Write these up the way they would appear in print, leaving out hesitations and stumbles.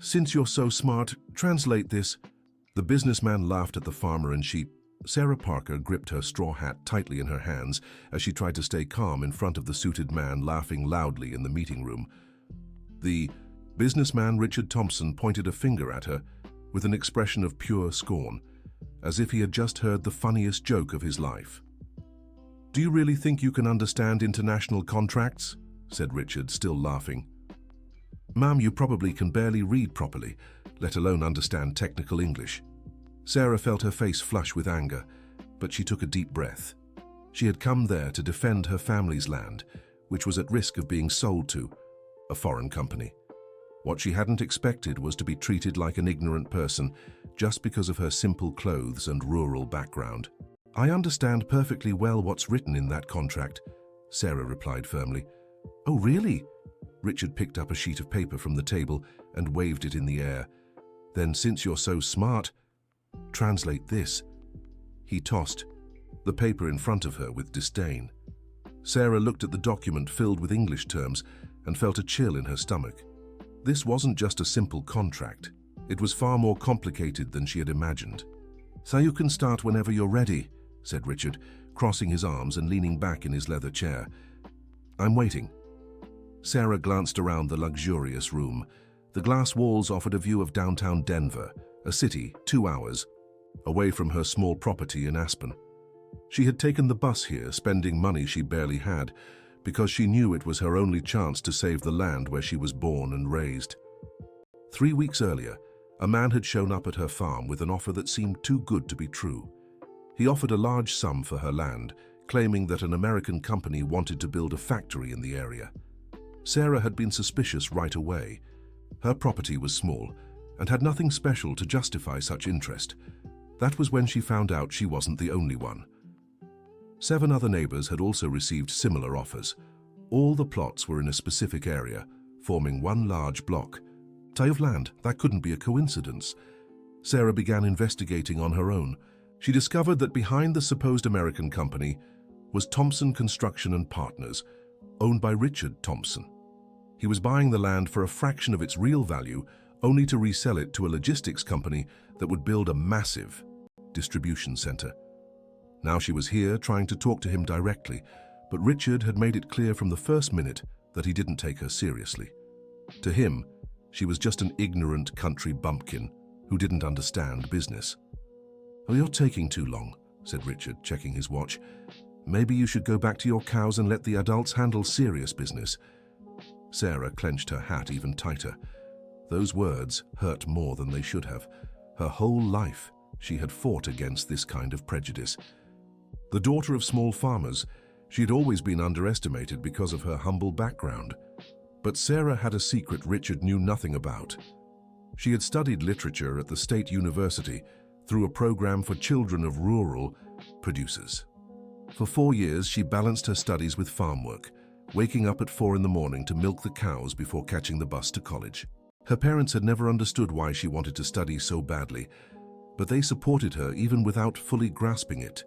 Since you're so smart, translate this. The businessman laughed at the farmer and she... Sarah Parker gripped her straw hat tightly in her hands as she tried to stay calm in front of the suited man laughing loudly in the meeting room. The businessman Richard Thompson pointed a finger at her with an expression of pure scorn, as if he had just heard the funniest joke of his life. "Do you really think you can understand international contracts?" said Richard, still laughing. "Ma'am, you probably can barely read properly, let alone understand technical English." Sarah felt her face flush with anger, but she took a deep breath. She had come there to defend her family's land, which was at risk of being sold to a foreign company. What she hadn't expected was to be treated like an ignorant person just because of her simple clothes and rural background. "I understand perfectly well what's written in that contract," Sarah replied firmly. "Oh, really?" Richard picked up a sheet of paper from the table and waved it in the air. "Then since you're so smart, translate this." He tossed the paper in front of her with disdain. Sarah looked at the document filled with English terms and felt a chill in her stomach. This wasn't just a simple contract. It was far more complicated than she had imagined. "So you can start whenever you're ready," said Richard, crossing his arms and leaning back in his leather chair. "I'm waiting." Sarah glanced around the luxurious room. The glass walls offered a view of downtown Denver, a city 2 hours away from her small property in Aspen. She had taken the bus here, spending money she barely had, because she knew it was her only chance to save the land where she was born and raised. 3 weeks earlier, a man had shown up at her farm with an offer that seemed too good to be true. He offered a large sum for her land, claiming that an American company wanted to build a factory in the area. Sarah had been suspicious right away. Her property was small and had nothing special to justify such interest. That was when she found out she wasn't the only one. 7 other neighbors had also received similar offers. All the plots were in a specific area, forming one large block. Tie of land, that couldn't be a coincidence. Sarah began investigating on her own. She discovered that behind the supposed American company was Thompson Construction and Partners, owned by Richard Thompson. He was buying the land for a fraction of its real value, only to resell it to a logistics company that would build a massive distribution center. Now she was here trying to talk to him directly, but Richard had made it clear from the first minute that he didn't take her seriously. To him, she was just an ignorant country bumpkin who didn't understand business. "Oh, you're taking too long," said Richard, checking his watch. "Maybe you should go back to your cows and let the adults handle serious business." Sarah clenched her hat even tighter. Those words hurt more than they should have. Her whole life, she had fought against this kind of prejudice. The daughter of small farmers, she had always been underestimated because of her humble background. But Sarah had a secret Richard knew nothing about. She had studied literature at the State University through a program for children of rural producers. For 4 years, she balanced her studies with farm work, waking up at 4 in the morning to milk the cows before catching the bus to college. Her parents had never understood why she wanted to study so badly, but they supported her even without fully grasping it.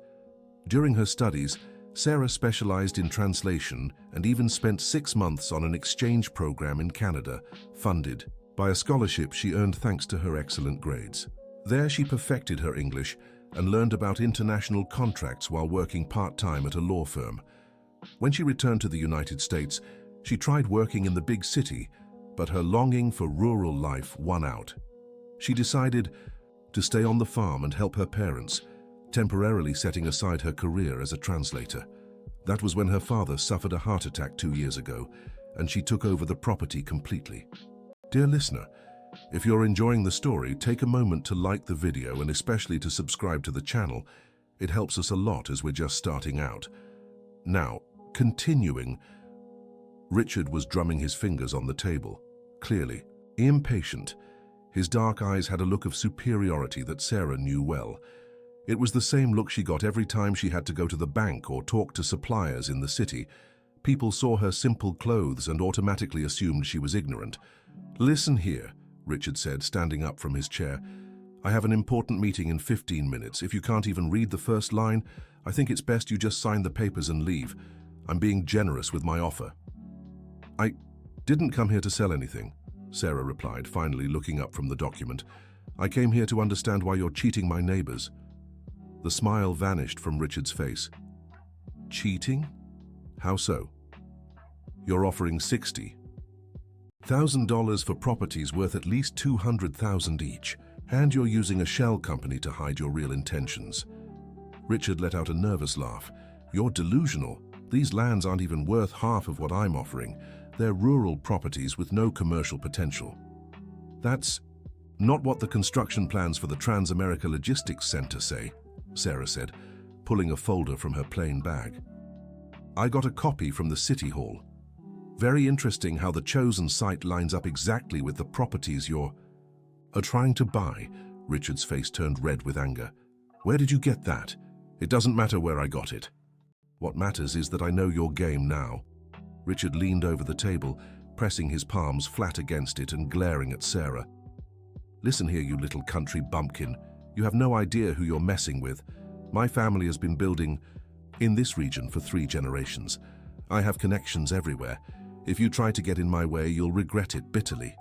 During her studies, Sarah specialized in translation and even spent 6 months on an exchange program in Canada, funded by a scholarship she earned thanks to her excellent grades. There she perfected her English and learned about international contracts while working part-time at a law firm. When she returned to the United States, she tried working in the big city, but her longing for rural life won out. She decided to stay on the farm and help her parents, temporarily setting aside her career as a translator. That was when her father suffered a heart attack 2 years ago, and she took over the property completely. Dear listener, if you're enjoying the story, take a moment to like the video and especially to subscribe to the channel. It helps us a lot as we're just starting out. Now, continuing, Richard was drumming his fingers on the table, clearly impatient. His dark eyes had a look of superiority that Sarah knew well. It was the same look she got every time she had to go to the bank or talk to suppliers in the city. People saw her simple clothes and automatically assumed she was ignorant. "Listen here," Richard said, standing up from his chair. "I have an important meeting in 15 minutes. If you can't even read the first line, I think it's best you just sign the papers and leave. I'm being generous with my offer." "I didn't come here to sell anything," Sarah replied, finally looking up from the document. "I came here to understand why you're cheating my neighbors." The smile vanished from Richard's face. "Cheating? How so?" "You're offering $60,000 for properties worth at least $200,000 each, and you're using a shell company to hide your real intentions." Richard let out a nervous laugh. "You're delusional. These lands aren't even worth half of what I'm offering. They're rural properties with no commercial potential." "That's not what the construction plans for the Transamerica Logistics Center say," Sarah said, pulling a folder from her plain bag. "I got a copy from the City Hall. Very interesting how the chosen site lines up exactly with the properties you're trying to buy." Richard's face turned red with anger. "Where did you get that? It doesn't matter where I got it. What matters is that I know your game now." Richard leaned over the table, pressing his palms flat against it and glaring at Sarah. "Listen here, you little country bumpkin. You have no idea who you're messing with. My family has been building in this region for 3 generations. I have connections everywhere. If you try to get in my way, you'll regret it bitterly."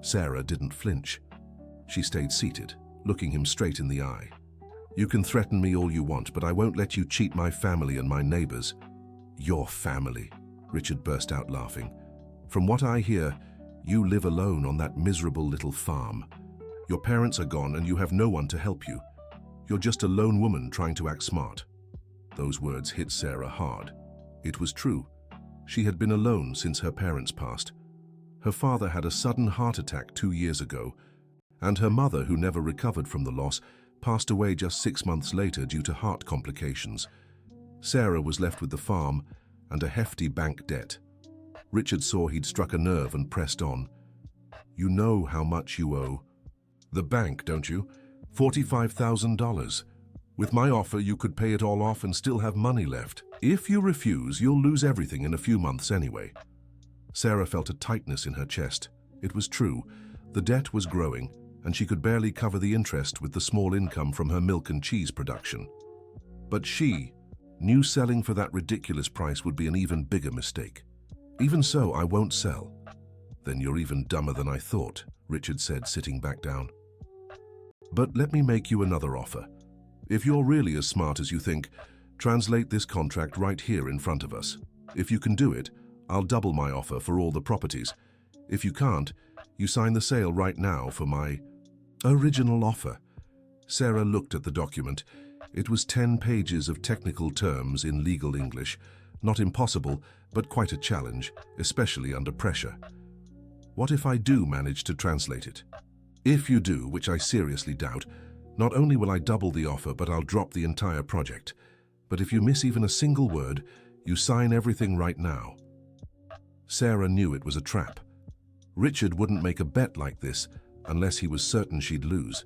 Sarah didn't flinch. She stayed seated, looking him straight in the eye. "You can threaten me all you want, but I won't let you cheat my family and my neighbors." "Your family?" Richard burst out laughing. "From what I hear, you live alone on that miserable little farm. Your parents are gone and you have no one to help you. You're just a lone woman trying to act smart." Those words hit Sarah hard. It was true. She had been alone since her parents passed. Her father had a sudden heart attack 2 years ago, and her mother, who never recovered from the loss, passed away just 6 months later due to heart complications. Sarah was left with the farm and a hefty bank debt. Richard saw he'd struck a nerve and pressed on. "You know how much you owe the bank, don't you? $45,000. With my offer, you could pay it all off and still have money left. If you refuse, you'll lose everything in a few months anyway." Sarah felt a tightness in her chest. It was true. The debt was growing, and she could barely cover the interest with the small income from her milk and cheese production. But she knew selling for that ridiculous price would be an even bigger mistake. "Even so, I won't sell." "Then you're even dumber than I thought," Richard said, sitting back down. "But let me make you another offer. If you're really as smart as you think, translate this contract right here in front of us. If you can do it, I'll double my offer for all the properties. If you can't, you sign the sale right now for my original offer." Sarah looked at the document. It was 10 pages of technical terms in legal English. Not impossible, but quite a challenge, especially under pressure. "What if I do manage to translate it?" "If you do, which I seriously doubt, not only will I double the offer, but I'll drop the entire project. But if you miss even a single word, you sign everything right now." Sarah knew it was a trap. Richard wouldn't make a bet like this unless he was certain she'd lose.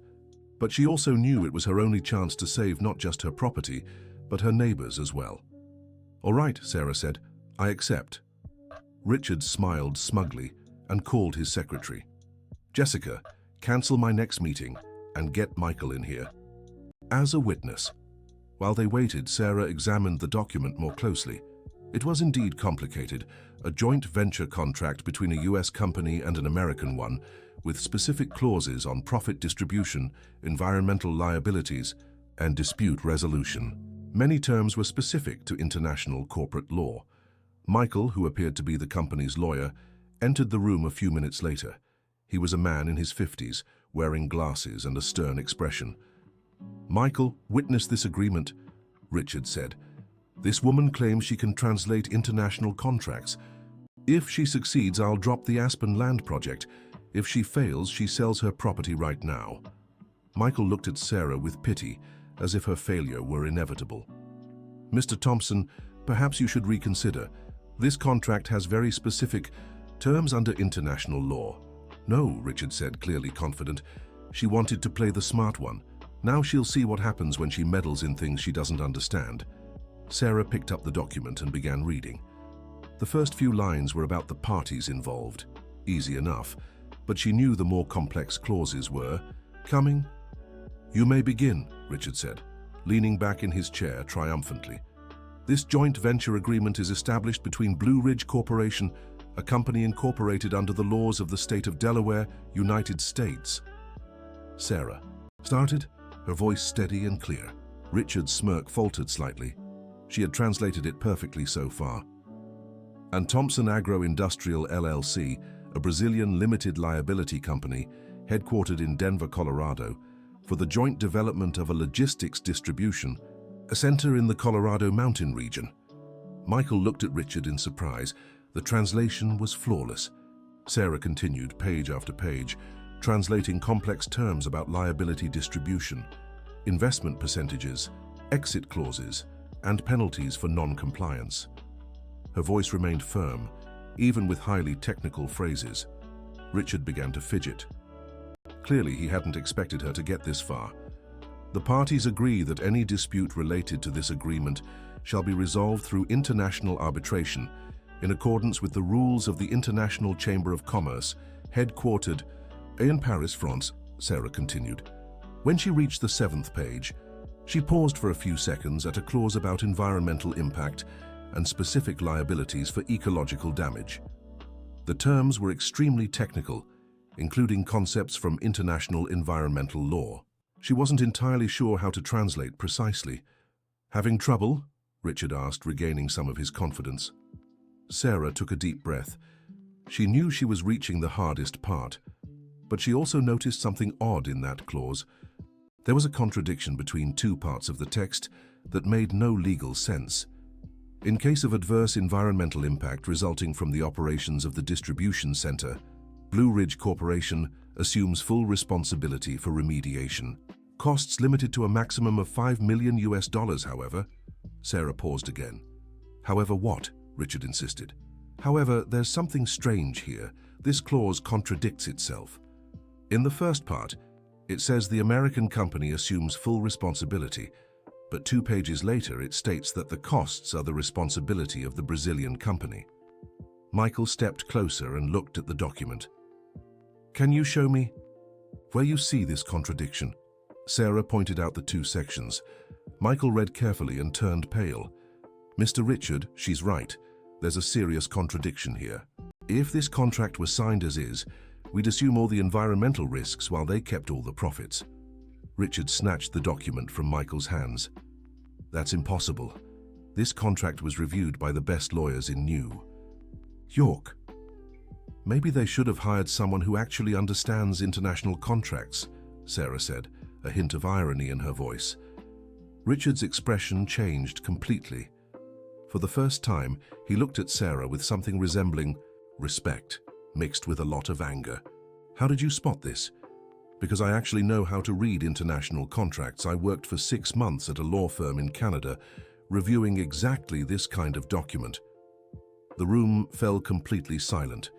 But she also knew it was her only chance to save not just her property, but her neighbors as well. "All right," Sarah said, "I accept." Richard smiled smugly and called his secretary. "Jessica, cancel my next meeting and get Michael in here as a witness." While they waited, Sarah examined the document more closely. It was indeed complicated, a joint venture contract between a US company and an American one, with specific clauses on profit distribution, environmental liabilities, and dispute resolution. Many terms were specific to international corporate law. Michael, who appeared to be the company's lawyer, entered the room a few minutes later. He was a man in his 50s, wearing glasses and a stern expression. "Michael, witness this agreement," Richard said. "This woman claims she can translate international contracts. If she succeeds, I'll drop the Aspen land project. If she fails, she sells her property right now." Michael looked at Sarah with pity, as if her failure were inevitable. "Mr. Thompson, perhaps you should reconsider. This contract has very specific terms under international law." "No," Richard said, clearly confident. She wanted to play the smart one. Now she'll see what happens when she meddles in things she doesn't understand. Sarah picked up the document and began reading. The first few lines were about the parties involved. Easy enough, but she knew the more complex clauses were coming. "You may begin," Richard said, leaning back in his chair triumphantly. "This joint venture agreement is established between Blue Ridge Corporation a company incorporated under the laws of the state of Delaware, United States. Sarah started, her voice steady and clear. Richard's smirk faltered slightly. She had translated it perfectly so far. And Thompson Agro-Industrial LLC, a Brazilian limited liability company, headquartered in Denver, Colorado, for the joint development of a logistics distribution, a center in the Colorado Mountain region. Michael looked at Richard in surprise. The translation was flawless. Sarah continued, page after page, translating complex terms about liability distribution, investment percentages, exit clauses, and penalties for non-compliance. Her voice remained firm, even with highly technical phrases. Richard began to fidget. Clearly, he hadn't expected her to get this far. The parties agree that any dispute related to this agreement shall be resolved through international arbitration in accordance with the rules of the International Chamber of Commerce, headquartered in Paris, France, Sarah continued. When she reached the 7th page, she paused for a few seconds at a clause about environmental impact and specific liabilities for ecological damage. The terms were extremely technical, including concepts from international environmental law. She wasn't entirely sure how to translate precisely. "Having trouble?" Richard asked, regaining some of his confidence. Sarah took a deep breath. She knew she was reaching the hardest part, but she also noticed something odd in that clause. There was a contradiction between two parts of the text that made no legal sense. In case of adverse environmental impact resulting from the operations of the distribution center, Blue Ridge Corporation assumes full responsibility for remediation. Costs limited to a maximum of $5 million, however. Sarah paused again. "However what?" Richard insisted. "However, there's something strange here. This clause contradicts itself. In the first part, it says the American company assumes full responsibility, but 2 pages later it states that the costs are the responsibility of the Brazilian company." Michael stepped closer and looked at the document. "Can you show me where you see this contradiction?" Sarah pointed out the 2 sections. Michael read carefully and turned pale. "Mr. Richard, she's right. There's a serious contradiction here. If this contract was signed as is, we'd assume all the environmental risks while they kept all the profits." Richard snatched the document from Michael's hands. "That's impossible. This contract was reviewed by the best lawyers in New York. Maybe they should have hired someone who actually understands international contracts," Sarah said, a hint of irony in her voice. Richard's expression changed completely. For the first time, he looked at Sarah with something resembling respect, mixed with a lot of anger. "How did you spot this?" "Because I actually know how to read international contracts. I worked for 6 months at a law firm in Canada, reviewing exactly this kind of document." The room fell completely silent.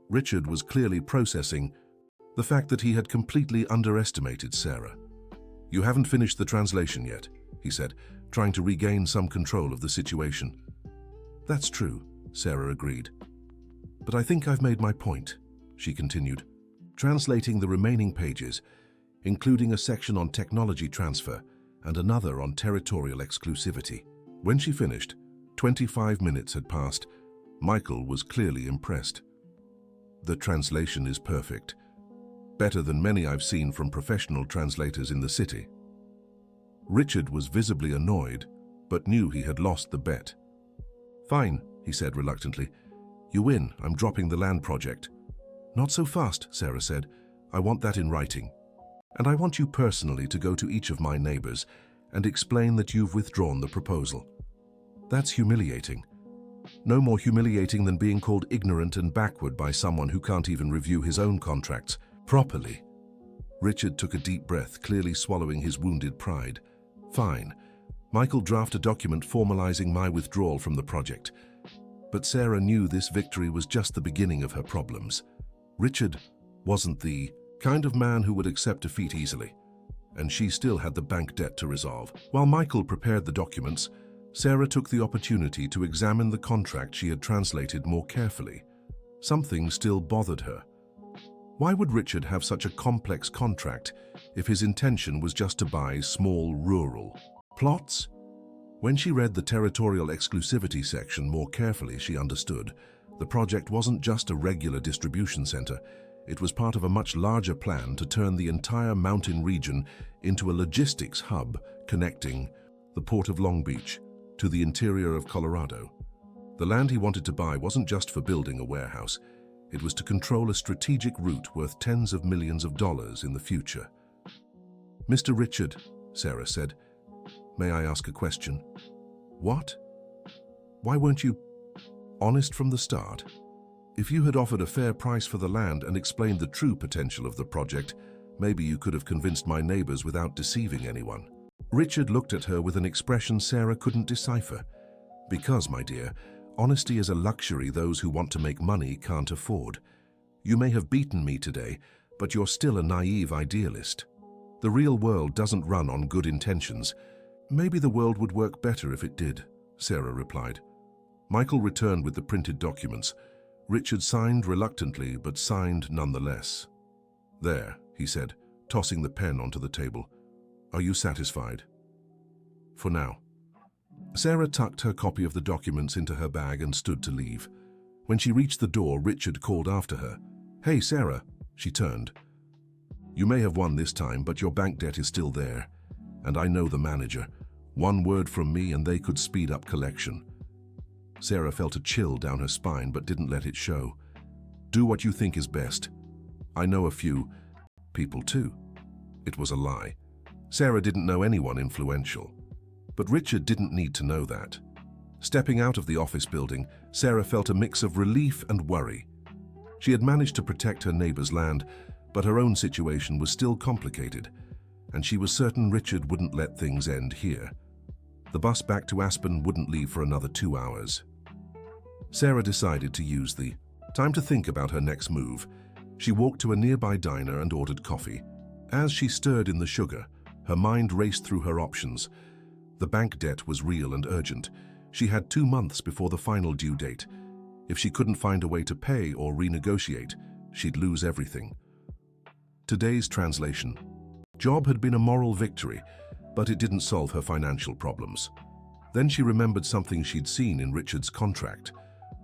Richard was clearly processing the fact that he had completely underestimated Sarah. "You haven't finished the translation yet," he said, trying to regain some control of the situation. "That's true," Sarah agreed. "But I think I've made my point," she continued, translating the remaining pages, including a section on technology transfer and another on territorial exclusivity. When she finished, 25 minutes had passed. Michael was clearly impressed. "The translation is perfect. Better than many I've seen from professional translators in the city." Richard was visibly annoyed, but knew he had lost the bet. "Fine," he said reluctantly. "You win. I'm dropping the land project." "Not so fast," Sarah said. "I want that in writing. And I want you personally to go to each of my neighbors and explain that you've withdrawn the proposal. That's humiliating. No more humiliating than being called ignorant and backward by someone who can't even review his own contracts properly." Richard took a deep breath, clearly swallowing his wounded pride. "Fine. Michael, draft a document formalizing my withdrawal from the project." But Sarah knew this victory was just the beginning of her problems. Richard wasn't the kind of man who would accept defeat easily, and she still had the bank debt to resolve. While Michael prepared the documents, Sarah took the opportunity to examine the contract she had translated more carefully. Something still bothered her. Why would Richard have such a complex contract if his intention was just to buy small rural plots? When she read the territorial exclusivity section more carefully, she understood. The project wasn't just a regular distribution center. It was part of a much larger plan to turn the entire mountain region into a logistics hub connecting the port of Long Beach to the interior of Colorado. The land he wanted to buy wasn't just for building a warehouse. It was to control a strategic route worth tens of millions of dollars in the future. "Mr. Richard," Sarah said, "may I ask a question?" "What? Why weren't you honest from the start? If you had offered a fair price for the land and explained the true potential of the project, maybe you could have convinced my neighbors without deceiving anyone." Richard looked at her with an expression Sarah couldn't decipher. "Because, my dear, honesty is a luxury those who want to make money can't afford. You may have beaten me today, but you're still a naive idealist. The real world doesn't run on good intentions. Maybe the world would work better if it did," Sarah replied. Michael returned with the printed documents. Richard signed reluctantly, but signed nonetheless. "There," he said, tossing the pen onto the table. "Are you satisfied?" "For now." Sarah tucked her copy of the documents into her bag and stood to leave. When she reached the door, Richard called after her. "Hey, Sarah." She turned. "You may have won this time, but your bank debt is still there. And I know the manager. One word from me and they could speed up collection." Sarah felt a chill down her spine but didn't let it show. "Do what you think is best. I know a few people too." It was a lie. Sarah didn't know anyone influential. But Richard didn't need to know that. Stepping out of the office building, Sarah felt a mix of relief and worry. She had managed to protect her neighbor's land, but her own situation was still complicated, and she was certain Richard wouldn't let things end here. The bus back to Aspen wouldn't leave for another 2 hours. Sarah decided to use the time to think about her next move. She walked to a nearby diner and ordered coffee. As she stirred in the sugar, her mind raced through her options. The bank debt was real and urgent. She had 2 months before the final due date. If she couldn't find a way to pay or renegotiate, she'd lose everything. Today's translation. Job had been a moral victory, but it didn't solve her financial problems. Then she remembered something she'd seen in Richard's contract.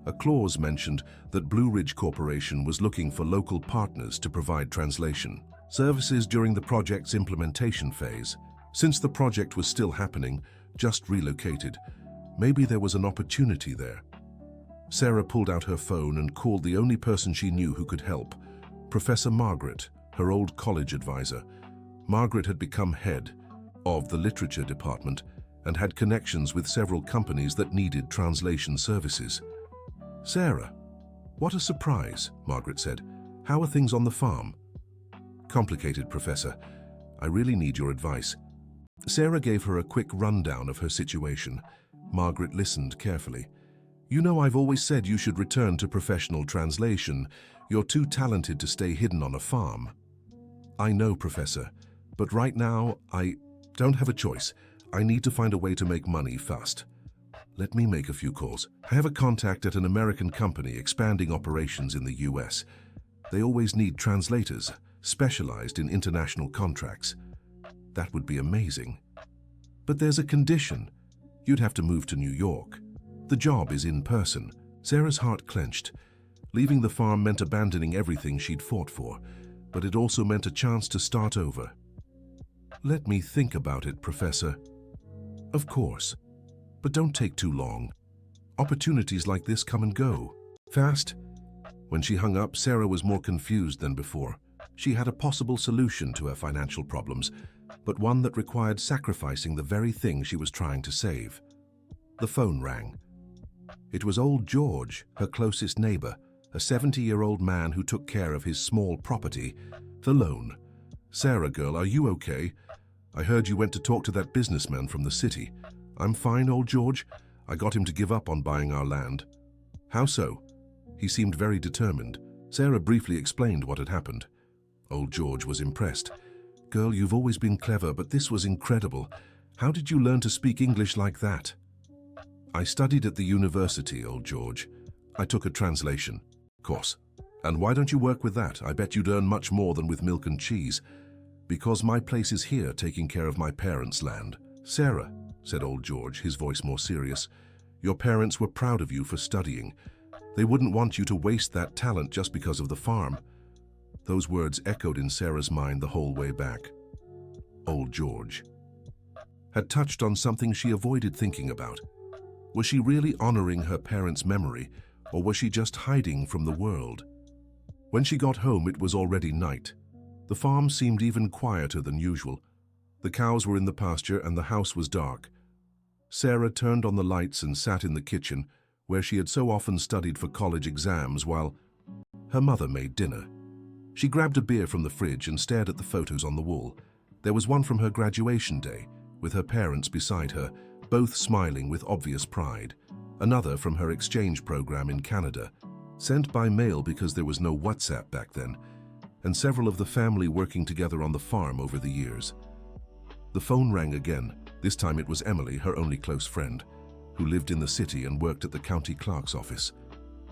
A clause mentioned that Blue Ridge Corporation was looking for local partners to provide translation services during the project's implementation phase. Since the project was still happening, just relocated, maybe there was an opportunity there. Sarah pulled out her phone and called the only person she knew who could help, Professor Margaret, her old college advisor. Margaret had become head of the literature department and had connections with several companies that needed translation services. "Sarah, what a surprise," Margaret said. "How are things on the farm?" "Complicated, Professor. I really need your advice." Sarah gave her a quick rundown of her situation. Margaret listened carefully. "You know, I've always said you should return to professional translation. You're too talented to stay hidden on a farm." "I know, Professor, but right now I don't have a choice. I need to find a way to make money fast. Let me make a few calls. I have a contact at an American company expanding operations in the US. They always need translators, specialized in international contracts. That would be amazing. But there's a condition. You'd have to move to New York. The job is in person." Sarah's heart clenched. Leaving the farm meant abandoning everything she'd fought for, but it also meant a chance to start over. "Let me think about it, Professor." "Of course. But don't take too long. Opportunities like this come and go fast." When she hung up, Sarah was more confused than before. She had a possible solution to her financial problems, but one that required sacrificing the very thing she was trying to save. The phone rang. It was old George, her closest neighbor, a 70-year-old man who took care of his small property, the loan. "Sarah, girl, are you okay? I heard you went to talk to that businessman from the city." "I'm fine, old George. I got him to give up on buying our land." "How so?" He seemed very determined. Sarah briefly explained what had happened. Old George was impressed. "Girl, you've always been clever, but this was incredible. How did you learn to speak English like that?" "I studied at the university, old George. I took a translation course. And why don't you work with that? I bet you'd earn much more than with milk and cheese." "Because my place is here, taking care of my parents' land." "Sarah," said old George, his voice more serious, "your parents were proud of you for studying. They wouldn't want you to waste that talent just because of the farm. Those words echoed in Sarah's mind the whole way back. Old George had touched on something she avoided thinking about. Was she really honoring her parents' memory, or was she just hiding from the world? When she got home, it was already night. The farm seemed even quieter than usual. The cows were in the pasture and the house was dark. Sarah turned on the lights and sat in the kitchen, where she had so often studied for college exams while her mother made dinner. She grabbed a beer from the fridge and stared at the photos on the wall. There was one from her graduation day, with her parents beside her, both smiling with obvious pride. Another from her exchange program in Canada, sent by mail because there was no WhatsApp back then, and several of the family working together on the farm over the years. The phone rang again. This time it was Emily, her only close friend, who lived in the city and worked at the county clerk's office.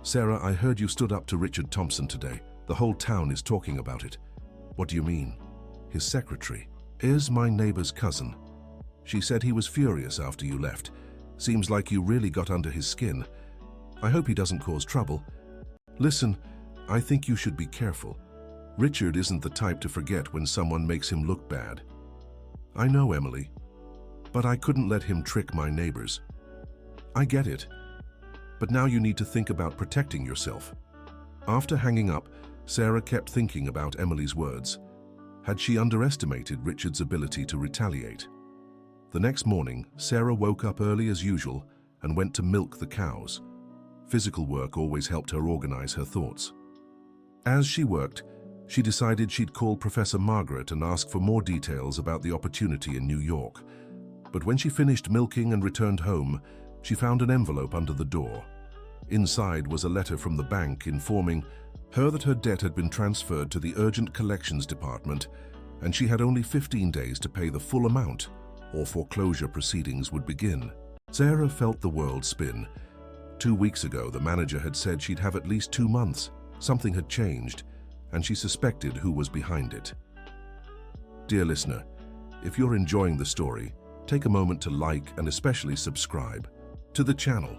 "Sarah, I heard you stood up to Richard Thompson today. The whole town is talking about it." "What do you mean?" "His secretary is my neighbor's cousin. She said he was furious after you left. Seems like you really got under his skin. I hope he doesn't cause trouble. Listen, I think you should be careful. Richard isn't the type to forget when someone makes him look bad." "I know, Emily, but I couldn't let him trick my neighbors." "I get it, but now you need to think about protecting yourself." After hanging up, Sarah kept thinking about Emily's words. Had she underestimated Richard's ability to retaliate? The next morning, Sarah woke up early as usual and went to milk the cows. Physical work always helped her organize her thoughts. As she worked, she decided she'd call Professor Margaret and ask for more details about the opportunity in New York. But when she finished milking and returned home, she found an envelope under the door. Inside was a letter from the bank informing her that her debt had been transferred to the Urgent Collections Department and she had only 15 days to pay the full amount, or foreclosure proceedings would begin. Sarah felt the world spin. 2 weeks ago, the manager had said she'd have at least 2 months. Something had changed, and she suspected who was behind it. Dear listener, if you're enjoying the story, take a moment to like and especially subscribe to the channel.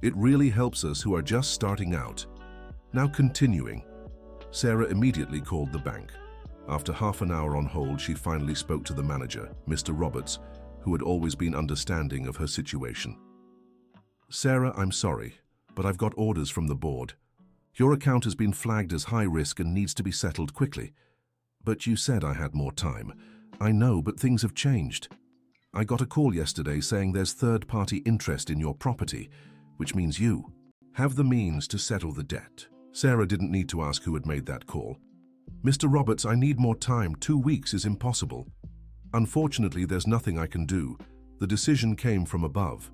It really helps us who are just starting out. Now continuing, Sarah immediately called the bank. After half an hour on hold, she finally spoke to the manager, Mr. Roberts, who had always been understanding of her situation. "Sarah, I'm sorry, but I've got orders from the board. Your account has been flagged as high risk and needs to be settled quickly. But you said I had more time. I know, but things have changed. I got a call yesterday saying there's third-party interest in your property, which means you have the means to settle the debt." Sarah didn't need to ask who had made that call. "Mr. Roberts, I need more time. 2 weeks is impossible. Unfortunately, there's nothing I can do. The decision came from above."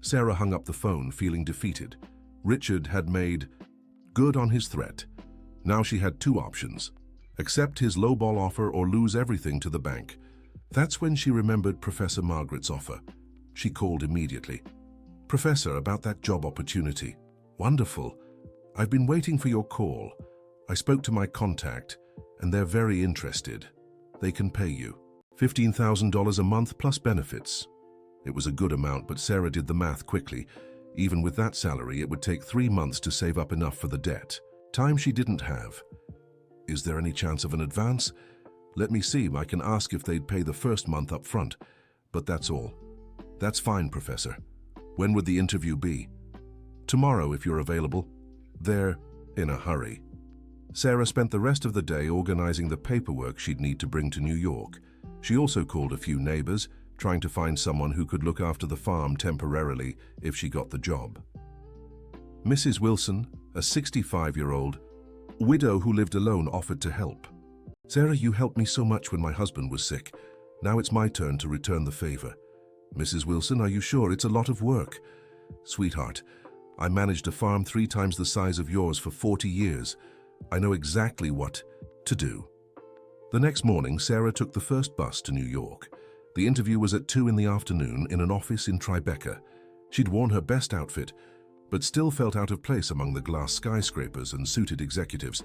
Sarah hung up the phone, feeling defeated. Richard had made good on his threat. Now she had 2 options: accept his lowball offer or lose everything to the bank. That's when she remembered Professor Margaret's offer. She called immediately. "Professor, about that job opportunity." "Wonderful. I've been waiting for your call. I spoke to my contact, and they're very interested. They can pay you $15,000 a month plus benefits." It was a good amount, but Sarah did the math quickly. Even with that salary, it would take 3 months to save up enough for the debt. Time she didn't have. "Is there any chance of an advance?" "Let me see. I can ask if they'd pay the first month up front. But that's all." "That's fine, Professor. When would the interview be?" "Tomorrow, if you're available." They're in a hurry. Sarah spent the rest of the day organizing the paperwork she'd need to bring to New York. She also called a few neighbors, trying to find someone who could look after the farm temporarily if she got the job. Mrs. Wilson, a 65-year-old widow who lived alone, offered to help. "Sarah, you helped me so much when my husband was sick. Now it's my turn to return the favor." "Mrs. Wilson, are you sure? It's a lot of work." "Sweetheart, I managed a farm 3 times the size of yours for 40 years. I know exactly what to do." The next morning, Sarah took the first bus to New York. The interview was at 2 in the afternoon in an office in Tribeca. She'd worn her best outfit, but still felt out of place among the glass skyscrapers and suited executives.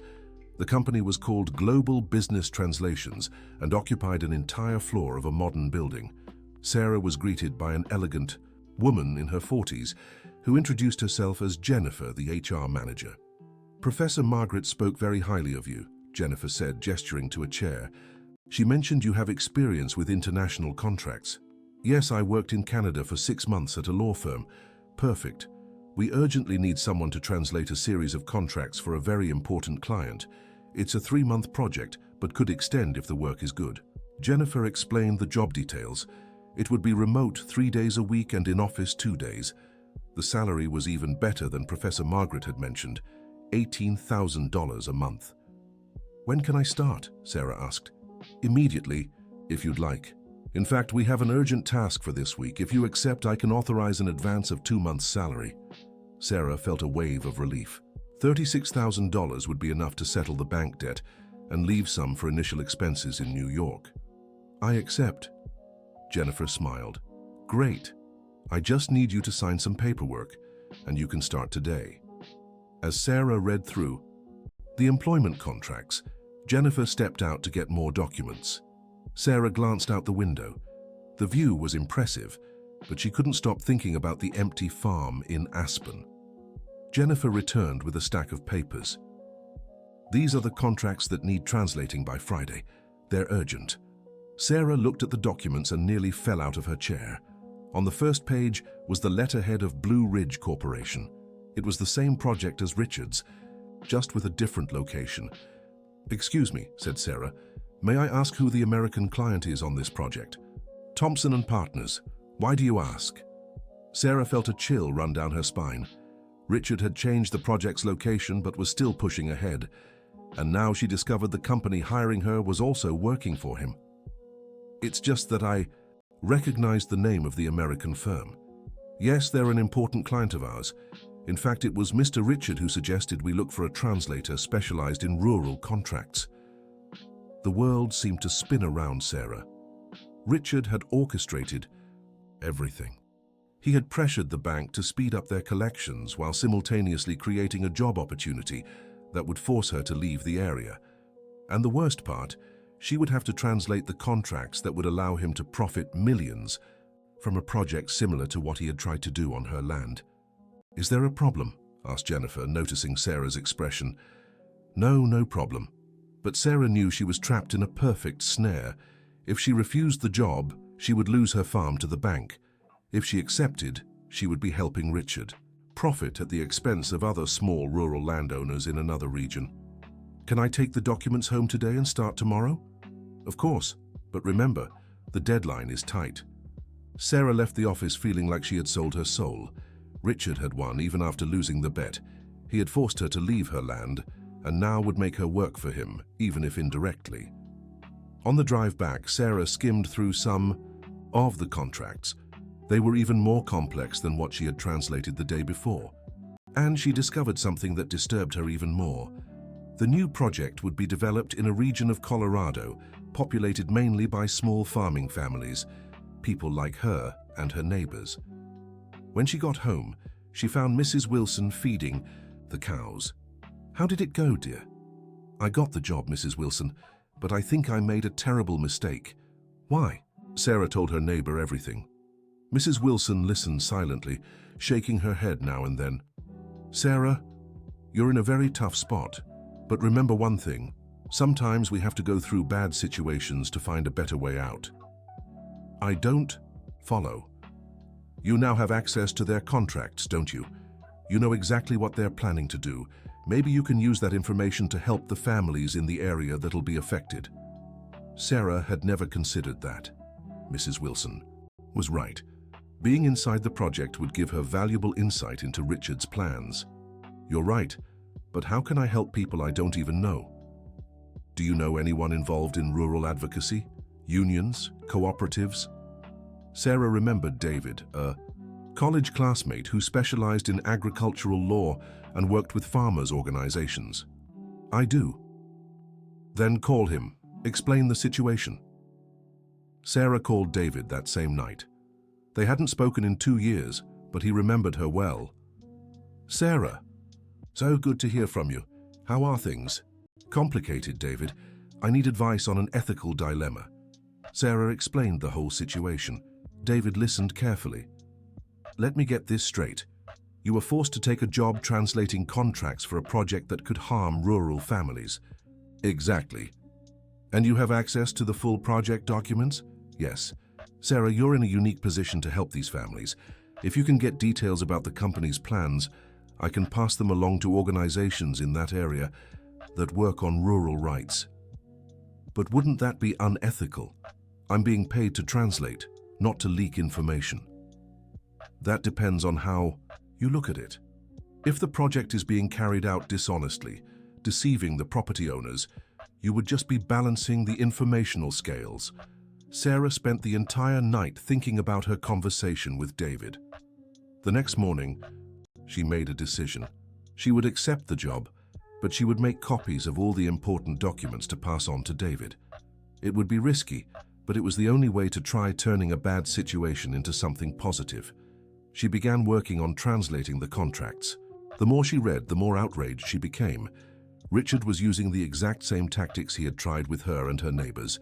The company was called Global Business Translations and occupied an entire floor of a modern building. Sarah was greeted by an elegant woman in her 40s who introduced herself as Jennifer, the HR manager. "Professor Margaret spoke very highly of you," Jennifer said, gesturing to a chair. "She mentioned you have experience with international contracts." "Yes, I worked in Canada for 6 months at a law firm." "Perfect. We urgently need someone to translate a series of contracts for a very important client. It's a 3-month project, but could extend if the work is good." Jennifer explained the job details. It would be remote 3 days a week and in office 2 days. The salary was even better than Professor Margaret had mentioned, $18,000 a month. "When can I start?" Sarah asked. "Immediately, if you'd like. In fact, we have an urgent task for this week. If you accept, I can authorize an advance of 2 months' salary." Sarah felt a wave of relief. $36,000 would be enough to settle the bank debt and leave some for initial expenses in New York. "I accept." Jennifer smiled. "Great. I just need you to sign some paperwork, and you can start today." As Sarah read through the employment contracts, Jennifer stepped out to get more documents. Sarah glanced out the window. The view was impressive, but she couldn't stop thinking about the empty farm in Aspen. Jennifer returned with a stack of papers. "These are the contracts that need translating by Friday. They're urgent." Sarah looked at the documents and nearly fell out of her chair. On the first page was the letterhead of Blue Ridge Corporation. It was the same project as Richard's, just with a different location. "Excuse me," said Sarah. "May I ask who the American client is on this project?" "Thompson and Partners. Why do you ask?" Sarah felt a chill run down her spine. Richard had changed the project's location but was still pushing ahead, and now she discovered the company hiring her was also working for him. "It's just that I recognized the name of the American firm. Yes, they're an important client of ours. In fact, it was Mr. Richard who suggested we look for a translator specialized in rural contracts." The world seemed to spin around Sarah. Richard had orchestrated everything. He had pressured the bank to speed up their collections while simultaneously creating a job opportunity that would force her to leave the area. And the worst part, she would have to translate the contracts that would allow him to profit millions from a project similar to what he had tried to do on her land. "Is there a problem?" asked Jennifer, noticing Sarah's expression. No problem." But Sarah knew she was trapped in a perfect snare. If she refused the job, she would lose her farm to the bank. If she accepted, she would be helping Richard profit at the expense of other small rural landowners in another region. "Can I take the documents home today and start tomorrow?" "Of course, but remember, the deadline is tight." Sarah left the office feeling like she had sold her soul. Richard had won even after losing the bet. He had forced her to leave her land, and now would make her work for him, even if indirectly. On the drive back, Sarah skimmed through some of the contracts. They were even more complex than what she had translated the day before. And she discovered something that disturbed her even more. The new project would be developed in a region of Colorado, populated mainly by small farming families, people like her and her neighbors. When she got home, she found Mrs. Wilson feeding the cows. "How did it go, dear?" "I got the job, Mrs. Wilson, but I think I made a terrible mistake." "Why?" Sarah told her neighbor everything. Mrs. Wilson listened silently, shaking her head now and then. "Sarah, you're in a very tough spot, but remember one thing. Sometimes we have to go through bad situations to find a better way out." "I don't follow." "You now have access to their contracts, don't you? You know exactly what they're planning to do. Maybe you can use that information to help the families in the area that'll be affected." Sarah had never considered that. Mrs. Wilson was right. Being inside the project would give her valuable insight into Richard's plans. "You're right, but how can I help people I don't even know?" "Do you know anyone involved in rural advocacy? Unions? Cooperatives?" Sarah remembered David, a college classmate who specialized in agricultural law and worked with farmers' organizations. "I do." "Then call him. Explain the situation." Sarah called David that same night. They hadn't spoken in 2 years, but he remembered her well. "Sarah, so good to hear from you. How are things?" "Complicated, David. I need advice on an ethical dilemma." Sarah explained the whole situation. David listened carefully. "Let me get this straight. You were forced to take a job translating contracts for a project that could harm rural families. Exactly. And you have access to the full project documents? Yes. Sarah, you're in a unique position to help these families. If you can get details about the company's plans, I can pass them along to organizations in that area that work on rural rights. But wouldn't that be unethical? I'm being paid to translate, not to leak information. That depends on how you look at it. If the project is being carried out dishonestly, deceiving the property owners, you would just be balancing the informational scales. Sarah spent the entire night thinking about her conversation with David. The next morning, she made a decision. She would accept the job, but she would make copies of all the important documents to pass on to David. It would be risky, but it was the only way to try turning a bad situation into something positive. She began working on translating the contracts. The more she read, the more outraged she became. Richard was using the exact same tactics he had tried with her and her neighbors.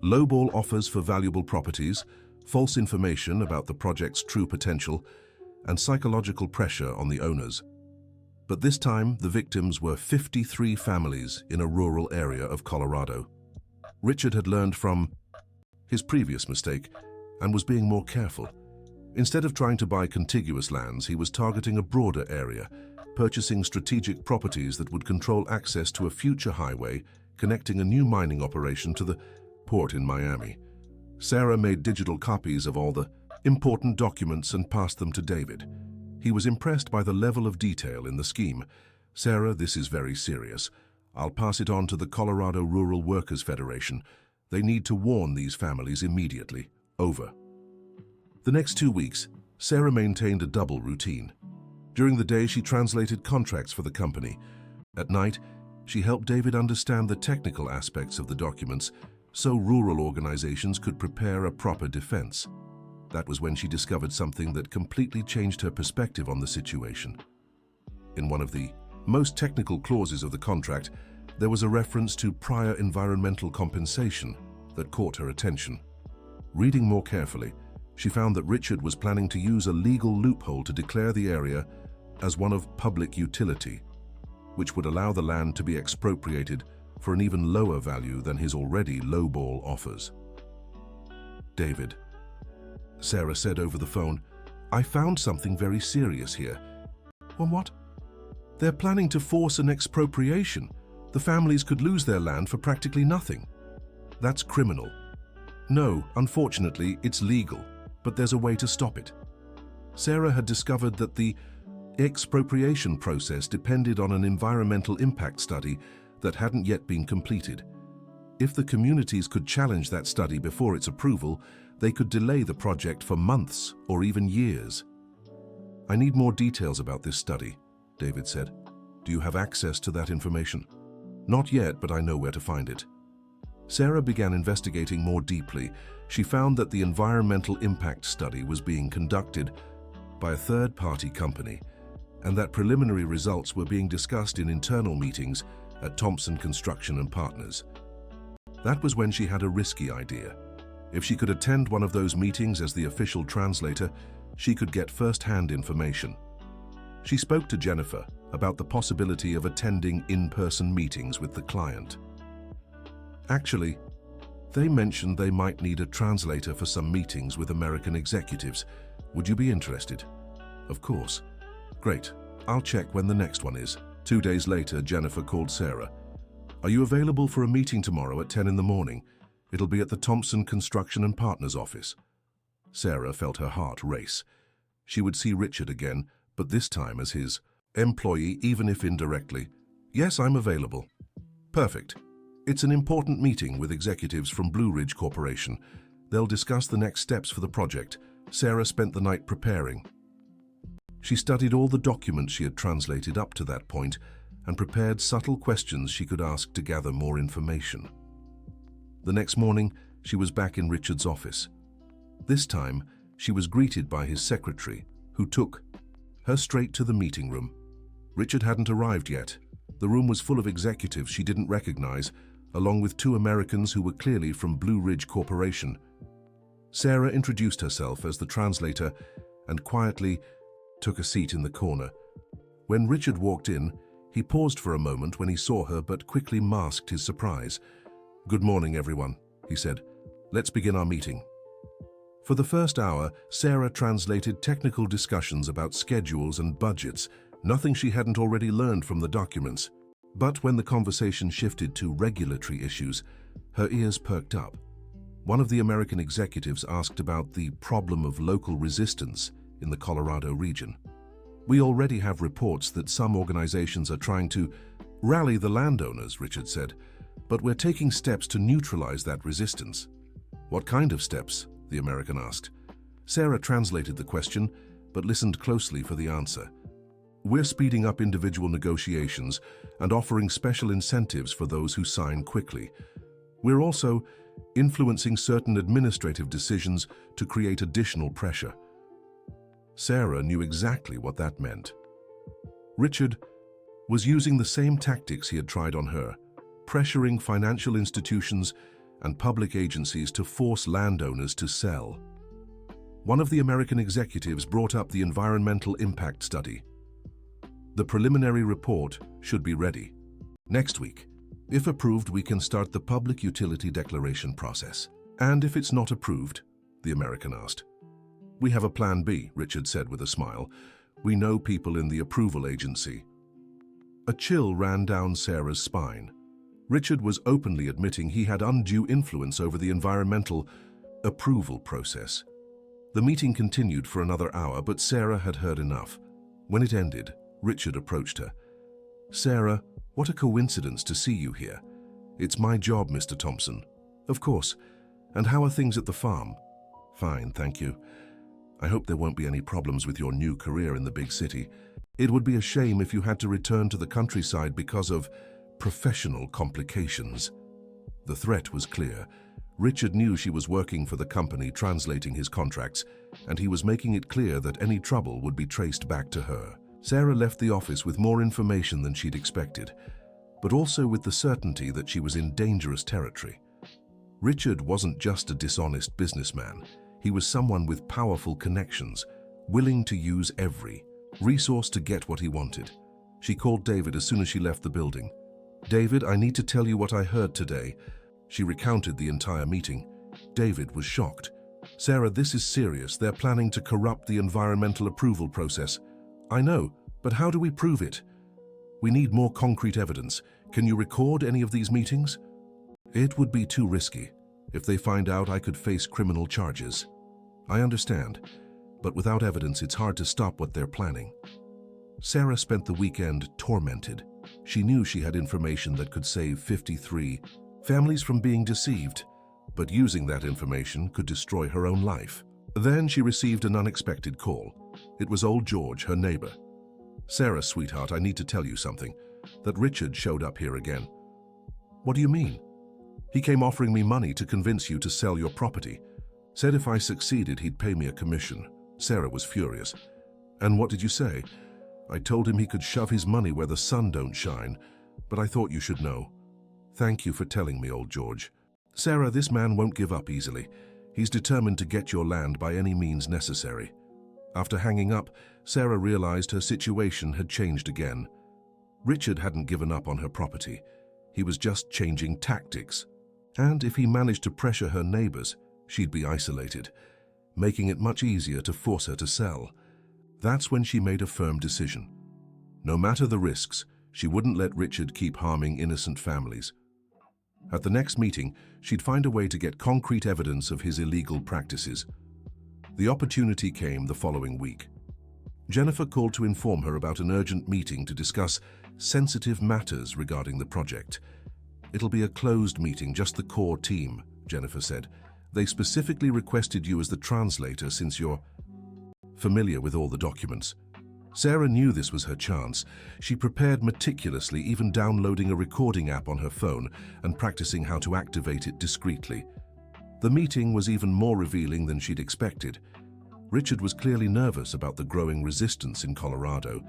Lowball offers for valuable properties, false information about the project's true potential, and psychological pressure on the owners. But this time, the victims were 53 families in a rural area of Colorado. Richard had learned from his previous mistake and was being more careful. Instead of trying to buy contiguous lands, he was targeting a broader area, purchasing strategic properties that would control access to a future highway connecting a new mining operation to the port in Miami. Sarah made digital copies of all the important documents and passed them to David. He was impressed by the level of detail in the scheme. Sarah, this is very serious. I'll pass it on to the Colorado Rural Workers Federation. They need to warn these families immediately. Over. The next 2 weeks, Sarah maintained a double routine. During the day, she translated contracts for the company. At night, she helped David understand the technical aspects of the documents so rural organizations could prepare a proper defense. That was when she discovered something that completely changed her perspective on the situation. In one of the most technical clauses of the contract, there was a reference to prior environmental compensation that caught her attention. Reading more carefully, she found that Richard was planning to use a legal loophole to declare the area as one of public utility, which would allow the land to be expropriated for an even lower value than his already lowball offers. David, Sarah said over the phone, I found something very serious here. Well, what? They're planning to force an expropriation. The families could lose their land for practically nothing. That's criminal. No, unfortunately, it's legal, but there's a way to stop it. Sarah had discovered that the expropriation process depended on an environmental impact study that hadn't yet been completed. If the communities could challenge that study before its approval, they could delay the project for months or even years. I need more details about this study, David said. Do you have access to that information? Not yet, but I know where to find it. Sarah began investigating more deeply. She found that the environmental impact study was being conducted by a third-party company, and that preliminary results were being discussed in internal meetings at Thompson Construction and Partners. That was when she had a risky idea. If she could attend one of those meetings as the official translator, she could get first-hand information. She spoke to Jennifer about the possibility of attending in-person meetings with the client. Actually, they mentioned they might need a translator for some meetings with American executives. Would you be interested? Of course. Great. I'll check when the next one is. 2 days later, Jennifer called Sarah. Are you available for a meeting tomorrow at 10 in the morning? It'll be at the Thompson Construction and Partners office. Sarah felt her heart race. She would see Richard again, but this time as his employee, even if indirectly. Yes, I'm available. Perfect. It's an important meeting with executives from Blue Ridge Corporation. They'll discuss the next steps for the project. Sarah spent the night preparing. She studied all the documents she had translated up to that point and prepared subtle questions she could ask to gather more information. The next morning, she was back in Richard's office. This time, she was greeted by his secretary, who took her straight to the meeting room. Richard hadn't arrived yet. The room was full of executives she didn't recognize, along with 2 Americans who were clearly from Blue Ridge Corporation. Sarah introduced herself as the translator and quietly took a seat in the corner. When Richard walked in, he paused for a moment when he saw her but quickly masked his surprise. "Good morning, everyone," he said. "Let's begin our meeting." For the first hour, Sarah translated technical discussions about schedules and budgets, nothing she hadn't already learned from the documents. But when the conversation shifted to regulatory issues, her ears perked up. One of the American executives asked about the problem of local resistance in the Colorado region. "We already have reports that some organizations are trying to rally the landowners," Richard said, "but we're taking steps to neutralize that resistance." "What kind of steps?" the American asked. Sarah translated the question, but listened closely for the answer. "We're speeding up individual negotiations and offering special incentives for those who sign quickly. We're also influencing certain administrative decisions to create additional pressure." Sarah knew exactly what that meant. Richard was using the same tactics he had tried on her, pressuring financial institutions and public agencies to force landowners to sell. One of the American executives brought up the environmental impact study. "The preliminary report should be ready next week. If approved, we can start the public utility declaration process." "And if it's not approved?" the American asked. "We have a plan B," Richard said with a smile. "We know people in the approval agency." A chill ran down Sarah's spine. Richard was openly admitting he had undue influence over the environmental approval process. The meeting continued for another hour, but Sarah had heard enough. When it ended, Richard approached her. "Sarah, what a coincidence to see you here. It's my job, Mr. Thompson." "Of course. And how are things at the farm?" "Fine, thank you. I hope there won't be any problems with your new career in the big city. It would be a shame if you had to return to the countryside because of professional complications." The threat was clear. Richard knew she was working for the company translating his contracts, and he was making it clear that any trouble would be traced back to her. Sarah left the office with more information than she'd expected, but also with the certainty that she was in dangerous territory. Richard wasn't just a dishonest businessman. He was someone with powerful connections, willing to use every resource to get what he wanted. She called David as soon as she left the building. "David, I need to tell you what I heard today." She recounted the entire meeting. David was shocked. "Sarah, this is serious. They're planning to corrupt the environmental approval process." "I know, but how do we prove it?" "We need more concrete evidence. Can you record any of these meetings?" "It would be too risky. If they find out, I could face criminal charges." "I understand, but without evidence, it's hard to stop what they're planning." Sarah spent the weekend tormented. She knew she had information that could save 53 families from being deceived, but using that information could destroy her own life. Then she received an unexpected call. It was old George, her neighbor. "Sarah, sweetheart, I need to tell you something. That Richard showed up here again." "What do you mean?" "He came offering me money to convince you to sell your property. Said if I succeeded, he'd pay me a commission." Sarah was furious. "And what did you say?" "I told him he could shove his money where the sun don't shine, but I thought you should know." "Thank you for telling me, old George." "Sarah, this man won't give up easily. He's determined to get your land by any means necessary." After hanging up, Sarah realized her situation had changed again. Richard hadn't given up on her property. He was just changing tactics. And if he managed to pressure her neighbors, she'd be isolated, making it much easier to force her to sell. That's when she made a firm decision. No matter the risks, she wouldn't let Richard keep harming innocent families. At the next meeting, she'd find a way to get concrete evidence of his illegal practices. The opportunity came the following week. Jennifer called to inform her about an urgent meeting to discuss sensitive matters regarding the project. "It'll be a closed meeting, just the core team," Jennifer said. "They specifically requested you as the translator since you're familiar with all the documents." Sarah knew this was her chance. She prepared meticulously, even downloading a recording app on her phone and practicing how to activate it discreetly. The meeting was even more revealing than she'd expected. Richard was clearly nervous about the growing resistance in Colorado.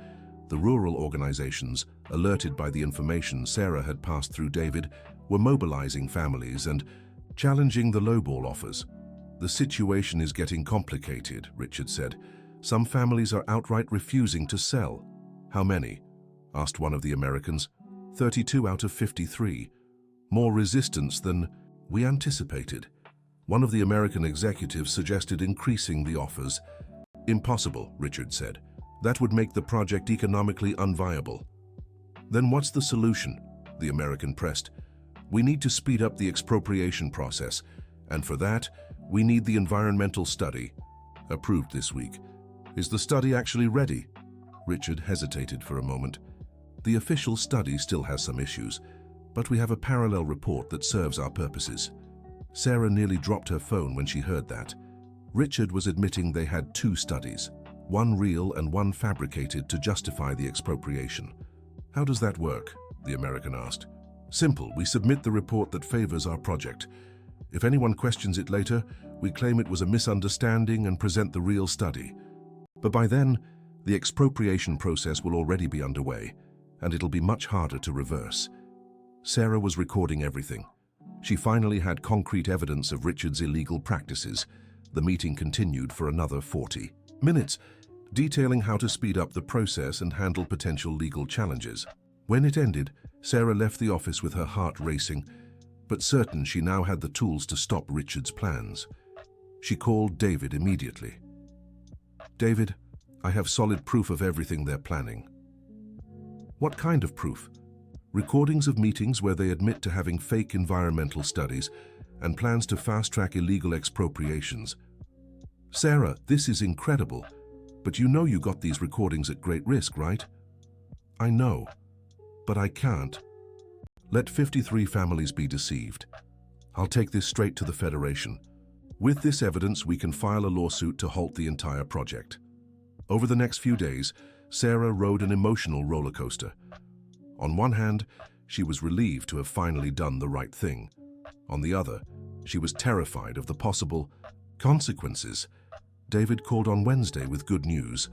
The rural organizations, alerted by the information Sarah had passed through David, were mobilizing families and challenging the lowball offers. "The situation is getting complicated," Richard said. Some families are outright refusing to sell. How many? Asked one of the Americans. 32 out of 53. More resistance than we anticipated. One of the American executives suggested increasing the offers. Impossible, Richard said. That would make the project economically unviable. Then what's the solution? The American pressed. We need to speed up the expropriation process, and for that, we need the environmental study. Approved this week. Is the study actually ready? Richard hesitated for a moment. The official study still has some issues, but we have a parallel report that serves our purposes. Sarah nearly dropped her phone when she heard that. Richard was admitting they had two studies, one real and one fabricated to justify the expropriation. How does that work? The American asked. Simple, we submit the report that favors our project. If anyone questions it later, we claim it was a misunderstanding and present the real study. But by then, the expropriation process will already be underway, and it'll be much harder to reverse. Sarah was recording everything. She finally had concrete evidence of Richard's illegal practices. The meeting continued for another 40 minutes, detailing how to speed up the process and handle potential legal challenges. When it ended, Sarah left the office with her heart racing, but certain she now had the tools to stop Richard's plans. She called David immediately. David, I have solid proof of everything they're planning. What kind of proof? Recordings of meetings where they admit to having fake environmental studies and plans to fast-track illegal expropriations. Sarah, this is incredible, but you know you got these recordings at great risk, right? I know, but I can't. Let 53 families be deceived. I'll take this straight to the Federation. With this evidence, we can file a lawsuit to halt the entire project. Over the next few days, Sarah rode an emotional roller coaster. On one hand, she was relieved to have finally done the right thing. On the other, she was terrified of the possible consequences. David called on Wednesday with good news.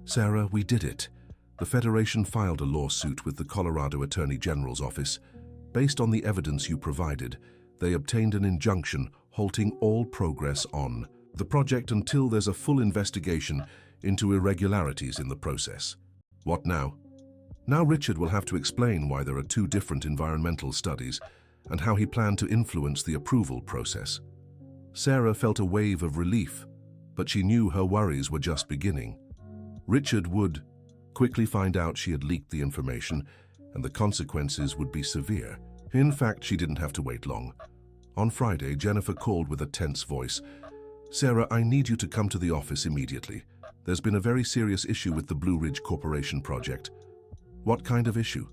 Sarah, we did it. The Federation filed a lawsuit with the Colorado Attorney General's office. Based on the evidence you provided, they obtained an injunction halting all progress on the project until there's a full investigation into irregularities in the process. What now? Now Richard will have to explain why there are two different environmental studies and how he planned to influence the approval process. Sarah felt a wave of relief, but she knew her worries were just beginning. Richard would quickly find out she had leaked the information, and the consequences would be severe. In fact, she didn't have to wait long. On Friday, Jennifer called with a tense voice. Sarah, I need you to come to the office immediately. There's been a very serious issue with the Blue Ridge Corporation project. What kind of issue?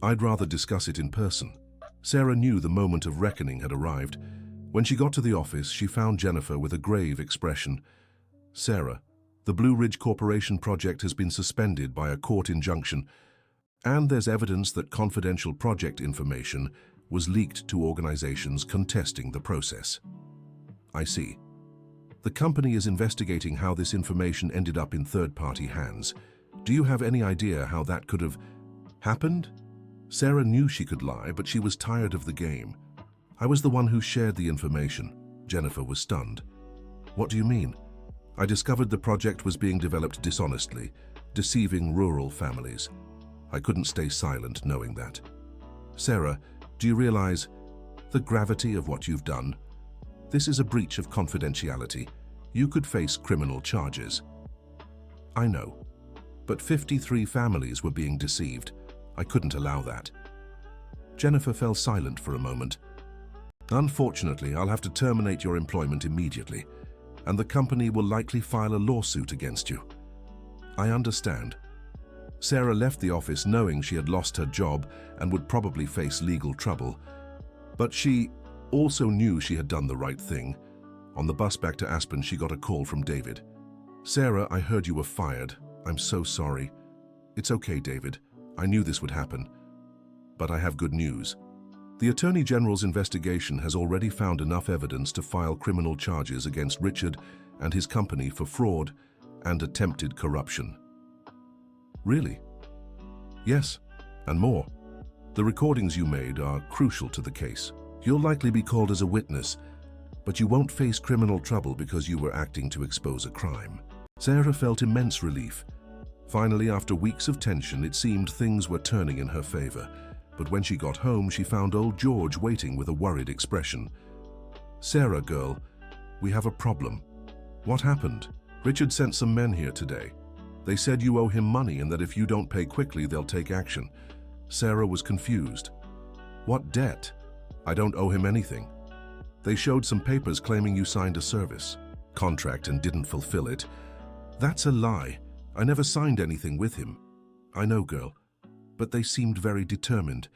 I'd rather discuss it in person. Sarah knew the moment of reckoning had arrived. When she got to the office, she found Jennifer with a grave expression. Sarah, the Blue Ridge Corporation project has been suspended by a court injunction, and there's evidence that confidential project information was leaked to organizations contesting the process. I see. The company is investigating how this information ended up in third-party hands. Do you have any idea how that could have happened? Sarah knew she could lie, but she was tired of the game. I was the one who shared the information. Jennifer was stunned. What do you mean? I discovered the project was being developed dishonestly, deceiving rural families. I couldn't stay silent knowing that. Sarah, do you realize the gravity of what you've done? This is a breach of confidentiality. You could face criminal charges. I know. But 53 families were being deceived. I couldn't allow that. Jennifer fell silent for a moment. Unfortunately, I'll have to terminate your employment immediately, and the company will likely file a lawsuit against you. I understand. Sarah left the office knowing she had lost her job and would probably face legal trouble. But she also knew she had done the right thing. On the bus back to Aspen, she got a call from David. Sarah, I heard you were fired. I'm so sorry. It's okay, David. I knew this would happen. But I have good news. The Attorney General's investigation has already found enough evidence to file criminal charges against Richard and his company for fraud and attempted corruption. Really? Yes, and more. The recordings you made are crucial to the case. You'll likely be called as a witness, but you won't face criminal trouble because you were acting to expose a crime. Sarah felt immense relief. Finally, after weeks of tension, it seemed things were turning in her favor. But when she got home, she found old George waiting with a worried expression. "Sarah, girl, we have a problem." "What happened?" "Richard sent some men here today. They said you owe him money and that if you don't pay quickly, they'll take action." Sarah was confused. "What debt?" "I don't owe him anything. They showed some papers claiming you signed a service contract and didn't fulfill it." "That's a lie. I never signed anything with him." "I know, girl. But they seemed very determined."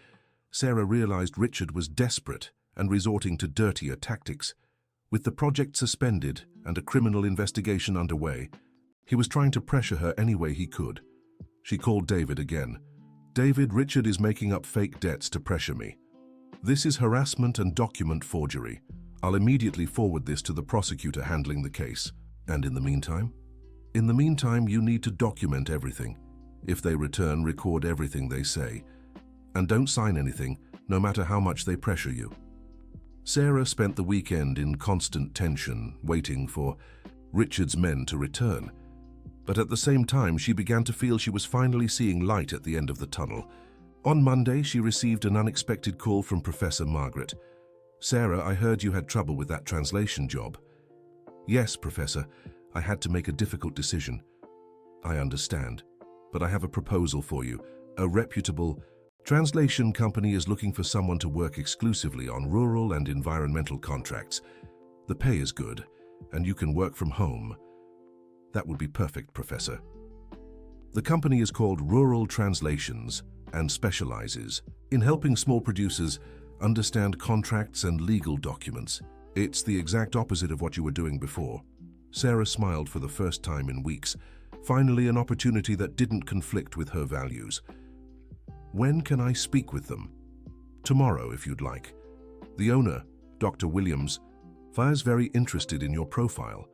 Sarah realized Richard was desperate and resorting to dirtier tactics. With the project suspended and a criminal investigation underway, he was trying to pressure her any way he could. She called David again. "David, Richard is making up fake debts to pressure me. This is harassment and document forgery. I'll immediately forward this to the prosecutor handling the case. And in the meantime? In the meantime, you need to document everything. If they return, record everything they say. And don't sign anything, no matter how much they pressure you." Sarah spent the weekend in constant tension, waiting for Richard's men to return. But at the same time, she began to feel she was finally seeing light at the end of the tunnel. On Monday, she received an unexpected call from Professor Margaret. "Sarah, I heard you had trouble with that translation job." "Yes, Professor. I had to make a difficult decision." "I understand. But I have a proposal for you. A reputable translation company is looking for someone to work exclusively on rural and environmental contracts. The pay is good, and you can work from home." "That would be perfect, Professor." The company is called Rural Translations and specializes in helping small producers understand contracts and legal documents. It's the exact opposite of what you were doing before. Sarah smiled for the first time in weeks. Finally, an opportunity that didn't conflict with her values. "When can I speak with them?" "Tomorrow, if you'd like. The owner, Dr. Williams, is very interested in your profile."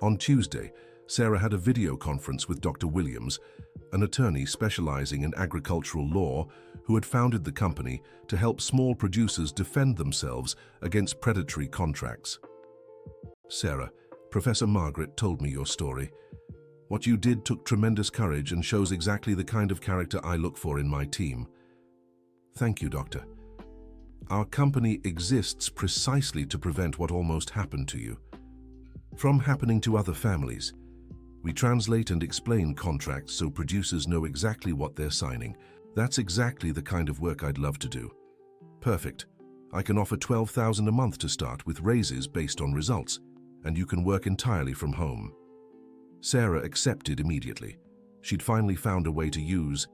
On Tuesday, Sarah had a video conference with Dr. Williams, an attorney specializing in agricultural law who had founded the company to help small producers defend themselves against predatory contracts. "Sarah, Professor Margaret told me your story. What you did took tremendous courage and shows exactly the kind of character I look for in my team." "Thank you, Doctor. Our company exists precisely to prevent what almost happened to you from happening to other families. We translate and explain contracts so producers know exactly what they're signing. That's exactly the kind of work I'd love to do." "Perfect. I can offer $12,000 a month to start with raises based on results, and you can work entirely from home." Sarah accepted immediately. She'd finally found a way to use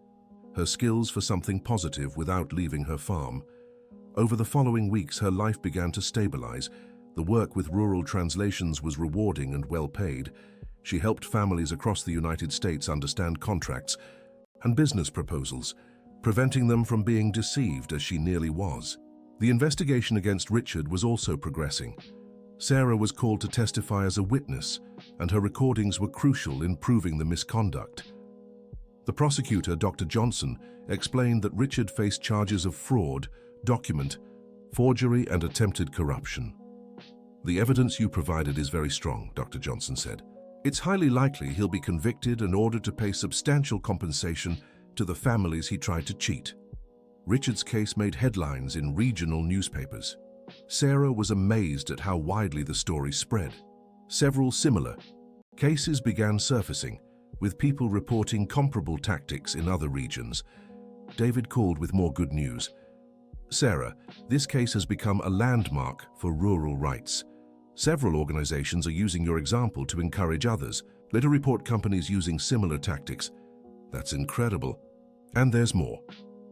her skills for something positive without leaving her farm. Over the following weeks, her life began to stabilize. The work with Rural Translations was rewarding and well paid. She helped families across the United States understand contracts and business proposals, preventing them from being deceived as she nearly was. The investigation against Richard was also progressing. Sarah was called to testify as a witness, and her recordings were crucial in proving the misconduct. The prosecutor, Dr. Johnson, explained that Richard faced charges of fraud, document forgery, and attempted corruption. "The evidence you provided is very strong," Dr. Johnson said. "It's highly likely he'll be convicted and ordered to pay substantial compensation to the families he tried to cheat." Richard's case made headlines in regional newspapers. Sarah was amazed at how widely the story spread. Several similar cases began surfacing, with people reporting comparable tactics in other regions. David called with more good news. "Sarah, this case has become a landmark for rural rights. Several organizations are using your example to encourage others. Let her report companies using similar tactics." "That's incredible." And there's more.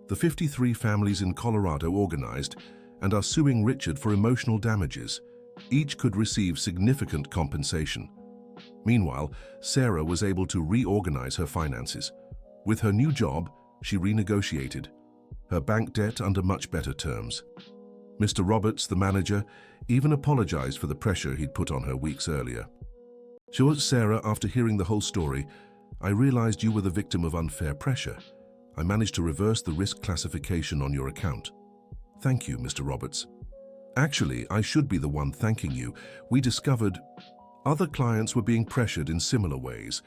The 53 families in Colorado organized and are suing Richard for emotional damages. Each could receive significant compensation. Meanwhile, Sarah was able to reorganize her finances. With her new job, she renegotiated her bank debt under much better terms. Mr. Roberts, the manager, even apologized for the pressure he'd put on her weeks earlier. "Sure, Sarah, after hearing the whole story, I realized you were the victim of unfair pressure. I managed to reverse the risk classification on your account." "Thank you, Mr. Roberts." "Actually, I should be the one thanking you. We discovered Other clients were being pressured in similar ways.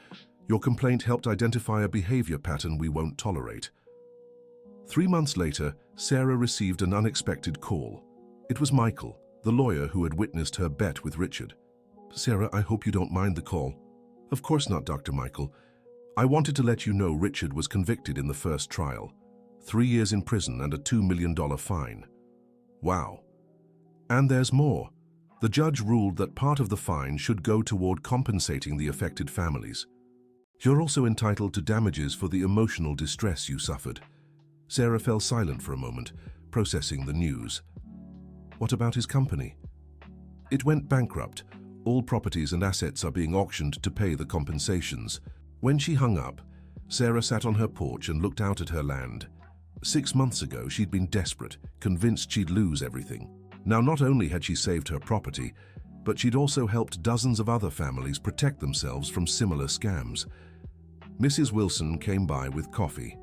Your complaint helped identify a behavior pattern we won't tolerate. 3 months later, Sarah received an unexpected call. It was Michael, the lawyer who had witnessed her bet with Richard. "Sarah, I hope you don't mind the call." "Of course not, Dr. Michael. I wanted to let you know Richard was convicted in the first trial. 3 years in prison and a $2 million fine." "Wow. And there's more. The judge ruled that part of the fine should go toward compensating the affected families. You're also entitled to damages for the emotional distress you suffered." Sarah fell silent for a moment, processing the news. "What about his company?" "It went bankrupt. All properties and assets are being auctioned to pay the compensations." When she hung up, Sarah sat on her porch and looked out at her land. 6 months ago, she'd been desperate, convinced she'd lose everything. Now, not only had she saved her property, but she'd also helped dozens of other families protect themselves from similar scams. Mrs. Wilson came by with coffee.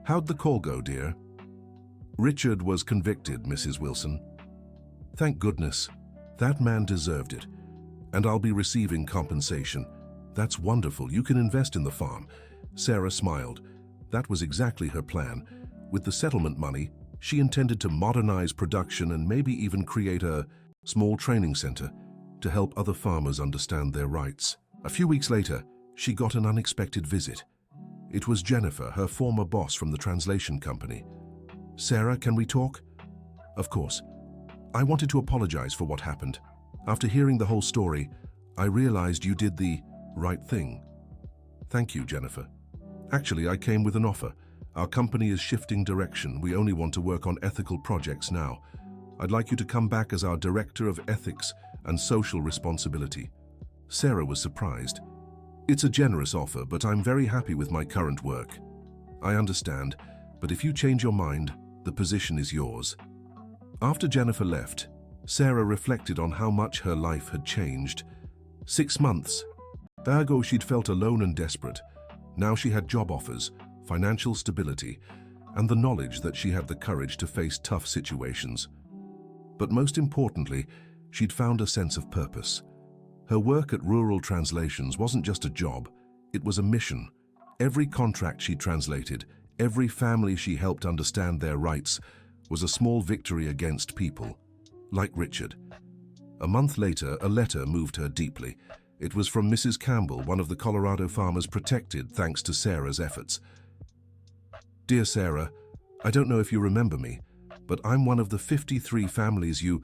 "How'd the call go, dear?" "Richard was convicted, Mrs. Wilson." "Thank goodness. That man deserved it. And I'll be receiving compensation." "That's wonderful. You can invest in the farm." Sarah smiled. That was exactly her plan. With the settlement money, she intended to modernize production and maybe even create a small training center to help other farmers understand their rights. A few weeks later, she got an unexpected visit. It was Jennifer, her former boss from the translation company. "Sarah, can we talk?" "Of course. I wanted to apologize for what happened. After hearing the whole story, I realized you did the right thing." "Thank you, Jennifer. Actually, I came with an offer. Our company is shifting direction. We only want to work on ethical projects now. I'd like you to come back as our Director of Ethics and Social Responsibility." Sarah was surprised. "It's a generous offer, but I'm very happy with my current work." "I understand, but if you change your mind, the position is yours." After Jennifer left, Sarah reflected on how much her life had changed. 6 months ago, she'd felt alone and desperate. Now she had job offers, financial stability, and the knowledge that she had the courage to face tough situations. But most importantly, she'd found a sense of purpose. Her work at Rural Translations wasn't just a job, it was a mission. Every contract she translated, every family she helped understand their rights, was a small victory against people, like Richard. A month later, a letter moved her deeply. It was from Mrs. Campbell, one of the Colorado farmers protected thanks to Sarah's efforts. "Dear Sarah, I don't know if you remember me, but I'm one of the 53 families you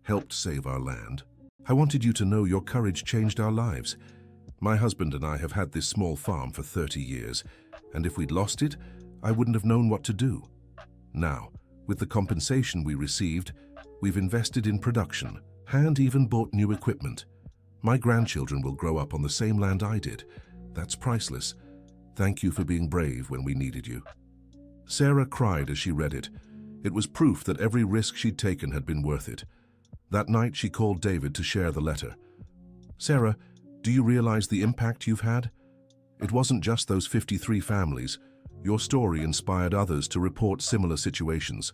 helped save our land. I wanted you to know your courage changed our lives. My husband and I have had this small farm for 30 years, and if we'd lost it, I wouldn't have known what to do. Now, with the compensation we received, we've invested in production and even bought new equipment. My grandchildren will grow up on the same land I did. That's priceless. Thank you for being brave when we needed you." Sarah cried as she read it. It was proof that every risk she'd taken had been worth it. That night, she called David to share the letter. "Sarah, do you realize the impact you've had? It wasn't just those 53 families. Your story inspired others to report similar situations.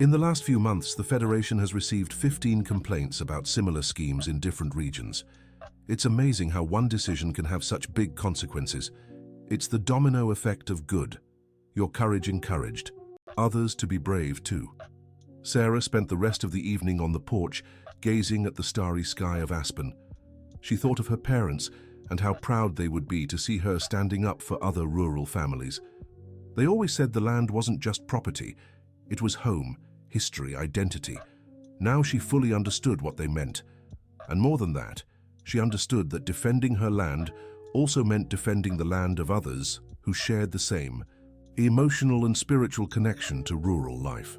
In the last few months, the Federation has received 15 complaints about similar schemes in different regions. It's amazing how one decision can have such big consequences. It's the domino effect of good. Your courage encouraged others to be brave too." Sarah spent the rest of the evening on the porch, gazing at the starry sky of Aspen. She thought of her parents and how proud they would be to see her standing up for other rural families. They always said the land wasn't just property. It was home, history, identity. Now she fully understood what they meant. And more than that, she understood that defending her land also meant defending the land of others who shared the same emotional and spiritual connection to rural life.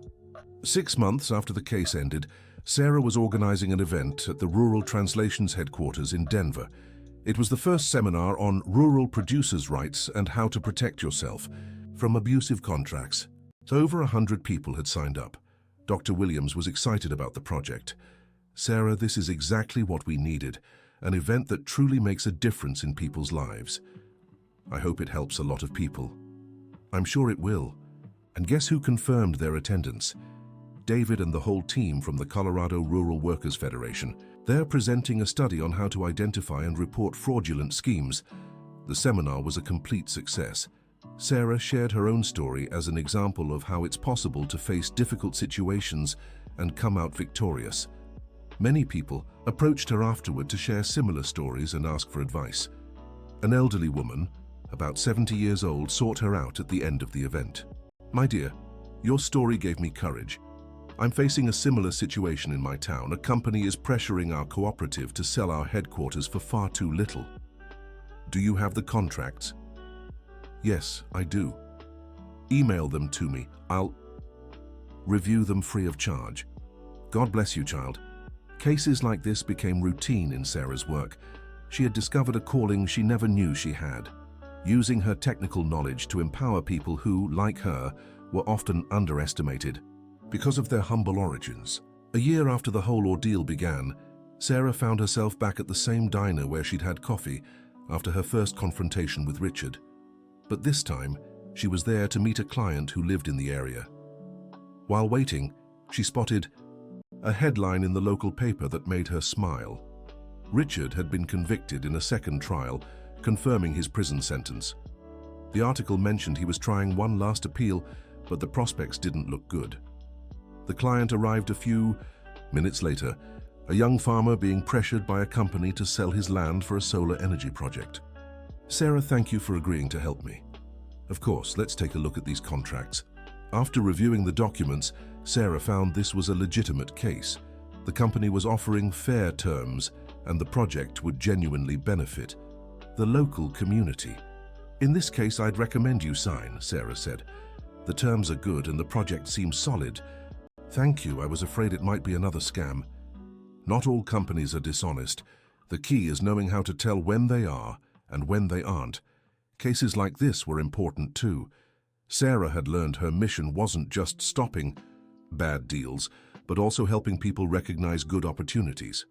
6 months after the case ended, Sarah was organizing an event at the Rural Translations headquarters in Denver. It was the first seminar on rural producers' rights and how to protect yourself from abusive contracts. Over 100 people had signed up. Dr. Williams was excited about the project. "Sarah, this is exactly what we needed, an event that truly makes a difference in people's lives. I hope it helps a lot of people." "I'm sure it will." And guess who confirmed their attendance? David and the whole team from the Colorado Rural Workers Federation. They're presenting a study on how to identify and report fraudulent schemes. The seminar was a complete success. Sarah shared her own story as an example of how it's possible to face difficult situations and come out victorious. Many people approached her afterward to share similar stories and ask for advice. An elderly woman, about 70 years old, sought her out at the end of the event. "My dear, your story gave me courage. I'm facing a similar situation in my town. A company is pressuring our cooperative to sell our headquarters for far too little. Do you have the contracts?" "Yes, I do." "Email them to me. I'll review them free of charge." God bless you, child. Cases like this became routine in Sarah's work. She had discovered a calling she never knew she had, using her technical knowledge to empower people who, like her, were often underestimated. Because of their humble origins, a year after the whole ordeal began, Sarah found herself back at the same diner where she'd had coffee after her first confrontation with Richard. But this time, she was there to meet a client who lived in the area. While waiting, she spotted a headline in the local paper that made her smile. Richard had been convicted in a second trial, confirming his prison sentence. The article mentioned he was trying one last appeal, but the prospects didn't look good. The client arrived a few minutes later, a young farmer being pressured by a company to sell his land for a solar energy project. "Sarah, thank you for agreeing to help me. Of course, let's take a look at these contracts." After reviewing the documents, Sarah found this was a legitimate case. The company was offering fair terms, and the project would genuinely benefit the local community. "In this case, I'd recommend you sign," Sarah said. "The terms are good and the project seems solid." "Thank you, I was afraid it might be another scam." Not all companies are dishonest. The key is knowing how to tell when they are and when they aren't. Cases like this were important too. Sarah had learned her mission wasn't just stopping bad deals, but also helping people recognize good opportunities.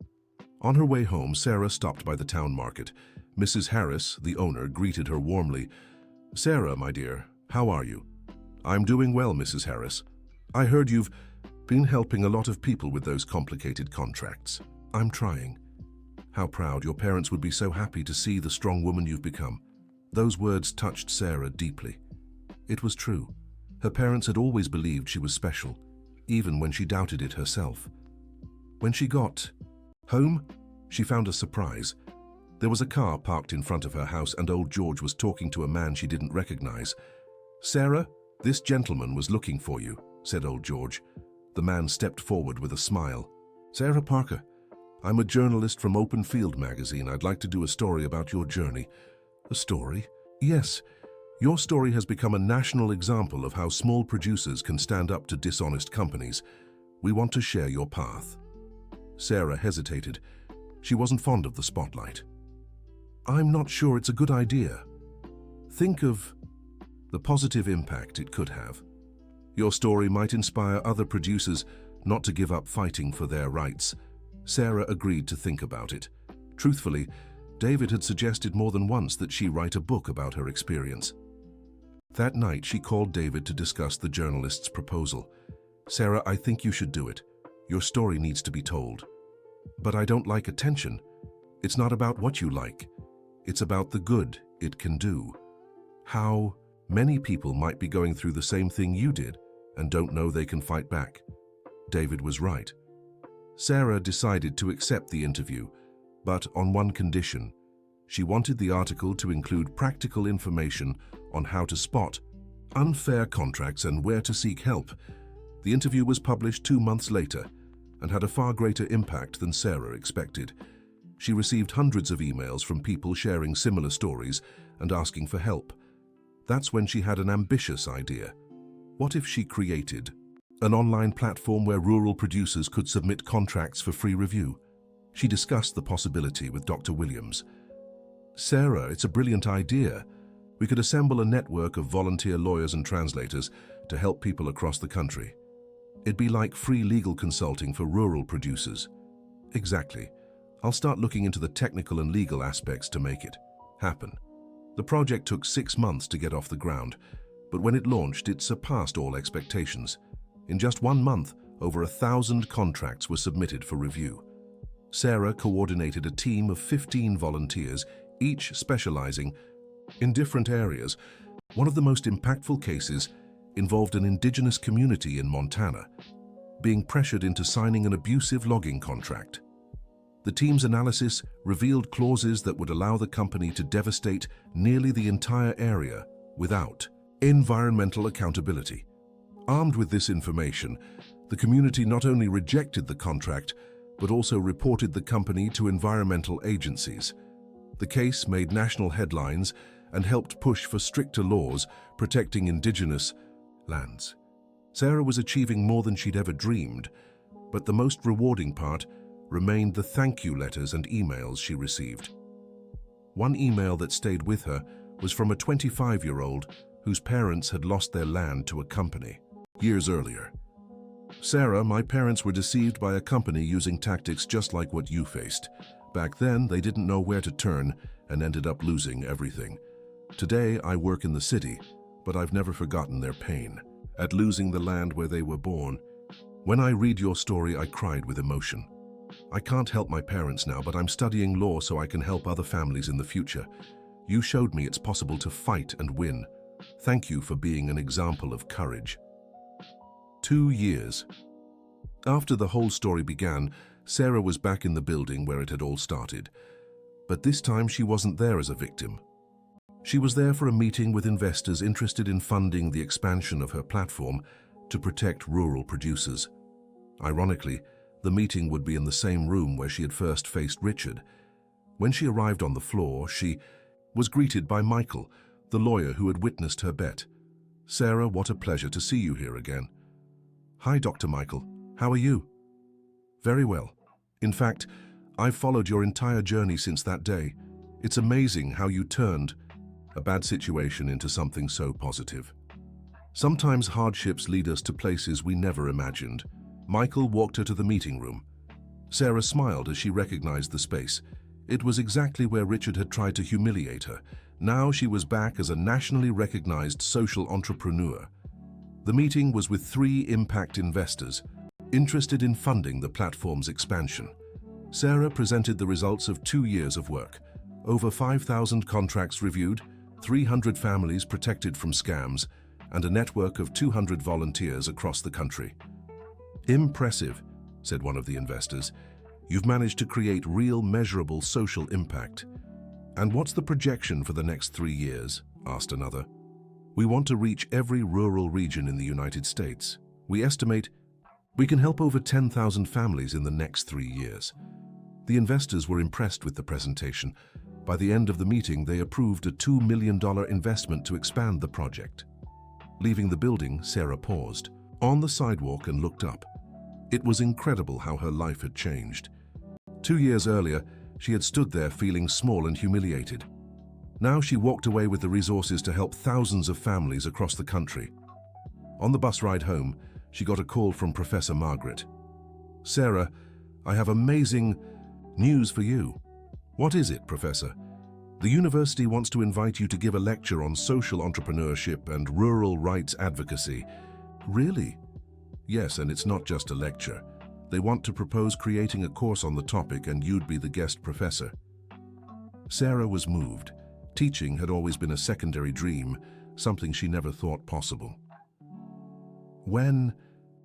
On her way home, Sarah stopped by the town market. Mrs. Harris, the owner, greeted her warmly. "Sarah, my dear, how are you?" "I'm doing well, Mrs. Harris. I heard you've been helping a lot of people with those complicated contracts." "I'm trying." "How proud. Your parents would be so happy to see the strong woman you've become." Those words touched Sarah deeply. It was true. Her parents had always believed she was special, even when she doubted it herself. When she got home, she found a surprise. There was a car parked in front of her house and old George was talking to a man she didn't recognize. "Sarah, this gentleman was looking for you," said old George. The man stepped forward with a smile. "Sarah Parker, I'm a journalist from Open Field magazine. I'd like to do a story about your journey." "A story?" "Yes. Your story has become a national example of how small producers can stand up to dishonest companies. We want to share your path." Sarah hesitated. She wasn't fond of the spotlight. "I'm not sure it's a good idea." "Think of the positive impact it could have. Your story might inspire other producers not to give up fighting for their rights." Sarah agreed to think about it. Truthfully, David had suggested more than once that she write a book about her experience. That night, she called David to discuss the journalist's proposal. "Sarah, I think you should do it. Your story needs to be told." "But I don't like attention." "It's not about what you like. It's about the good it can do. How many people might be going through the same thing you did and don't know they can fight back." David was right. Sarah decided to accept the interview, but on one condition. She wanted the article to include practical information on how to spot unfair contracts and where to seek help. The interview was published 2 months later and had a far greater impact than Sarah expected. She received hundreds of emails from people sharing similar stories and asking for help. That's when she had an ambitious idea. What if she created an online platform where rural producers could submit contracts for free review? She discussed the possibility with Dr. Williams. "Sarah, it's a brilliant idea. We could assemble a network of volunteer lawyers and translators to help people across the country. It'd be like free legal consulting for rural producers." "Exactly. I'll start looking into the technical and legal aspects to make it happen." The project took 6 months to get off the ground, but when it launched, it surpassed all expectations. In just 1 month, over 1,000 contracts were submitted for review. Sarah coordinated a team of 15 volunteers, each specializing in different areas. One of the most impactful cases involved an indigenous community in Montana being pressured into signing an abusive logging contract. The team's analysis revealed clauses that would allow the company to devastate nearly the entire area without environmental accountability. Armed with this information, the community not only rejected the contract, but also reported the company to environmental agencies. The case made national headlines and helped push for stricter laws protecting indigenous lands. Sarah was achieving more than she'd ever dreamed, but the most rewarding part remained the thank you letters and emails she received. One email that stayed with her was from a 25-year-old whose parents had lost their land to a company years earlier. "Sarah, my parents were deceived by a company using tactics just like what you faced. Back then, they didn't know where to turn and ended up losing everything. Today, I work in the city, but I've never forgotten their pain at losing the land where they were born. When I read your story, I cried with emotion. I can't help my parents now, but I'm studying law so I can help other families in the future. You showed me it's possible to fight and win. Thank you for being an example of courage." 2 years. After the whole story began, Sarah was back in the building where it had all started. But this time she wasn't there as a victim. She was there for a meeting with investors interested in funding the expansion of her platform to protect rural producers. Ironically, the meeting would be in the same room where she had first faced Richard. When she arrived on the floor, she was greeted by Michael, the lawyer who had witnessed her bet. "Sarah, what a pleasure to see you here again." "Hi, Dr. Michael. How are you?" "Very well. In fact, I've followed your entire journey since that day. It's amazing how you turned a bad situation into something so positive. Sometimes hardships lead us to places we never imagined." Michael walked her to the meeting room. Sarah smiled as she recognized the space. It was exactly where Richard had tried to humiliate her. Now she was back as a nationally recognized social entrepreneur. The meeting was with 3 impact investors interested in funding the platform's expansion. Sarah presented the results of 2 years of work. Over 5,000 contracts reviewed, 300 families protected from scams, and a network of 200 volunteers across the country. "Impressive," said one of the investors. "You've managed to create real measurable social impact." "And what's the projection for the next 3 years?" asked another. "We want to reach every rural region in the United States. We estimate we can help over 10,000 families in the next 3 years." The investors were impressed with the presentation. By the end of the meeting, they approved a $2 million investment to expand the project. Leaving the building, Sarah paused on the sidewalk and looked up. It was incredible how her life had changed. 2 years earlier, she had stood there feeling small and humiliated. Now she walked away with the resources to help thousands of families across the country. On the bus ride home, she got a call from Professor Margaret. "Sarah, I have amazing news for you." "What is it, Professor?" "The university wants to invite you to give a lecture on social entrepreneurship and rural rights advocacy." "Really?" "Yes, and it's not just a lecture. They want to propose creating a course on the topic and you'd be the guest professor." Sarah was moved. Teaching had always been a secondary dream, something she never thought possible. "When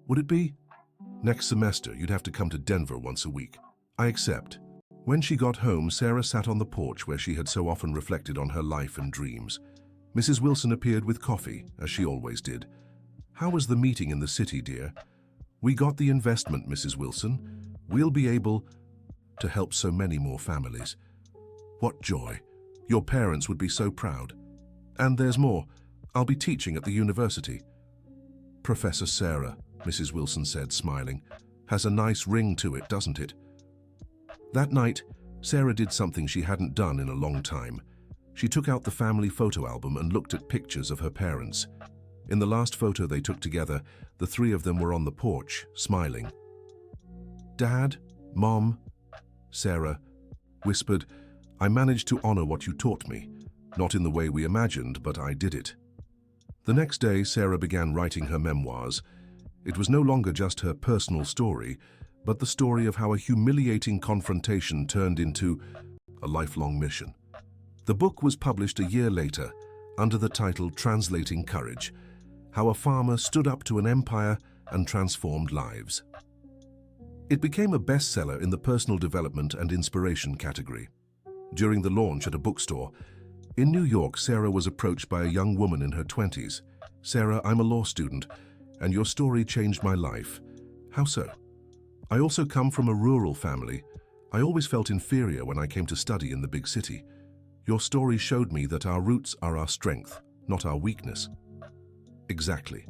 would it be?" "Next semester. You'd have to come to Denver once a week." "I accept." When she got home, Sarah sat on the porch where she had so often reflected on her life and dreams. Mrs. Wilson appeared with coffee, as she always did. "How was the meeting in the city, dear?" "We got the investment, Mrs. Wilson. We'll be able to help so many more families." "What joy. Your parents would be so proud. And there's more. I'll be teaching at the university." "Professor Sarah," Mrs. Wilson said, smiling, "has a nice ring to it, doesn't it?" That night, Sarah did something she hadn't done in a long time. She took out the family photo album and looked at pictures of her parents. In the last photo they took together, the 3 of them were on the porch, smiling. "Dad, Mom," Sarah whispered, "I managed to honor what you taught me. Not in the way we imagined, but I did it." The next day, Sarah began writing her memoirs. It was no longer just her personal story, but the story of how a humiliating confrontation turned into a lifelong mission. The book was published a year later under the title Translating Courage: How a Farmer Stood Up to an Empire and Transformed Lives. It became a bestseller in the personal development and inspiration category. During the launch at a bookstore in New York, Sarah was approached by a young woman in her 20s. "Sarah, I'm a law student, and your story changed my life." "How so?" "I also come from a rural family. I always felt inferior when I came to study in the big city. Your story showed me that our roots are our strength, not our weakness." Exactly.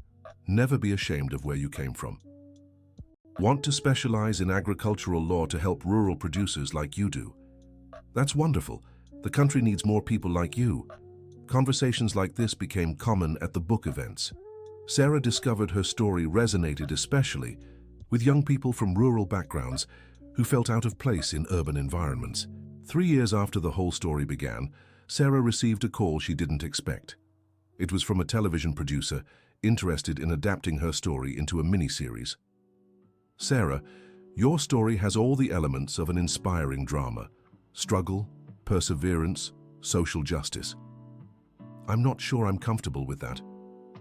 Never be ashamed of where you came from. Want to specialize in agricultural law to help rural producers like you do? That's wonderful. The country needs more people like you. Conversations like this became common at the book events. Sarah discovered her story resonated especially with young people from rural backgrounds who felt out of place in urban environments. 3 years after the whole story began, Sarah received a call she didn't expect. It was from a television producer interested in adapting her story into a miniseries. "Sarah, your story has all the elements of an inspiring drama: struggle, perseverance, social justice." "I'm not sure I'm comfortable with that."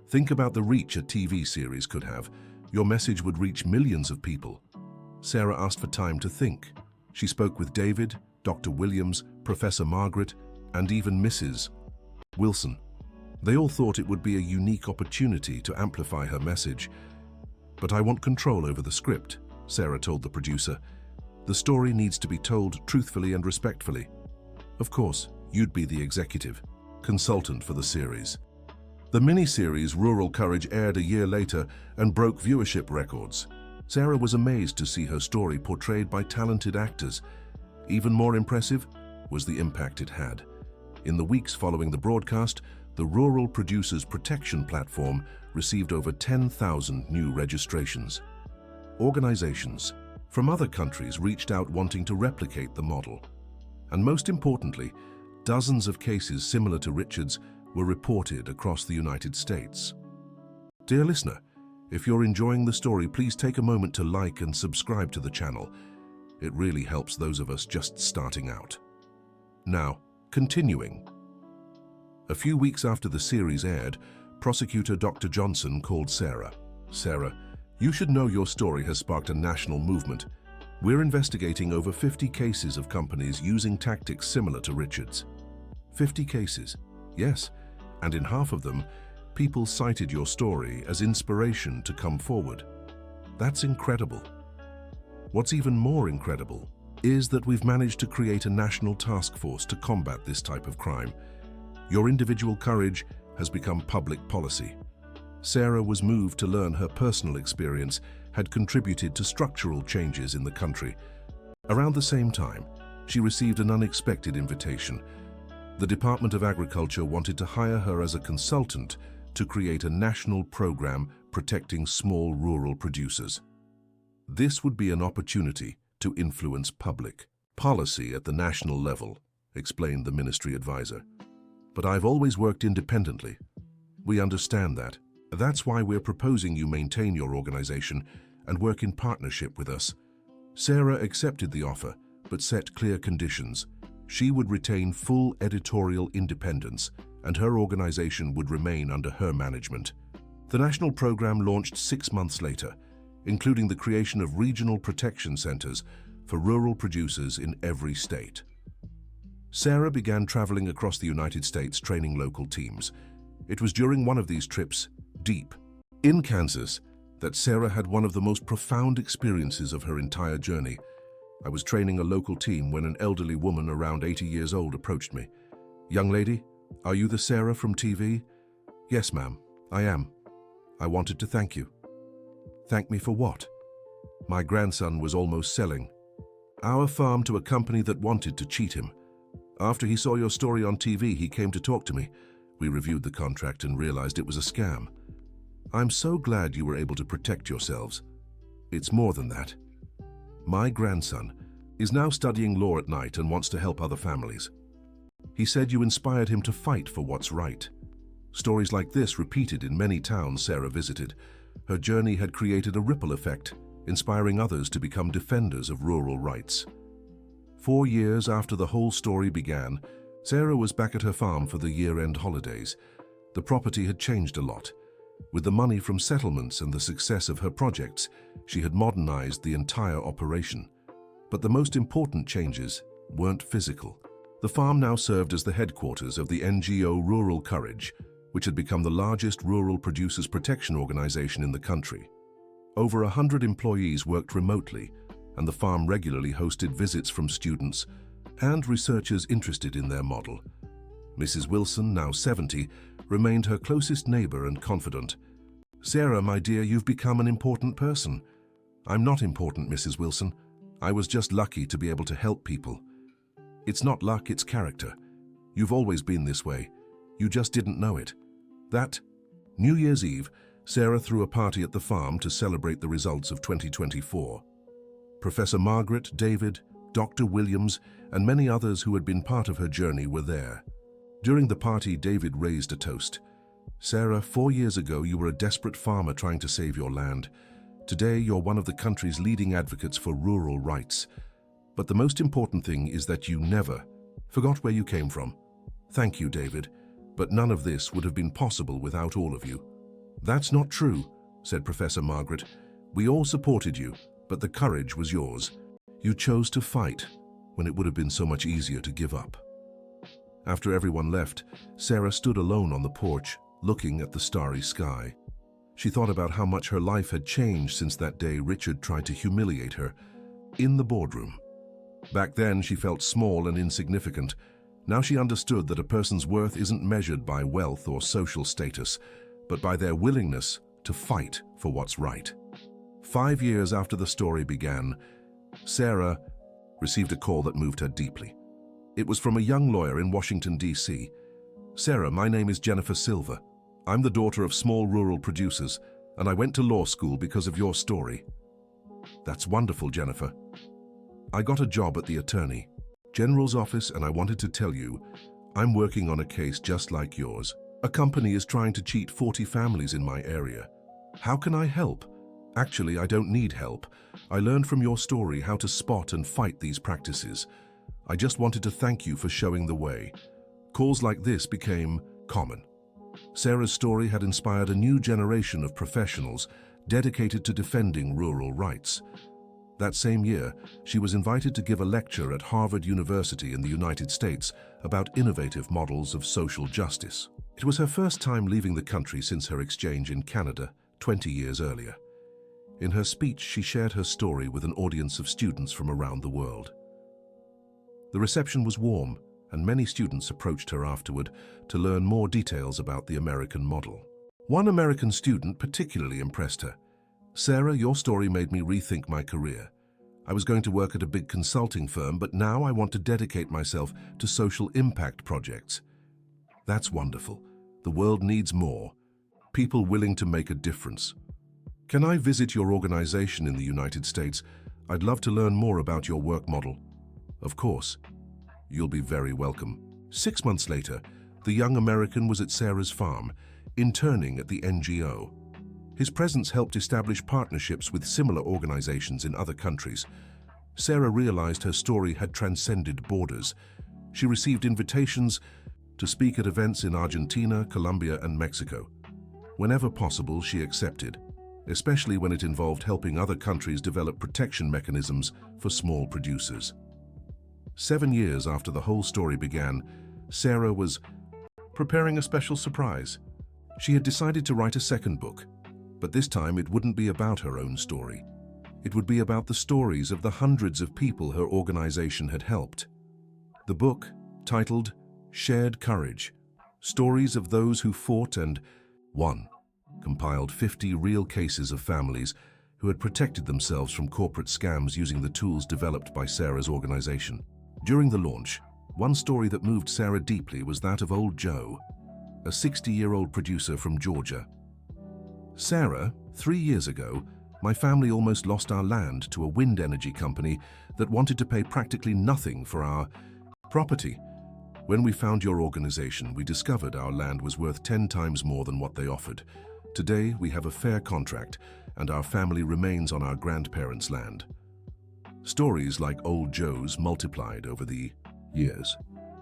"Think about the reach a TV series could have. Your message would reach millions of people." Sarah asked for time to think. She spoke with David, Dr. Williams, Professor Margaret, and even Mrs. Wilson. They all thought it would be a unique opportunity to amplify her message. "But I want control over the script," Sarah told the producer. "The story needs to be told truthfully and respectfully." Of course, you'd be the executive consultant for the series. The miniseries Rural Courage aired a year later and broke viewership records. Sarah was amazed to see her story portrayed by talented actors. Even more impressive was the impact it had. In the weeks following the broadcast, the Rural Producers Protection Platform received over 10,000 new registrations. Organizations from other countries reached out wanting to replicate the model. And most importantly, dozens of cases similar to Richard's were reported across the United States. Dear listener, if you're enjoying the story, please take a moment to like and subscribe to the channel. It really helps those of us just starting out. Now, continuing. A few weeks after the series aired, prosecutor Dr. Johnson called Sarah. "Sarah, you should know your story has sparked a national movement. We're investigating over 50 cases of companies using tactics similar to Richard's." 50 cases? Yes, and in half of them, people cited your story as inspiration to come forward. That's incredible. What's even more incredible is that we've managed to create a national task force to combat this type of crime. Your individual courage has become public policy. Sarah was moved to learn her personal experience had contributed to structural changes in the country. Around the same time, she received an unexpected invitation. The Department of Agriculture wanted to hire her as a consultant to create a national program protecting small rural producers. This would be an opportunity to influence public policy at the national level, explained the ministry advisor. "But I've always worked independently. We understand that. That's why we're proposing you maintain your organization and work in partnership with us." Sarah accepted the offer, but set clear conditions. She would retain full editorial independence, and her organization would remain under her management. The national program launched 6 months later, including the creation of regional protection centers for rural producers in every state. Sarah began traveling across the United States training local teams. It was during one of these trips, deep in Kansas, that Sarah had one of the most profound experiences of her entire journey. "I was training a local team when an elderly woman around 80 years old approached me. 'Young lady, are you the Sarah from TV?' 'Yes, ma'am, I am. I wanted to thank you.' 'Thank me for what?' 'My grandson was almost selling our farm to a company that wanted to cheat him. After he saw your story on TV, he came to talk to me. We reviewed the contract and realized it was a scam. I'm so glad you were able to protect yourselves. It's more than that. My grandson is now studying law at night and wants to help other families. He said you inspired him to fight for what's right." Stories like this repeated in many towns Sarah visited. her journey had created a ripple effect, inspiring others to become defenders of rural rights. 4 years after the whole story began, Sarah was back at her farm for the year-end holidays. The property had changed a lot. With the money from settlements and the success of her projects, she had modernized the entire operation. But the most important changes weren't physical. The farm now served as the headquarters of the NGO Rural Courage, which had become the largest rural producers protection organization in the country. Over 100 employees worked remotely, and the farm regularly hosted visits from students and researchers interested in their model. Mrs. Wilson, now 70, remained her closest neighbor and confidant. "Sarah, my dear, you've become an important person." "I'm not important, Mrs. Wilson. I was just lucky to be able to help people." "It's not luck, it's character. You've always been this way. You just didn't know it." That New Year's Eve, Sarah threw a party at the farm to celebrate the results of 2024. Professor Margaret, David, Dr. Williams, and many others who had been part of her journey were there. During the party, David raised a toast. "Sarah, 4 years ago you were a desperate farmer trying to save your land. Today you're one of the country's leading advocates for rural rights. But the most important thing is that you never forgot where you came from." "Thank you, David, but none of this would have been possible without all of you." "That's not true," said Professor Margaret. "We all supported you, but the courage was yours. You chose to fight when it would have been so much easier to give up." After everyone left, Sarah stood alone on the porch, looking at the starry sky. She thought about how much her life had changed since that day Richard tried to humiliate her in the boardroom. Back then, she felt small and insignificant. Now she understood that a person's worth isn't measured by wealth or social status, but by their willingness to fight for what's right. 5 years after the story began, Sarah received a call that moved her deeply. It was from a young lawyer in Washington, D.C. "Sarah, my name is Jennifer Silver. I'm the daughter of small rural producers, and I went to law school because of your story." "That's wonderful, Jennifer. I got a job at the Attorney General's office, and I wanted to tell you, I'm working on a case just like yours. A company is trying to cheat 40 families in my area. How can I help?" "Actually, I don't need help. I learned from your story how to spot and fight these practices. I just wanted to thank you for showing the way." Calls like this became common. Sarah's story had inspired a new generation of professionals dedicated to defending rural rights. That same year, she was invited to give a lecture at Harvard University in the United States about innovative models of social justice. It was her first time leaving the country since her exchange in Canada 20 years earlier. In her speech, she shared her story with an audience of students from around the world. The reception was warm, and many students approached her afterward to learn more details about the American model. One American student particularly impressed her. "Sarah, your story made me rethink my career. I was going to work at a big consulting firm, but now I want to dedicate myself to social impact projects." "That's wonderful. The world needs more. People willing to make a difference. Can I visit your organization in the United States? I'd love to learn more about your work model." "Of course. You'll be very welcome." 6 months later, the young American was at Sarah's farm, interning at the NGO. His presence helped establish partnerships with similar organizations in other countries. Sarah realized her story had transcended borders. She received invitations to speak at events in Argentina, Colombia, and Mexico. Whenever possible, she accepted, especially when it involved helping other countries develop protection mechanisms for small producers. 7 years after the whole story began, Sarah was preparing a special surprise. She had decided to write a second book, but this time it wouldn't be about her own story. It would be about the stories of the hundreds of people her organization had helped. The book, titled Shared Courage, Stories of Those Who Fought and Won, compiled 50 real cases of families who had protected themselves from corporate scams using the tools developed by Sarah's organization. During the launch, one story that moved Sarah deeply was that of Old Joe, a 60-year-old producer from Georgia. "Sarah, 3 years ago, my family almost lost our land to a wind energy company that wanted to pay practically nothing for our property. When we found your organization, we discovered our land was worth 10 times more than what they offered. Today, we have a fair contract, and our family remains on our grandparents' land. Stories like Old Joe's multiplied over the years.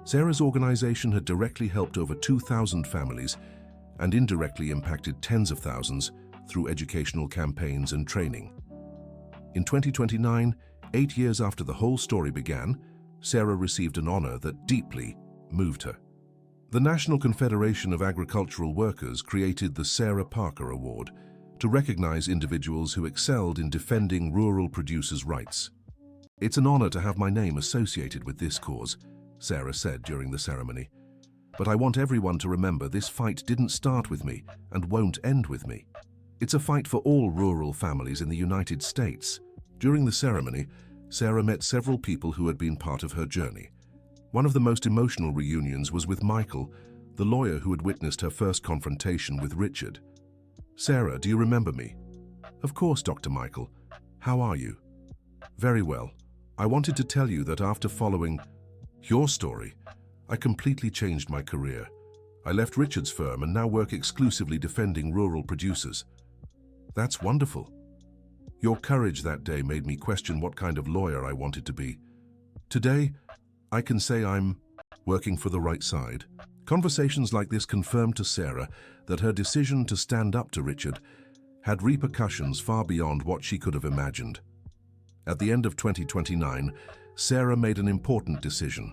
Sarah's organization had directly helped over 2,000 families and indirectly impacted tens of thousands through educational campaigns and training. In 2029, 8 years after the whole story began, Sarah received an honor that deeply moved her. The National Confederation of Agricultural Workers created the Sarah Parker Award to recognize individuals who excelled in defending rural producers' rights. "It's an honor to have my name associated with this cause," Sarah said during the ceremony. "But I want everyone to remember this fight didn't start with me and won't end with me. It's a fight for all rural families in the United States." During the ceremony, Sarah met several people who had been part of her journey. One of the most emotional reunions was with Michael, the lawyer who had witnessed her first confrontation with Richard. "Sarah, do you remember me?" "Of course, Dr. Michael. How are you?" "Very well. I wanted to tell you that after following your story, I completely changed my career. I left Richard's firm and now work exclusively defending rural producers." "That's wonderful." "Your courage that day made me question what kind of lawyer I wanted to be. Today, I can say I'm working for the right side." Conversations like this confirmed to Sarah that her decision to stand up to Richard had repercussions far beyond what she could have imagined. At the end of 2029, Sarah made an important decision.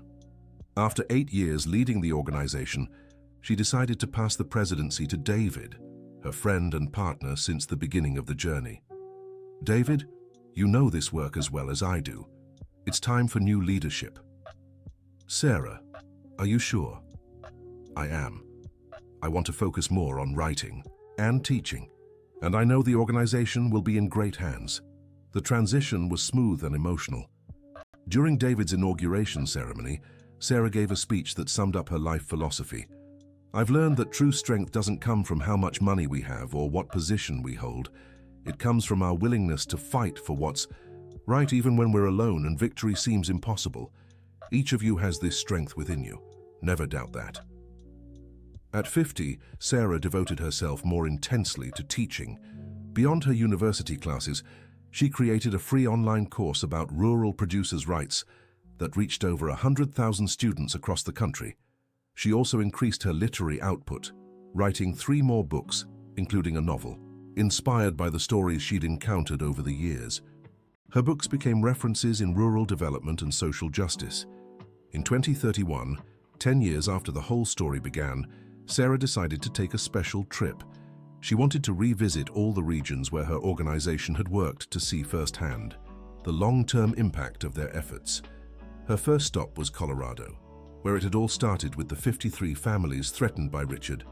After 8 years leading the organization, she decided to pass the presidency to David, her friend and partner since the beginning of the journey. "David, you know this work as well as I do. It's time for new leadership." "Sarah, are you sure?" "I am. I want to focus more on writing and teaching, and I know the organization will be in great hands." The transition was smooth and emotional. During David's inauguration ceremony, Sarah gave a speech that summed up her life philosophy. "I've learned that true strength doesn't come from how much money we have or what position we hold. It comes from our willingness to fight for what's right even when we're alone and victory seems impossible. Each of you has this strength within you. Never doubt that." At 50, Sarah devoted herself more intensely to teaching. Beyond her university classes, she created a free online course about rural producers' rights that reached over 100,000 students across the country. She also increased her literary output, writing 3 more books, including a novel, inspired by the stories she'd encountered over the years. Her books became references in rural development and social justice. In 2031, 10 years after the whole story began, Sarah decided to take a special trip. She wanted to revisit all the regions where her organization had worked to see firsthand the long-term impact of their efforts. Her first stop was Colorado, where it had all started with the 53 families threatened by Richard.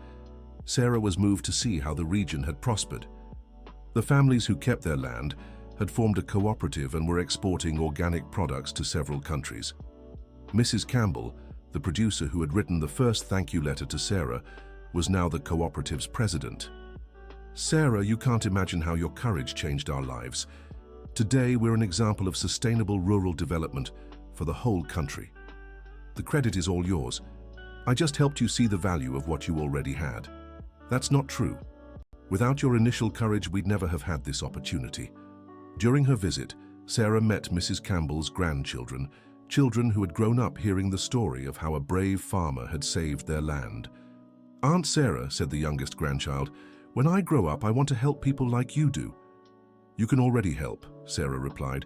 Sarah was moved to see how the region had prospered. The families who kept their land had formed a cooperative and were exporting organic products to several countries. Mrs. Campbell, the producer who had written the first thank you letter to Sarah, was now the cooperative's president. "Sarah, you can't imagine how your courage changed our lives. Today, we're an example of sustainable rural development for the whole country. The credit is all yours. I just helped you see the value of what you already had." "That's not true. Without your initial courage, we'd never have had this opportunity." During her visit, Sarah met Mrs. Campbell's grandchildren, children who had grown up hearing the story of how a brave farmer had saved their land. "Aunt Sarah," said the youngest grandchild, "when I grow up, I want to help people like you do." "You can already help," Sarah replied.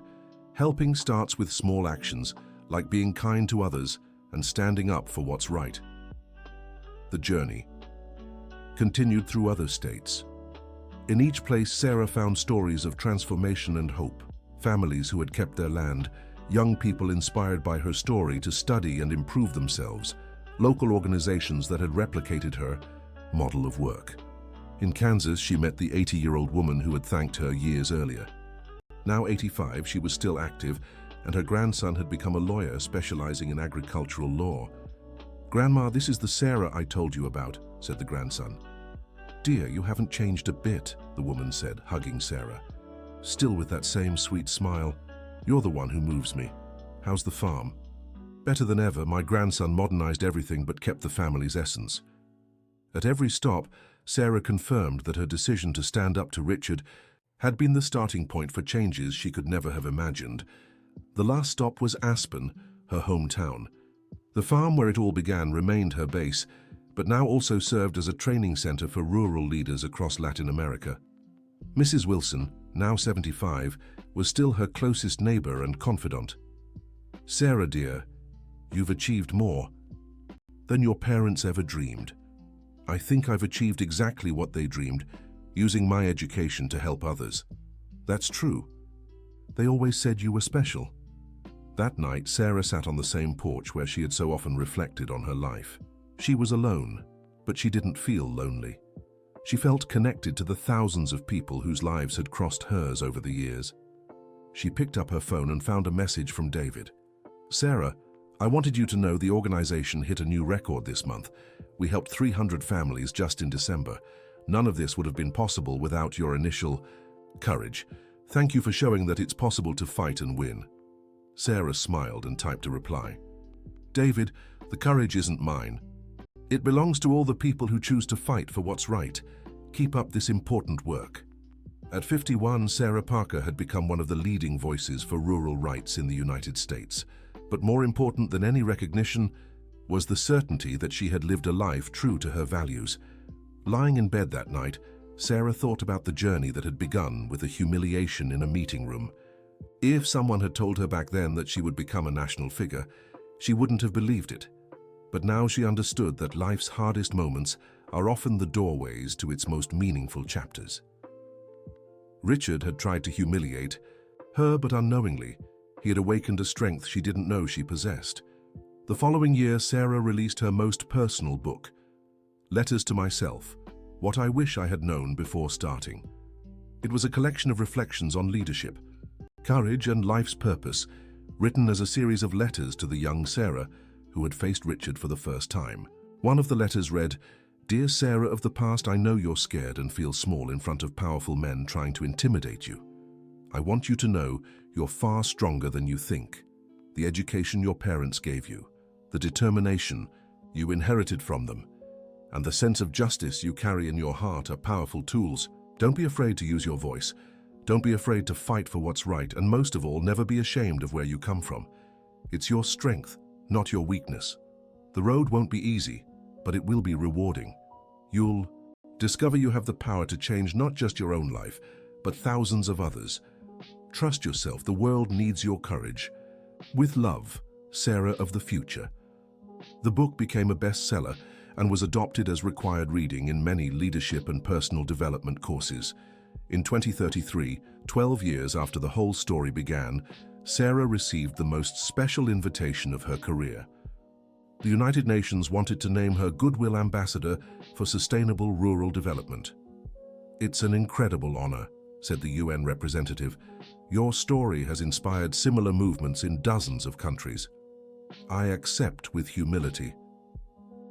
"Helping starts with small actions, like being kind to others and standing up for what's right." The journey continued through other states. In each place, Sarah found stories of transformation and hope, families who had kept their land, young people inspired by her story to study and improve themselves, local organizations that had replicated her model of work. In Kansas, she met the 80-year-old woman who had thanked her years earlier. Now 85, she was still active, and her grandson had become a lawyer specializing in agricultural law. "Grandma, this is the Sarah I told you about," said the grandson. "Dear, you haven't changed a bit," the woman said, hugging Sarah. Still with that same sweet smile. "You're the one who moves me. How's the farm?" "Better than ever. My grandson modernized everything but kept the family's essence." At every stop, Sarah confirmed that her decision to stand up to Richard had been the starting point for changes she could never have imagined. The last stop was Aspen, her hometown. The farm where it all began remained her base, but now also served as a training center for rural leaders across Latin America. Mrs. Wilson, now 75, was still her closest neighbor and confidant. "Sarah, dear, you've achieved more than your parents ever dreamed. I think I've achieved exactly what they dreamed, using my education to help others. That's true. They always said you were special." That night, Sarah sat on the same porch where she had so often reflected on her life. She was alone, but she didn't feel lonely. She felt connected to the thousands of people whose lives had crossed hers over the years. She picked up her phone and found a message from David. "Sarah, I wanted you to know the organization hit a new record this month. We helped 300 families just in December. None of this would have been possible without your initial courage. Thank you for showing that it's possible to fight and win." Sarah smiled and typed a reply. "David, the courage isn't mine. It belongs to all the people who choose to fight for what's right. Keep up this important work." At 51, Sarah Parker had become one of the leading voices for rural rights in the United States. But more important than any recognition was the certainty that she had lived a life true to her values. Lying in bed that night, Sarah thought about the journey that had begun with a humiliation in a meeting room. If someone had told her back then that she would become a national figure, she wouldn't have believed it. But now she understood that life's hardest moments are often the doorways to its most meaningful chapters. Richard had tried to humiliate her, but unknowingly, he had awakened a strength she didn't know she possessed. The following year, Sarah released her most personal book, Letters to Myself, What I Wish I Had Known Before Starting. It was a collection of reflections on leadership, courage, and life's purpose, written as a series of letters to the young Sarah, who had faced Richard for the first time. One of the letters read, "Dear Sarah of the past, I know you're scared and feel small in front of powerful men trying to intimidate you. I want you to know you're far stronger than you think. The education your parents gave you, the determination you inherited from them, and the sense of justice you carry in your heart are powerful tools. Don't be afraid to use your voice. Don't be afraid to fight for what's right, and most of all, never be ashamed of where you come from. It's your strength, not your weakness. The road won't be easy, but it will be rewarding. You'll discover you have the power to change not just your own life, but thousands of others. Trust yourself, the world needs your courage. With love, Sarah of the Future." The book became a bestseller and was adopted as required reading in many leadership and personal development courses. In 2033, 12 years after the whole story began, Sarah received the most special invitation of her career. The United Nations wanted to name her Goodwill Ambassador for Sustainable Rural Development. "It's an incredible honor," said the UN representative. "Your story has inspired similar movements in dozens of countries." "I accept with humility,"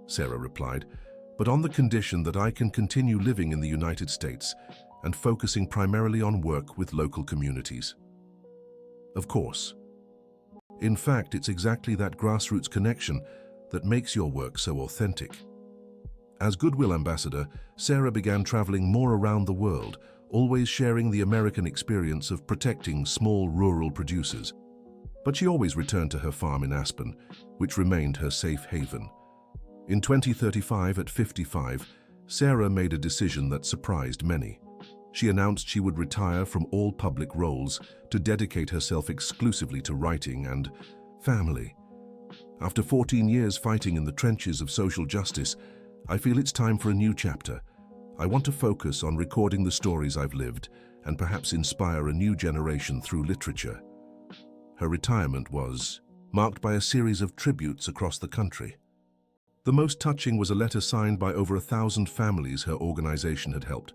Sarah replied, "but on the condition that I can continue living in the United States and focusing primarily on work with local communities." Of course. In fact, it's exactly that grassroots connection that makes your work so authentic. As Goodwill Ambassador, Sarah began traveling more around the world, always sharing the American experience of protecting small rural producers. But she always returned to her farm in Aspen, which remained her safe haven. In 2035, at 55, Sarah made a decision that surprised many. She announced she would retire from all public roles to dedicate herself exclusively to writing and family. "After 14 years fighting in the trenches of social justice, I feel it's time for a new chapter. I want to focus on recording the stories I've lived and perhaps inspire a new generation through literature." Her retirement was marked by a series of tributes across the country. The most touching was a letter signed by over 1,000 families her organization had helped.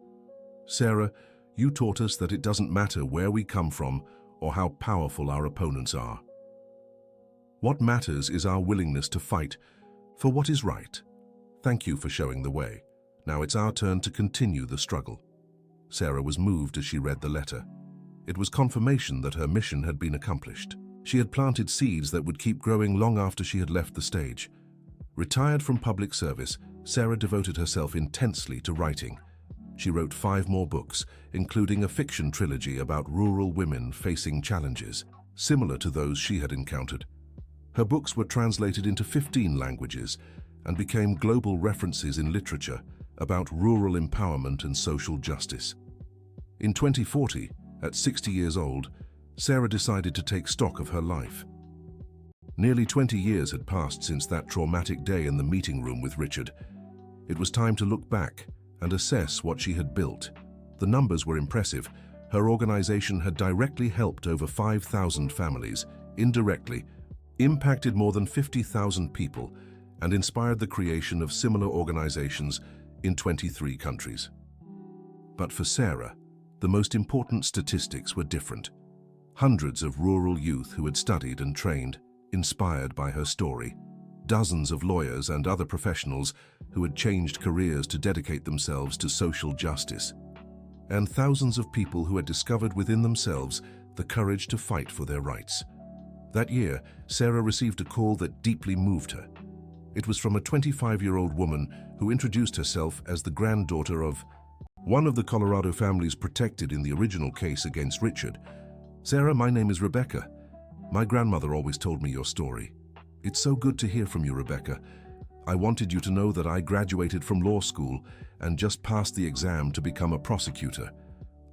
"Sarah, you taught us that it doesn't matter where we come from or how powerful our opponents are. What matters is our willingness to fight for what is right. Thank you for showing the way. Now it's our turn to continue the struggle." Sarah was moved as she read the letter. It was confirmation that her mission had been accomplished. She had planted seeds that would keep growing long after she had left the stage. Retired from public service, Sarah devoted herself intensely to writing. She wrote 5 more books, including a fiction trilogy about rural women facing challenges, similar to those she had encountered. Her books were translated into 15 languages and became global references in literature about rural empowerment and social justice. In 2040, at 60 years old, Sarah decided to take stock of her life. Nearly 20 years had passed since that traumatic day in the meeting room with Richard. It was time to look back and assess what she had built. The numbers were impressive. Her organization had directly helped over 5,000 families, indirectly impacted more than 50,000 people, and inspired the creation of similar organizations in 23 countries. But for Sarah, the most important statistics were different. Hundreds of rural youth who had studied and trained, inspired by her story. Dozens of lawyers and other professionals who had changed careers to dedicate themselves to social justice. And thousands of people who had discovered within themselves the courage to fight for their rights. That year, Sarah received a call that deeply moved her. It was from a 25-year-old woman who introduced herself as the granddaughter of one of the Colorado families protected in the original case against Richard. "Sarah, my name is Rebecca. My grandmother always told me your story. It's so good to hear from you, Rebecca. I wanted you to know that I graduated from law school and just passed the exam to become a prosecutor.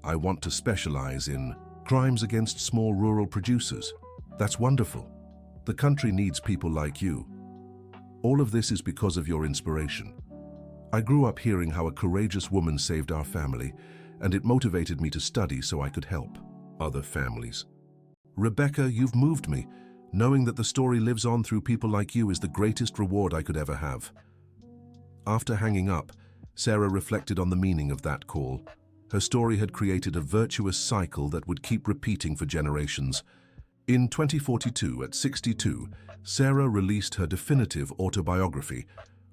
I want to specialize in crimes against small rural producers. That's wonderful. The country needs people like you. All of this is because of your inspiration. I grew up hearing how a courageous woman saved our family, and it motivated me to study so I could help other families. Rebecca, you've moved me. Knowing that the story lives on through people like you is the greatest reward I could ever have." After hanging up, Sarah reflected on the meaning of that call. Her story had created a virtuous cycle that would keep repeating for generations. In 2042, at 62, Sarah released her definitive autobiography,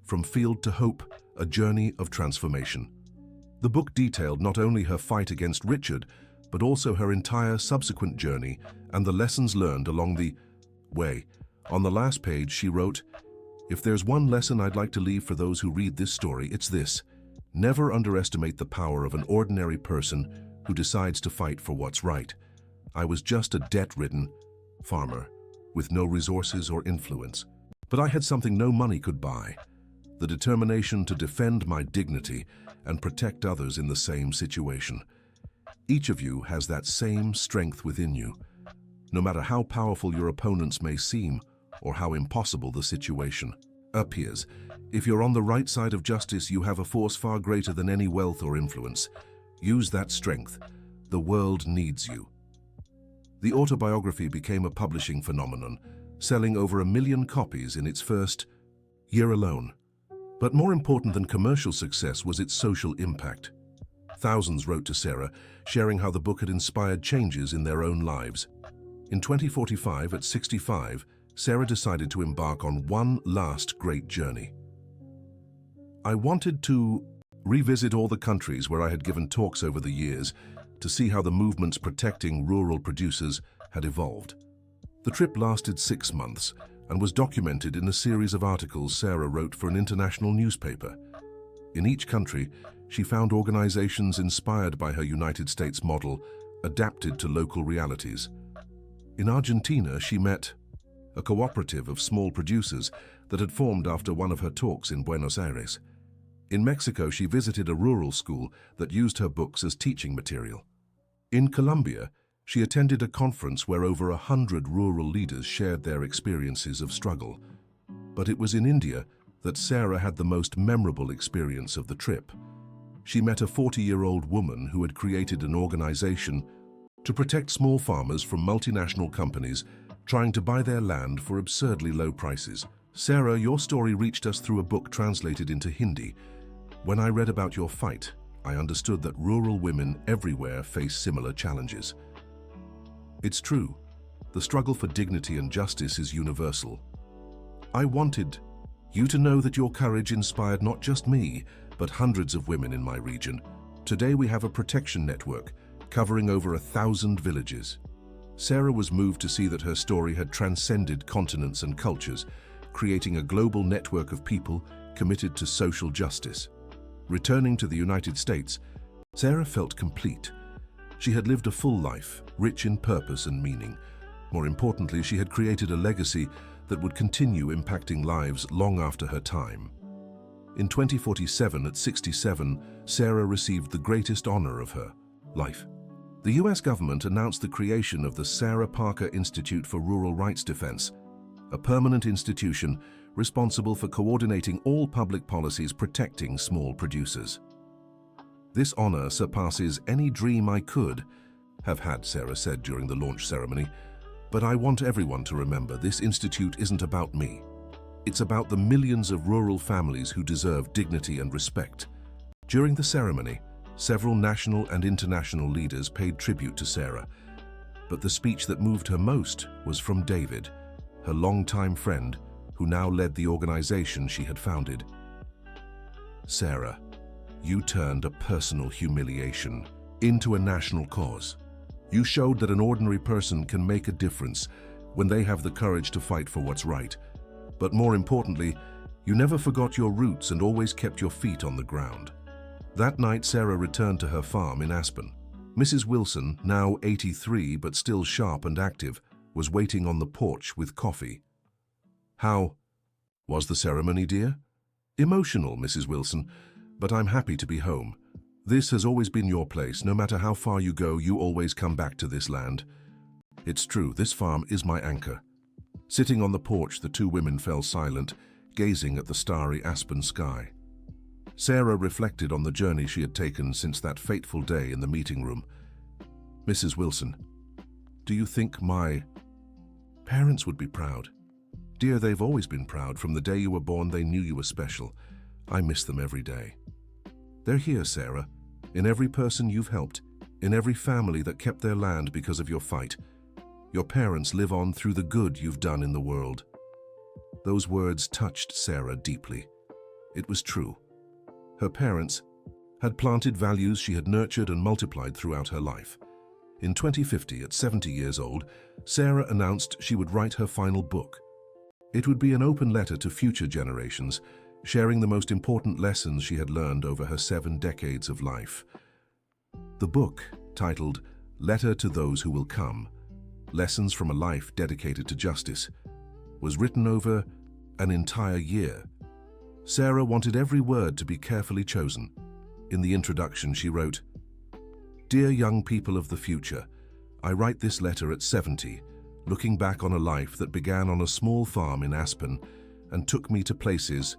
From Field to Hope, A Journey of Transformation. The book detailed not only her fight against Richard, but also her entire subsequent journey and the lessons learned along the way. On the last page, she wrote, "If there's one lesson I'd like to leave for those who read this story, it's this. Never underestimate the power of an ordinary person who decides to fight for what's right. I was just a debt-ridden farmer with no resources or influence. But I had something no money could buy, the determination to defend my dignity and protect others in the same situation. Each of you has that same strength within you, no matter how powerful your opponents may seem or how impossible the situation appears. If you're on the right side of justice, you have a force far greater than any wealth or influence. Use that strength. The world needs you." The autobiography became a publishing phenomenon, selling over 1 million copies in its first year alone. But more important than commercial success was its social impact. Thousands wrote to Sarah, sharing how the book had inspired changes in their own lives. In 2045, at 65, Sarah decided to embark on one last great journey. "I wanted to revisit all the countries where I had given talks over the years to see how the movements protecting rural producers had evolved." The trip lasted 6 months and was documented in a series of articles Sarah wrote for an international newspaper. In each country, she found organizations inspired by her United States model, adapted to local realities. In Argentina, she met a cooperative of small producers that had formed after one of her talks in Buenos Aires. In Mexico, she visited a rural school that used her books as teaching material. In Colombia, she attended a conference where over 100 rural leaders shared their experiences of struggle. But it was in India that Sarah had the most memorable experience of the trip. She met a 40-year-old woman who had created an organization to protect small farmers from multinational companies trying to buy their land for absurdly low prices. "Sarah, your story reached us through a book translated into Hindi. When I read about your fight, I understood that rural women everywhere face similar challenges. It's true, the struggle for dignity and justice is universal. I wanted you to know that your courage inspired not just me, but hundreds of women in my region. Today we have a protection network covering over 1,000 villages." Sarah was moved to see that her story had transcended continents and cultures, creating a global network of people committed to social justice. Returning to the United States, Sarah felt complete. She had lived a full life, rich in purpose and meaning. More importantly, she had created a legacy that would continue impacting lives long after her time. In 2047, at 67, Sarah received the greatest honor of her life. The US government announced the creation of the Sarah Parker Institute for Rural Rights Defense, a permanent institution responsible for coordinating all public policies protecting small producers. This honor surpasses any dream I could have had, Sarah said during the launch ceremony. But I want everyone to remember this institute isn't about me. It's about the millions of rural families who deserve dignity and respect. During the ceremony, several national and international leaders paid tribute to Sarah. But the speech that moved her most was from David, her longtime friend, who now led the organization she had founded. Sarah, you turned a personal humiliation into a national cause. You showed that an ordinary person can make a difference when they have the courage to fight for what's right. But more importantly, you never forgot your roots and always kept your feet on the ground. That night, Sarah returned to her farm in Aspen. Mrs. Wilson, now 83 but still sharp and active, was waiting on the porch with coffee. How was the ceremony, dear? Emotional, Mrs. Wilson, but I'm happy to be home. This has always been your place. No matter how far you go, you always come back to this land. It's true, this farm is my anchor. Sitting on the porch, the two women fell silent, gazing at the starry Aspen sky. Sarah reflected on the journey she had taken since that fateful day in the meeting room. Mrs. Wilson, do you think my parents would be proud? Dear, they've always been proud. From the day you were born, they knew you were special. I miss them every day. They're here, Sarah, in every person you've helped, in every family that kept their land because of your fight. Your parents live on through the good you've done in the world. Those words touched Sarah deeply. It was true. Her parents had planted values she had nurtured and multiplied throughout her life. In 2050, at 70 years old, Sarah announced she would write her final book. It would be an open letter to future generations, sharing the most important lessons she had learned over her 7 decades of life. The book, titled Letter to Those Who Will Come, Lessons from a Life Dedicated to Justice, was written over an entire year. Sarah wanted every word to be carefully chosen. In the introduction, she wrote, "Dear young people of the future, I write this letter at 70, looking back on a life that began on a small farm in Aspen and took me to places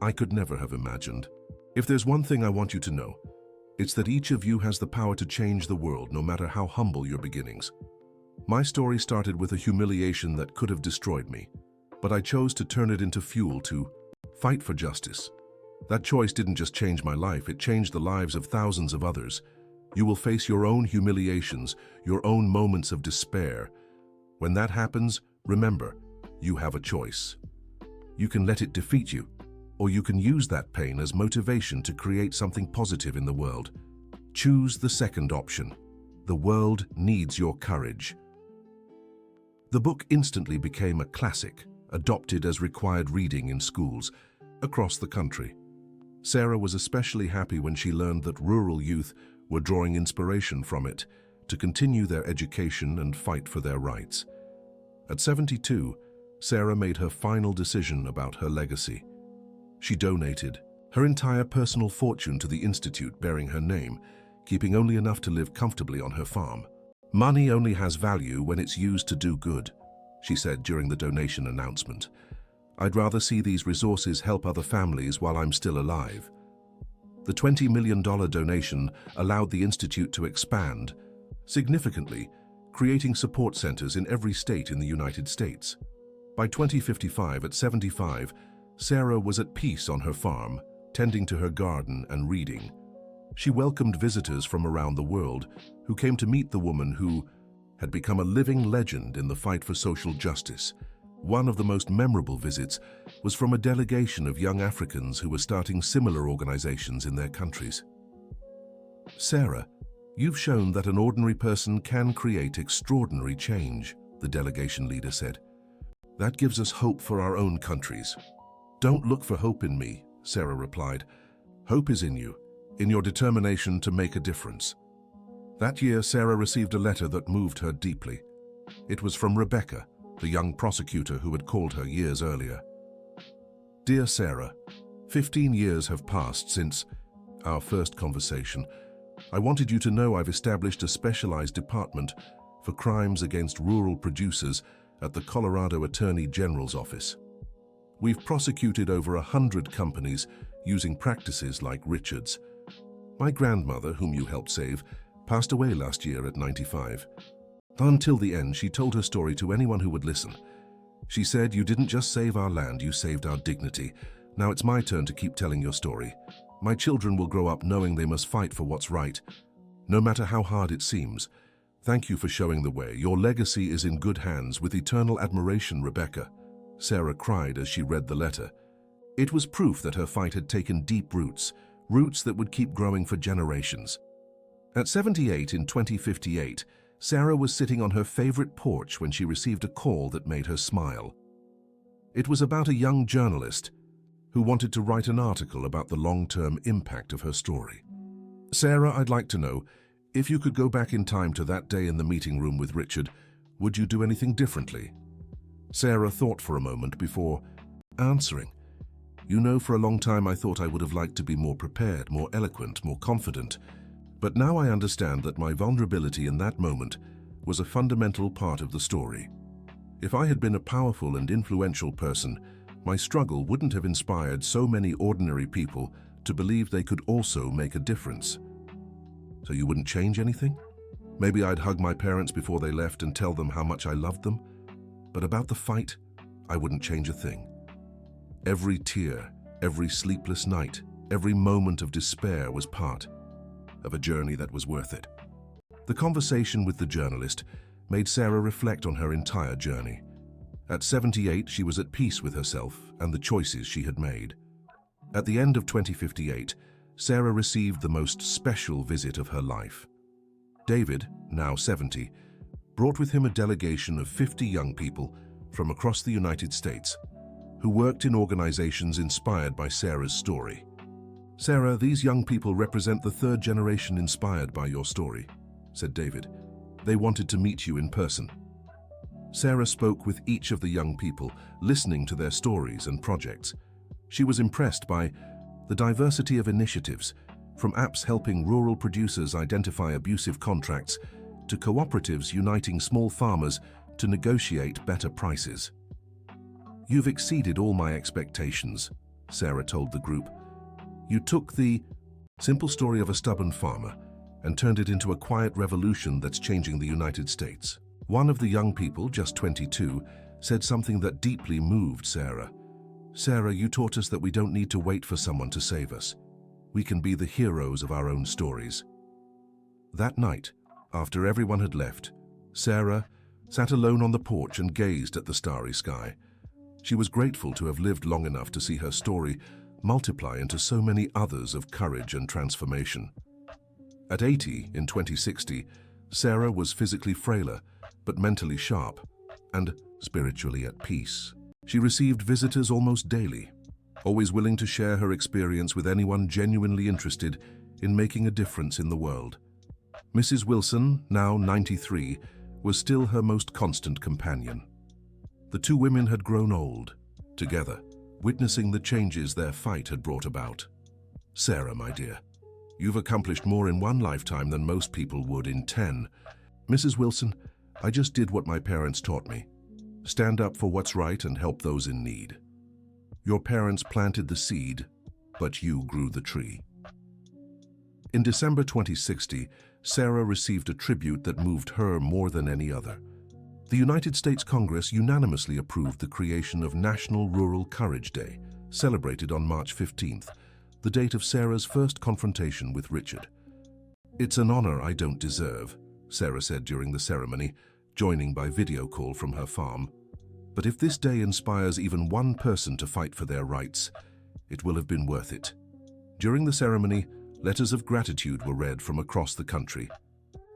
I could never have imagined. If there's one thing I want you to know, it's that each of you has the power to change the world, no matter how humble your beginnings. My story started with a humiliation that could have destroyed me, but I chose to turn it into fuel to fight for justice. That choice didn't just change my life, it changed the lives of thousands of others. You will face your own humiliations, your own moments of despair. When that happens, remember, you have a choice. You can let it defeat you, or you can use that pain as motivation to create something positive in the world. Choose the second option. The world needs your courage." The book instantly became a classic, adopted as required reading in schools across the country. Sarah was especially happy when she learned that rural youth were drawing inspiration from it to continue their education and fight for their rights. At 72, Sarah made her final decision about her legacy. She donated her entire personal fortune to the institute bearing her name, keeping only enough to live comfortably on her farm. "Money only has value when it's used to do good," she said during the donation announcement. "I'd rather see these resources help other families while I'm still alive." The $20 million donation allowed the institute to expand significantly, creating support centers in every state in the United States. By 2055, at 75, Sarah was at peace on her farm, tending to her garden and reading. She welcomed visitors from around the world who came to meet the woman who had become a living legend in the fight for social justice. One of the most memorable visits was from a delegation of young Africans who were starting similar organizations in their countries. "Sarah, you've shown that an ordinary person can create extraordinary change," the delegation leader said. "That gives us hope for our own countries." "Don't look for hope in me," Sarah replied. "Hope is in you, in your determination to make a difference." That year, Sarah received a letter that moved her deeply. It was from Rebecca, the young prosecutor who had called her years earlier. "Dear Sarah, 15 years have passed since our first conversation. I wanted you to know I've established a specialized department for crimes against rural producers at the Colorado Attorney General's office. We've prosecuted over 100 companies using practices like Richard's. My grandmother, whom you helped save, passed away last year at 95. Until the end, she told her story to anyone who would listen. She said, 'You didn't just save our land, you saved our dignity. Now it's my turn to keep telling your story. My children will grow up knowing they must fight for what's right, no matter how hard it seems. Thank you for showing the way. Your legacy is in good hands. With eternal admiration, Rebecca.'" Sarah cried as she read the letter. It was proof that her fight had taken deep roots, roots that would keep growing for generations. At 78 in 2058, Sarah was sitting on her favorite porch when she received a call that made her smile. It was about a young journalist who wanted to write an article about the long-term impact of her story. "Sarah, I'd like to know, if you could go back in time to that day in the meeting room with Richard, would you do anything differently?" Sarah thought for a moment before answering. "You know, for a long time I thought I would have liked to be more prepared, more eloquent, more confident. But now I understand that my vulnerability in that moment was a fundamental part of the story. If I had been a powerful and influential person, my struggle wouldn't have inspired so many ordinary people to believe they could also make a difference." "So you wouldn't change anything?" "Maybe I'd hug my parents before they left and tell them how much I loved them. But about the fight, I wouldn't change a thing. Every tear, every sleepless night, every moment of despair was part of a journey that was worth it." The conversation with the journalist made Sarah reflect on her entire journey. At 78, she was at peace with herself and the choices she had made. At the end of 2058, Sarah received the most special visit of her life. David, now 70, brought with him a delegation of 50 young people from across the United States who worked in organizations inspired by Sarah's story. "Sarah, these young people represent the third generation inspired by your story," said David. "They wanted to meet you in person." Sarah spoke with each of the young people, listening to their stories and projects. She was impressed by the diversity of initiatives, from apps helping rural producers identify abusive contracts to cooperatives uniting small farmers to negotiate better prices. "You've exceeded all my expectations," Sarah told the group. "You took the simple story of a stubborn farmer and turned it into a quiet revolution that's changing the United States." One of the young people, just 22, said something that deeply moved Sarah. "Sarah, you taught us that we don't need to wait for someone to save us. We can be the heroes of our own stories." That night, after everyone had left, Sarah sat alone on the porch and gazed at the starry sky. She was grateful to have lived long enough to see her story multiply into so many others of courage and transformation. At 80 in 2060, Sarah was physically frailer, but mentally sharp and spiritually at peace. She received visitors almost daily, always willing to share her experience with anyone genuinely interested in making a difference in the world. Mrs. Wilson, now 93, was still her most constant companion. The two women had grown old, together, witnessing the changes their fight had brought about. "Sarah, my dear, you've accomplished more in one lifetime than most people would in 10. Mrs. Wilson, I just did what my parents taught me. Stand up for what's right and help those in need. Your parents planted the seed, but you grew the tree." In December 2060, Sarah received a tribute that moved her more than any other. The United States Congress unanimously approved the creation of National Rural Courage Day, celebrated on March 15th, the date of Sarah's first confrontation with Richard. "It's an honor I don't deserve," Sarah said during the ceremony, joining by video call from her farm. "But if this day inspires even one person to fight for their rights, it will have been worth it." During the ceremony, letters of gratitude were read from across the country.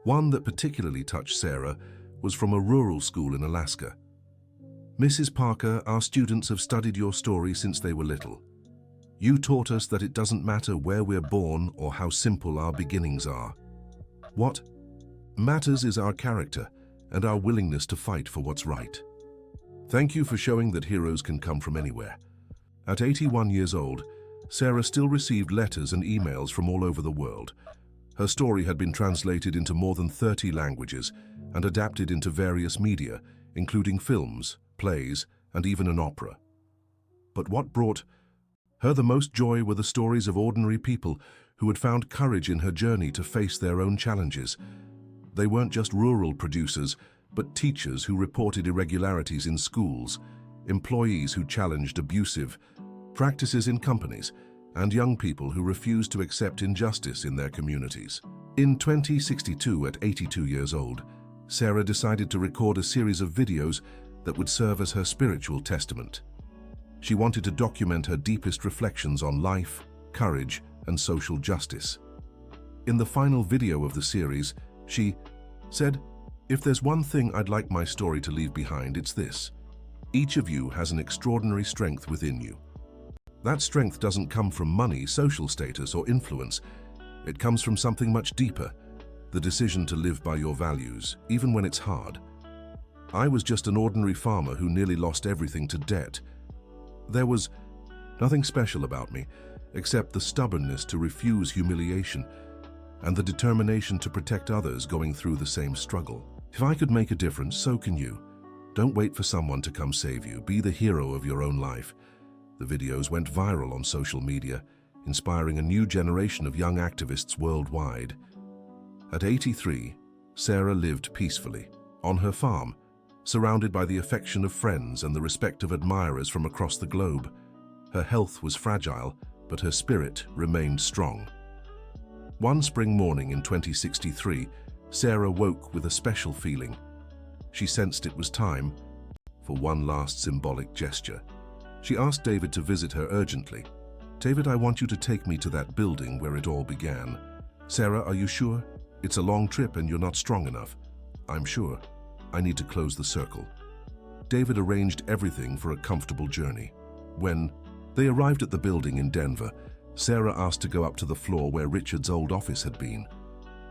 One that particularly touched Sarah was from a rural school in Alaska. "Mrs. Parker, our students have studied your story since they were little. You taught us that it doesn't matter where we're born or how simple our beginnings are. What matters is our character and our willingness to fight for what's right. Thank you for showing that heroes can come from anywhere. At 81 years old, Sarah still received letters and emails from all over the world. Her story had been translated into more than 30 languages and adapted into various media, including films, plays, and even an opera. But what brought her the most joy were the stories of ordinary people who had found courage in her journey to face their own challenges. They weren't just rural producers, but teachers who reported irregularities in schools, employees who challenged abusive practices in companies, and young people who refused to accept injustice in their communities. In 2062, at 82 years old, Sarah decided to record a series of videos that would serve as her spiritual testament. She wanted to document her deepest reflections on life, courage, and social justice. In the final video of the series, she said, "If there's one thing I'd like my story to leave behind, it's this. Each of you has an extraordinary strength within you. That strength doesn't come from money, social status, or influence. It comes from something much deeper, the decision to live by your values, even when it's hard. I was just an ordinary farmer who nearly lost everything to debt. There was nothing special about me, except the stubbornness to refuse humiliation and the determination to protect others going through the same struggle. If I could make a difference, so can you. Don't wait for someone to come save you. Be the hero of your own life." The videos went viral on social media, inspiring a new generation of young activists worldwide. At 83, Sarah lived peacefully, on her farm, surrounded by the affection of friends and the respect of admirers from across the globe. Her health was fragile, but her spirit remained strong. One spring morning in 2063, Sarah woke with a special feeling. She sensed it was time for one last symbolic gesture. She asked David to visit her urgently. "David, I want you to take me to that building where it all began." "Sarah, are you sure? It's a long trip and you're not strong enough." "I'm sure. I need to close the circle." David arranged everything for a comfortable journey. When they arrived at the building in Denver, Sarah asked to go up to the floor where Richard's old office had been.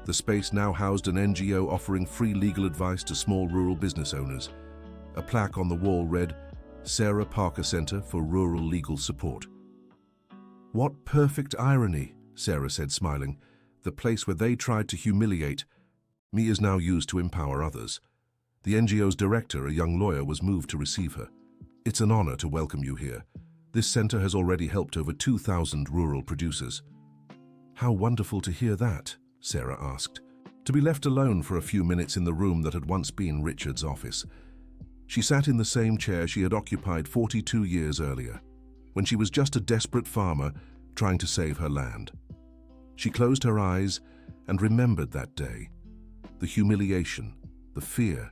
The space now housed an NGO offering free legal advice to small rural business owners. A plaque on the wall read, "Sarah Parker Center for Rural Legal Support." "What perfect irony," Sarah said, smiling. "The place where they tried to humiliate me is now used to empower others." The NGO's director, a young lawyer, was moved to receive her. "It's an honor to welcome you here. This center has already helped over 2,000 rural producers." "How wonderful to hear that," Sarah asked, to be left alone for a few minutes in the room that had once been Richard's office. She sat in the same chair she had occupied 42 years earlier, when she was just a desperate farmer trying to save her land. She closed her eyes and remembered that day, the humiliation, the fear,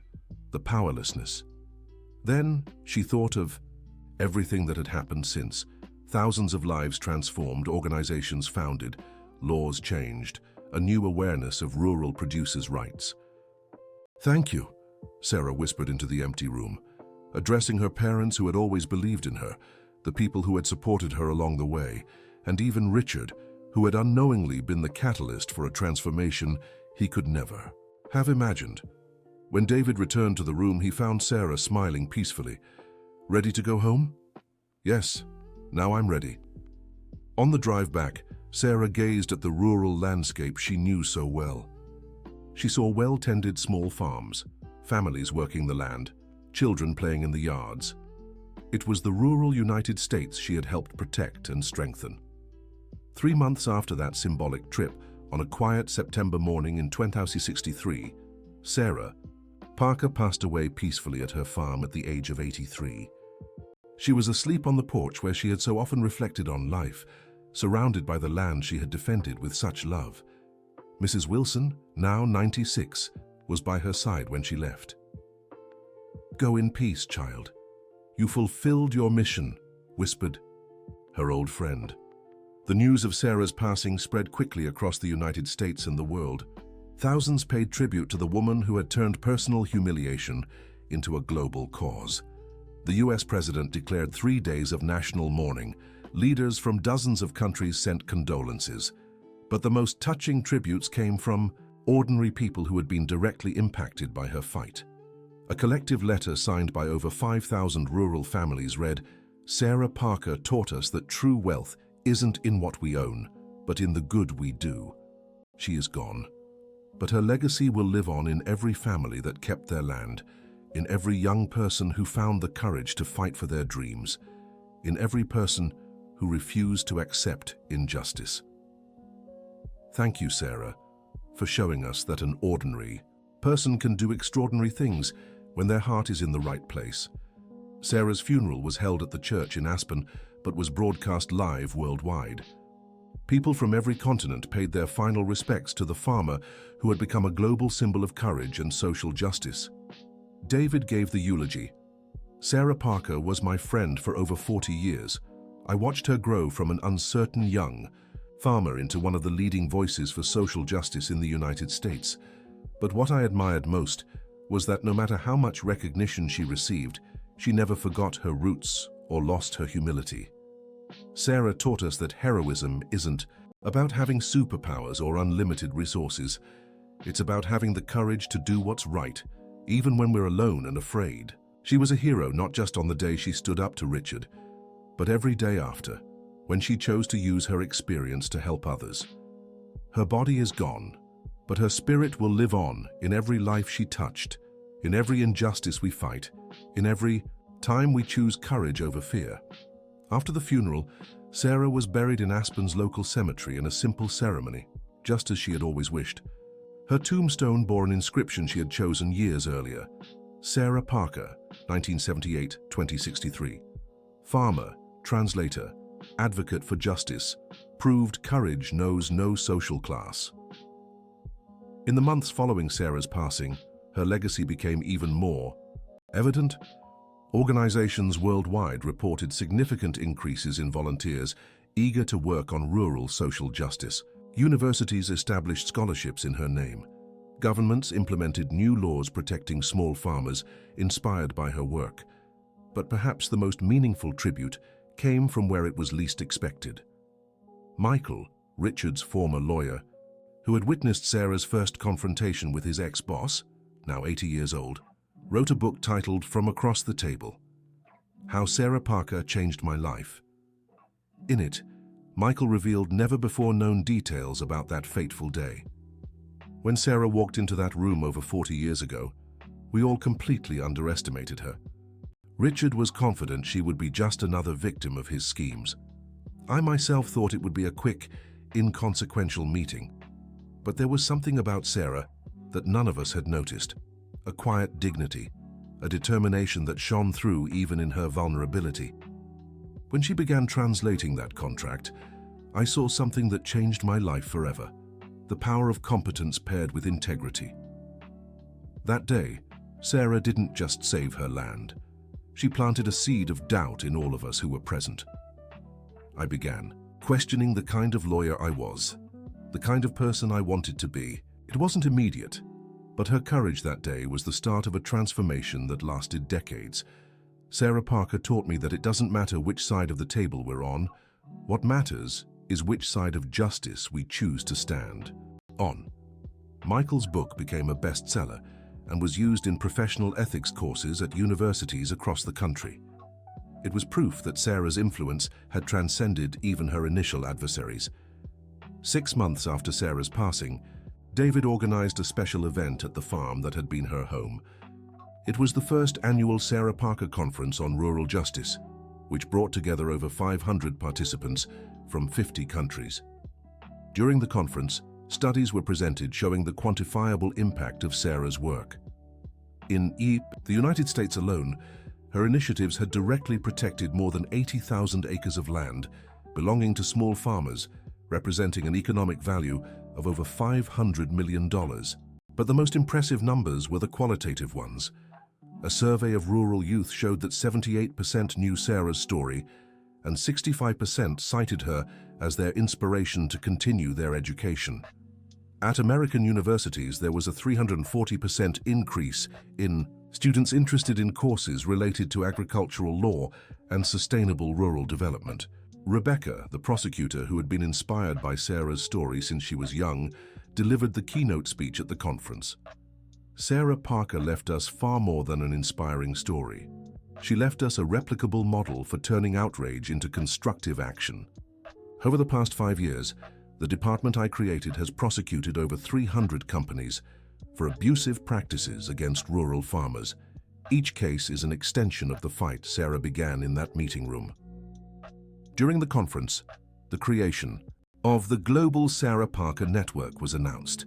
the powerlessness. Then she thought of everything that had happened since. Thousands of lives transformed, organizations founded, laws changed, a new awareness of rural producers' rights. "Thank you," Sarah whispered into the empty room, addressing her parents who had always believed in her, the people who had supported her along the way, and even Richard, who had unknowingly been the catalyst for a transformation he could never have imagined. When David returned to the room, he found Sarah smiling peacefully. "Ready to go home?" "Yes, now I'm ready." On the drive back, Sarah gazed at the rural landscape she knew so well. She saw well-tended small farms, families working the land, children playing in the yards. It was the rural United States she had helped protect and strengthen. 3 months after that symbolic trip, on a quiet September morning in 2063, Sarah Parker passed away peacefully at her farm at the age of 83. She was asleep on the porch where she had so often reflected on life, surrounded by the land she had defended with such love. Mrs. Wilson, now 96, was by her side when she left. "Go in peace, child. You fulfilled your mission," whispered her old friend. The news of Sarah's passing spread quickly across the United States and the world. Thousands paid tribute to the woman who had turned personal humiliation into a global cause. The US president declared 3 days of national mourning, Leaders from dozens of countries sent condolences, but the most touching tributes came from ordinary people who had been directly impacted by her fight. A collective letter signed by over 5,000 rural families read, "Sarah Parker taught us that true wealth isn't in what we own, but in the good we do." She is gone, but her legacy will live on in every family that kept their land, in every young person who found the courage to fight for their dreams, in every person who refused to accept injustice. Thank you, Sarah, for showing us that an ordinary person can do extraordinary things when their heart is in the right place. Sarah's funeral was held at the church in Aspen, but was broadcast live worldwide. People from every continent paid their final respects to the farmer who had become a global symbol of courage and social justice. David gave the eulogy. "Sarah Parker was my friend for over 40 years. I watched her grow from an uncertain young farmer into one of the leading voices for social justice in the United States. But what I admired most was that no matter how much recognition she received, she never forgot her roots or lost her humility. Sarah taught us that heroism isn't about having superpowers or unlimited resources. It's about having the courage to do what's right, even when we're alone and afraid." She was a hero not just on the day she stood up to Richard, but every day after, when she chose to use her experience to help others. Her body is gone, but her spirit will live on in every life she touched, in every injustice we fight, in every time we choose courage over fear. After the funeral, Sarah was buried in Aspen's local cemetery in a simple ceremony, just as she had always wished. Her tombstone bore an inscription she had chosen years earlier: Sarah Parker, 1978-2063. Farmer, translator, advocate for justice, proved courage knows no social class. In the months following Sarah's passing, her legacy became even more evident. Organizations worldwide reported significant increases in volunteers eager to work on rural social justice. Universities established scholarships in her name. Governments implemented new laws protecting small farmers, inspired by her work. But perhaps the most meaningful tribute came from where it was least expected. Michael, Richard's former lawyer, who had witnessed Sarah's first confrontation with his ex-boss, now 80 years old, wrote a book titled From Across the Table: How Sarah Parker Changed My Life. In it, Michael revealed never-before-known details about that fateful day. When Sarah walked into that room over 40 years ago, we all completely underestimated her. Richard was confident she would be just another victim of his schemes. I myself thought it would be a quick, inconsequential meeting. But there was something about Sarah that none of us had noticed. A quiet dignity, a determination that shone through even in her vulnerability. When she began translating that contract, I saw something that changed my life forever: the power of competence paired with integrity. That day, Sarah didn't just save her land. She planted a seed of doubt in all of us who were present. I began questioning the kind of lawyer I was, the kind of person I wanted to be. It wasn't immediate, but her courage that day was the start of a transformation that lasted decades. Sarah Parker taught me that it doesn't matter which side of the table we're on. What matters is which side of justice we choose to stand on. Michael's book became a bestseller and was used in professional ethics courses at universities across the country. It was proof that Sarah's influence had transcended even her initial adversaries. 6 months after Sarah's passing, David organized a special event at the farm that had been her home. It was the first annual Sarah Parker Conference on Rural Justice, which brought together over 500 participants from 50 countries. During the conference, studies were presented showing the quantifiable impact of Sarah's work. In the United States alone, her initiatives had directly protected more than 80,000 acres of land belonging to small farmers, representing an economic value of over $500 million. But the most impressive numbers were the qualitative ones. A survey of rural youth showed that 78% knew Sarah's story, and 65% cited her as their inspiration to continue their education. At American universities, there was a 340% increase in students interested in courses related to agricultural law and sustainable rural development. Rebecca, the prosecutor who had been inspired by Sarah's story since she was young, delivered the keynote speech at the conference. Sarah Parker left us far more than an inspiring story. She left us a replicable model for turning outrage into constructive action. Over the past 5 years, the department I created has prosecuted over 300 companies for abusive practices against rural farmers. Each case is an extension of the fight Sarah began in that meeting room. During the conference, the creation of the Global Sarah Parker Network was announced,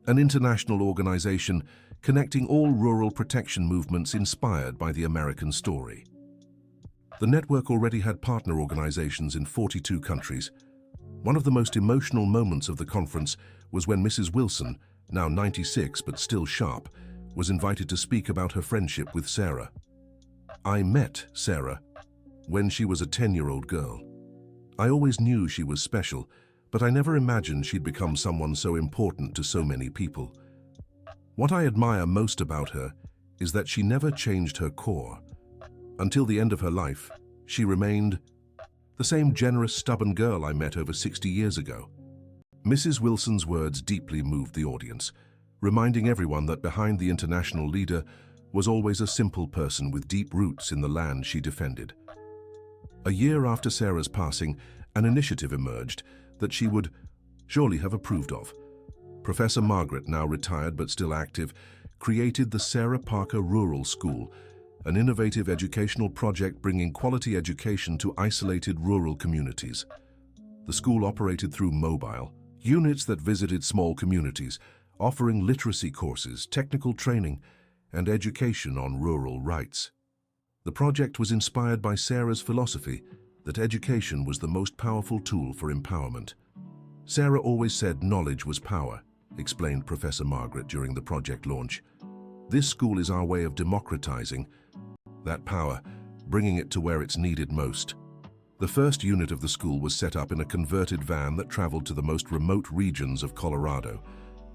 an international organization connecting all rural protection movements inspired by the American story. The network already had partner organizations in 42 countries. One of the most emotional moments of the conference was when Mrs. Wilson, now 96 but still sharp, was invited to speak about her friendship with Sarah. I met Sarah when she was a 10-year-old girl. I always knew she was special, but I never imagined she'd become someone so important to so many people. What I admire most about her is that she never changed her core. Until the end of her life, she remained the same generous, stubborn girl I met over 60 years ago. Mrs. Wilson's words deeply moved the audience, reminding everyone that behind the international leader was always a simple person with deep roots in the land she defended. A year after Sarah's passing, an initiative emerged that she would surely have approved of. Professor Margaret, now retired but still active, created the Sarah Parker Rural School, an innovative educational project bringing quality education to isolated rural communities. The school operated through mobile units that visited small communities, offering literacy courses, technical training, and education on rural rights. The project was inspired by Sarah's philosophy that education was the most powerful tool for empowerment. Sarah always said knowledge was power, explained Professor Margaret during the project launch. This school is our way of democratizing that power, bringing it to where it's needed most. The first unit of the school was set up in a converted van that traveled to the most remote regions of Colorado.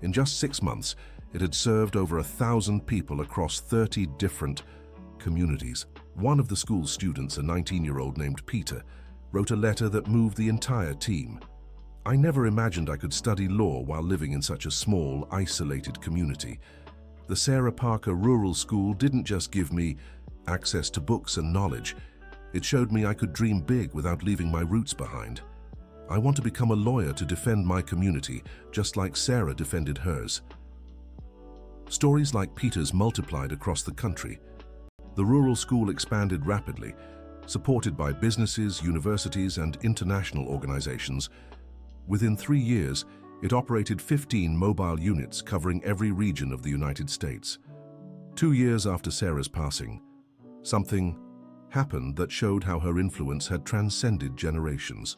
In just 6 months, it had served over 1,000 people across 30 different communities. One of the school's students, a 19-year-old named Peter, wrote a letter that moved the entire team. I never imagined I could study law while living in such a small, isolated community. The Sarah Parker Rural School didn't just give me access to books and knowledge. It showed me I could dream big without leaving my roots behind. I want to become a lawyer to defend my community, just like Sarah defended hers. Stories like Peter's multiplied across the country. The rural school expanded rapidly, supported by businesses, universities, and international organizations. Within 3 years, it operated 15 mobile units covering every region of the United States. 2 years after Sarah's passing, something happened that showed how her influence had transcended generations.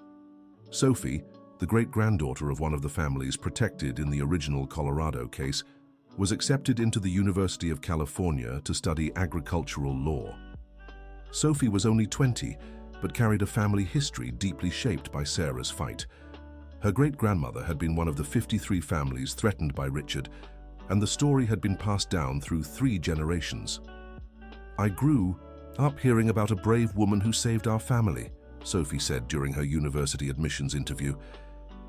Sophie, the great-granddaughter of one of the families protected in the original Colorado case, was accepted into the University of California to study agricultural law. Sophie was only 20, but carried a family history deeply shaped by Sarah's fight. Her great-grandmother had been one of the 53 families threatened by Richard, and the story had been passed down through 3 generations. I grew up hearing about a brave woman who saved our family, Sophie said during her university admissions interview.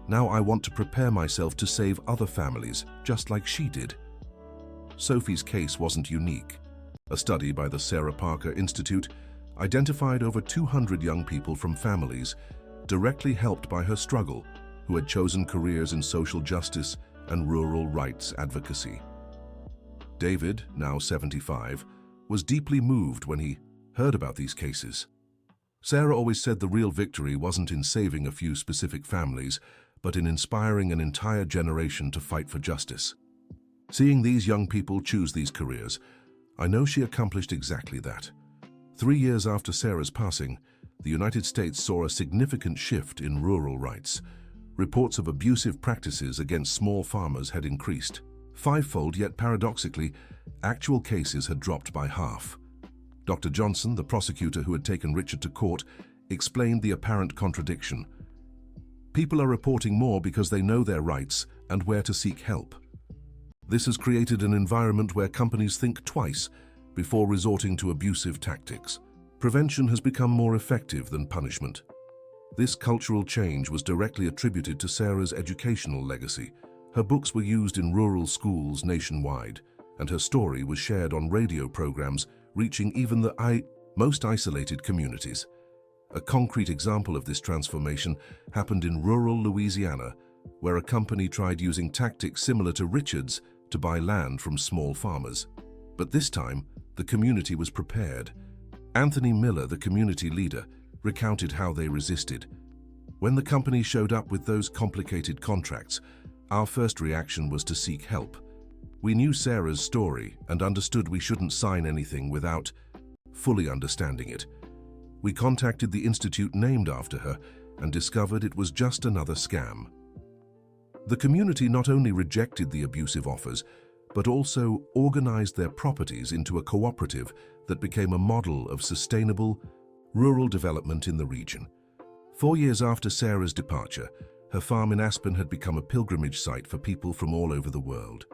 Now I want to prepare myself to save other families, just like she did. Sophie's case wasn't unique. A study by the Sarah Parker Institute identified over 200 young people from families directly helped by her struggle who had chosen careers in social justice and rural rights advocacy. David, now 75, was deeply moved when he heard about these cases. Sarah always said the real victory wasn't in saving a few specific families, but in inspiring an entire generation to fight for justice. Seeing these young people choose these careers, I know she accomplished exactly that. 3 years after Sarah's passing, the United States saw a significant shift in rural rights. Reports of abusive practices against small farmers had increased. 5-fold, yet paradoxically, actual cases had dropped by half. Dr. Johnson, the prosecutor who had taken Richard to court, explained the apparent contradiction. People are reporting more because they know their rights and where to seek help. This has created an environment where companies think twice before resorting to abusive tactics. Prevention has become more effective than punishment. This cultural change was directly attributed to Sarah's educational legacy. Her books were used in rural schools nationwide, and her story was shared on radio programs, reaching even the most isolated communities. A concrete example of this transformation happened in rural Louisiana, where a company tried using tactics similar to Richard's to buy land from small farmers. But this time, the community was prepared. Anthony Miller, the community leader, recounted how they resisted. When the company showed up with those complicated contracts, our first reaction was to seek help. We knew Sarah's story and understood we shouldn't sign anything without fully understanding it. We contacted the institute named after her and discovered it was just another scam. The community not only rejected the abusive offers, but also organized their properties into a cooperative that became a model of sustainable, rural development in the region. 4 years after Sarah's departure, her farm in Aspen had become a pilgrimage site for people from all over the world.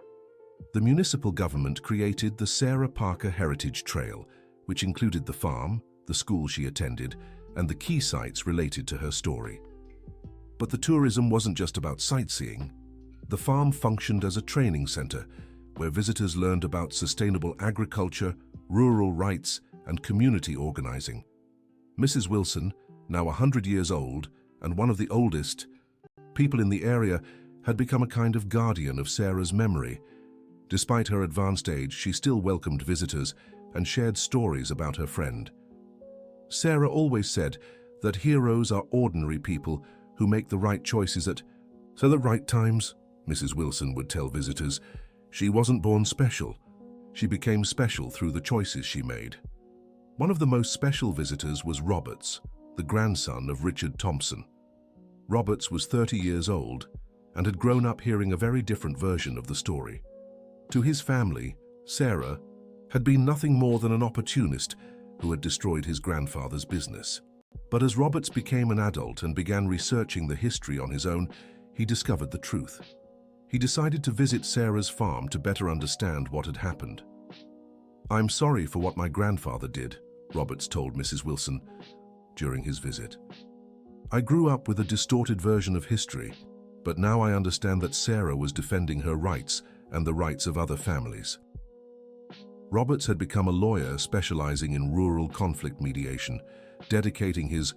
The municipal government created the Sarah Parker Heritage Trail, which included the farm, the school she attended, and the key sites related to her story. But the tourism wasn't just about sightseeing. The farm functioned as a training center where visitors learned about sustainable agriculture, rural rights, and community organizing. Mrs. Wilson, now 100 years old and one of the oldest people in the area, had become a kind of guardian of Sarah's memory. Despite her advanced age, she still welcomed visitors and shared stories about her friend. Sarah always said that heroes are ordinary people who make the right choices at the right times. Mrs. Wilson would tell visitors, she wasn't born special. She became special through the choices she made. One of the most special visitors was Roberts, the grandson of Richard Thompson. Roberts was 30 years old and had grown up hearing a very different version of the story. To his family, Sarah had been nothing more than an opportunist who had destroyed his grandfather's business. But as Roberts became an adult and began researching the history on his own, he discovered the truth. He decided to visit Sarah's farm to better understand what had happened. "I'm sorry for what my grandfather did," Roberts told Mrs. Wilson during his visit. "I grew up with a distorted version of history, but now I understand that Sarah was defending her rights and the rights of other families." Roberts had become a lawyer specializing in rural conflict mediation, dedicating his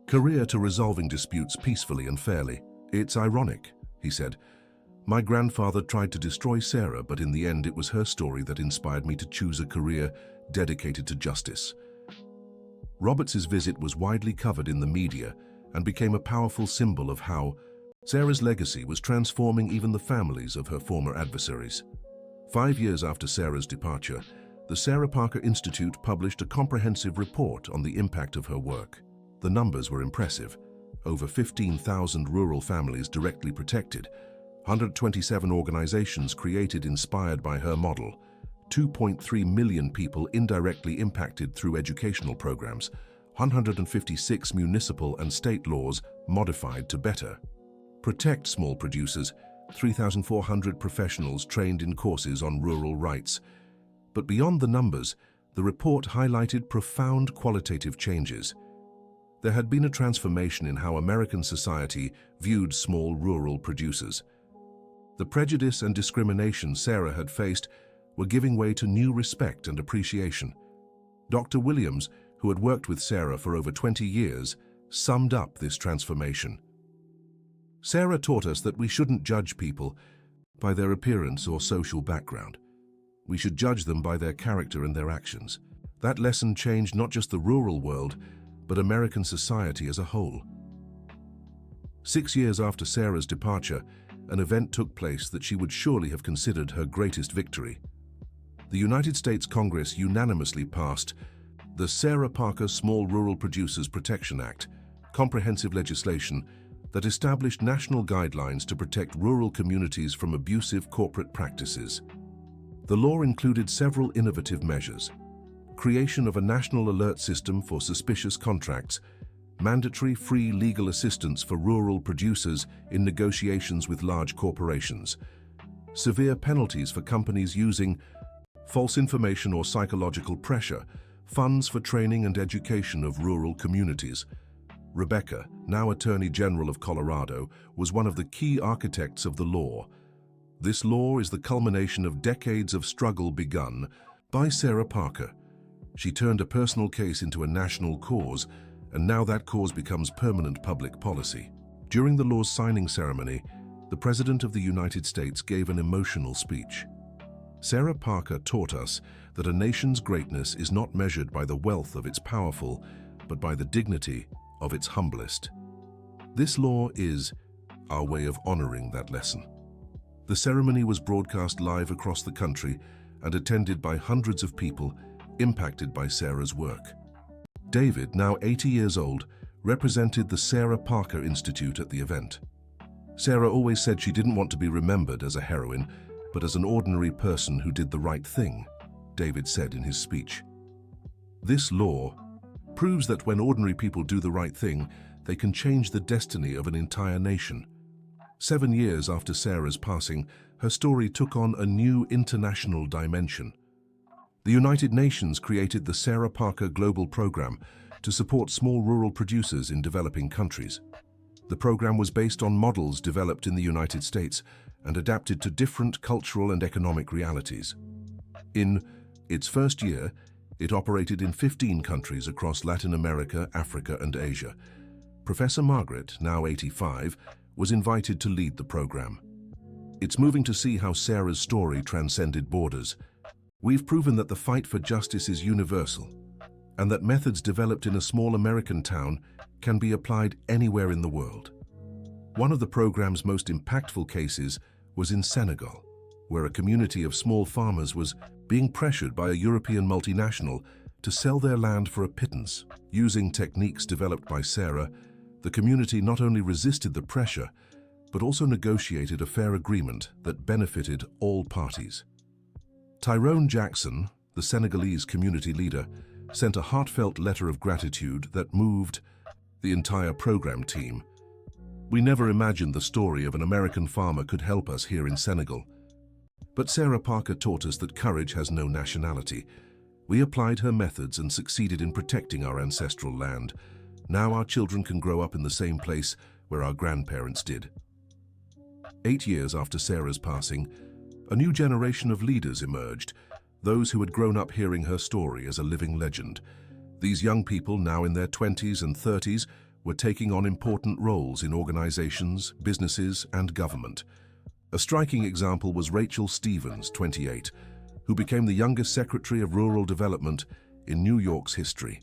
career to resolving disputes peacefully and fairly. "It's ironic," he said. "My grandfather tried to destroy Sarah, but in the end it was her story that inspired me to choose a career dedicated to justice." Roberts's visit was widely covered in the media and became a powerful symbol of how Sarah's legacy was transforming even the families of her former adversaries. 5 years after Sarah's departure, the Sarah Parker Institute published a comprehensive report on the impact of her work. The numbers were impressive. Over 15,000 rural families directly protected, 127 organizations created inspired by her model, 2.3 million people indirectly impacted through educational programs, 156 municipal and state laws modified to better protect small producers, 3,400 professionals trained in courses on rural rights. But beyond the numbers, the report highlighted profound qualitative changes. There had been a transformation in how American society viewed small rural producers. The prejudice and discrimination Sarah had faced were giving way to new respect and appreciation. Dr. Williams, who had worked with Sarah for over 20 years, summed up this transformation. "Sarah taught us that we shouldn't judge people by their appearance or social background. We should judge them by their character and their actions. That lesson changed not just the rural world, but American society as a whole." 6 years after Sarah's departure, an event took place that she would surely have considered her greatest victory. The United States Congress unanimously passed the Sarah Parker Small Rural Producers Protection Act, comprehensive legislation that established national guidelines to protect rural communities from abusive corporate practices. The law included several innovative measures: creation of a national alert system for suspicious contracts, mandatory free legal assistance for rural producers in negotiations with large corporations, severe penalties for companies using false information or psychological pressure, funds for training and education of rural communities, Rebecca, now Attorney General of Colorado, was one of the key architects of the law. This law is the culmination of decades of struggle begun by Sarah Parker. She turned a personal case into a national cause, and now that cause becomes permanent public policy. During the law's signing ceremony, the President of the United States gave an emotional speech. Sarah Parker taught us that a nation's greatness is not measured by the wealth of its powerful, but by the dignity of its humblest. This law is our way of honoring that lesson. The ceremony was broadcast live across the country and attended by hundreds of people impacted by Sarah's work. David, now 80 years old, represented the Sarah Parker Institute at the event. Sarah always said she didn't want to be remembered as a heroine, but as an ordinary person who did the right thing, David said in his speech. This law proves that when ordinary people do the right thing, they can change the destiny of an entire nation. 7 years after Sarah's passing, her story took on a new international dimension. The United Nations created the Sarah Parker Global Program to support small rural producers in developing countries. The program was based on models developed in the United States and adapted to different cultural and economic realities. In its first year, it operated in 15 countries across Latin America, Africa, and Asia. Professor Margaret, now 85, was invited to lead the program. It's moving to see how Sarah's story transcended borders. We've proven that the fight for justice is universal, and that methods developed in a small American town can be applied anywhere in the world. One of the program's most impactful cases was in Senegal, where a community of small farmers was being pressured by a European multinational to sell their land for a pittance. Using techniques developed by Sarah, the community not only resisted the pressure, but also negotiated a fair agreement that benefited all parties. Tyrone Jackson, the Senegalese community leader, sent a heartfelt letter of gratitude that moved the entire program team. We never imagined the story of an American farmer could help us here in Senegal. But Sarah Parker taught us that courage has no nationality. We applied her methods and succeeded in protecting our ancestral land. Now our children can grow up in the same place where our grandparents did. 8 years after Sarah's passing, a new generation of leaders emerged, those who had grown up hearing her story as a living legend. These young people, now in their 20s and 30s, were taking on important roles in organizations, businesses, and government. A striking example was Rachel Stevens, 28, who became the youngest Secretary of Rural Development in New York's history.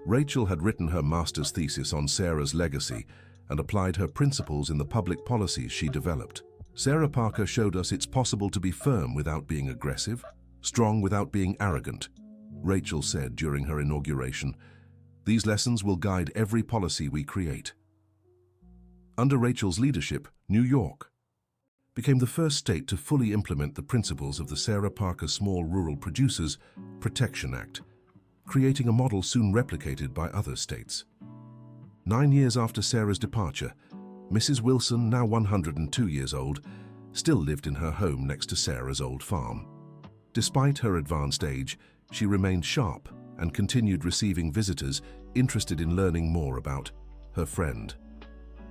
Rachel had written her master's thesis on Sarah's legacy and applied her principles in the public policies she developed. Sarah Parker showed us it's possible to be firm without being aggressive, strong without being arrogant, Rachel said during her inauguration. These lessons will guide every policy we create. Under Rachel's leadership, New York became the first state to fully implement the principles of the Sarah Parker Small Rural Producers Protection Act, creating a model soon replicated by other states. 9 years after Sarah's departure, Mrs. Wilson, now 102 years old, still lived in her home next to Sarah's old farm. Despite her advanced age, she remained sharp and continued receiving visitors interested in learning more about her friend.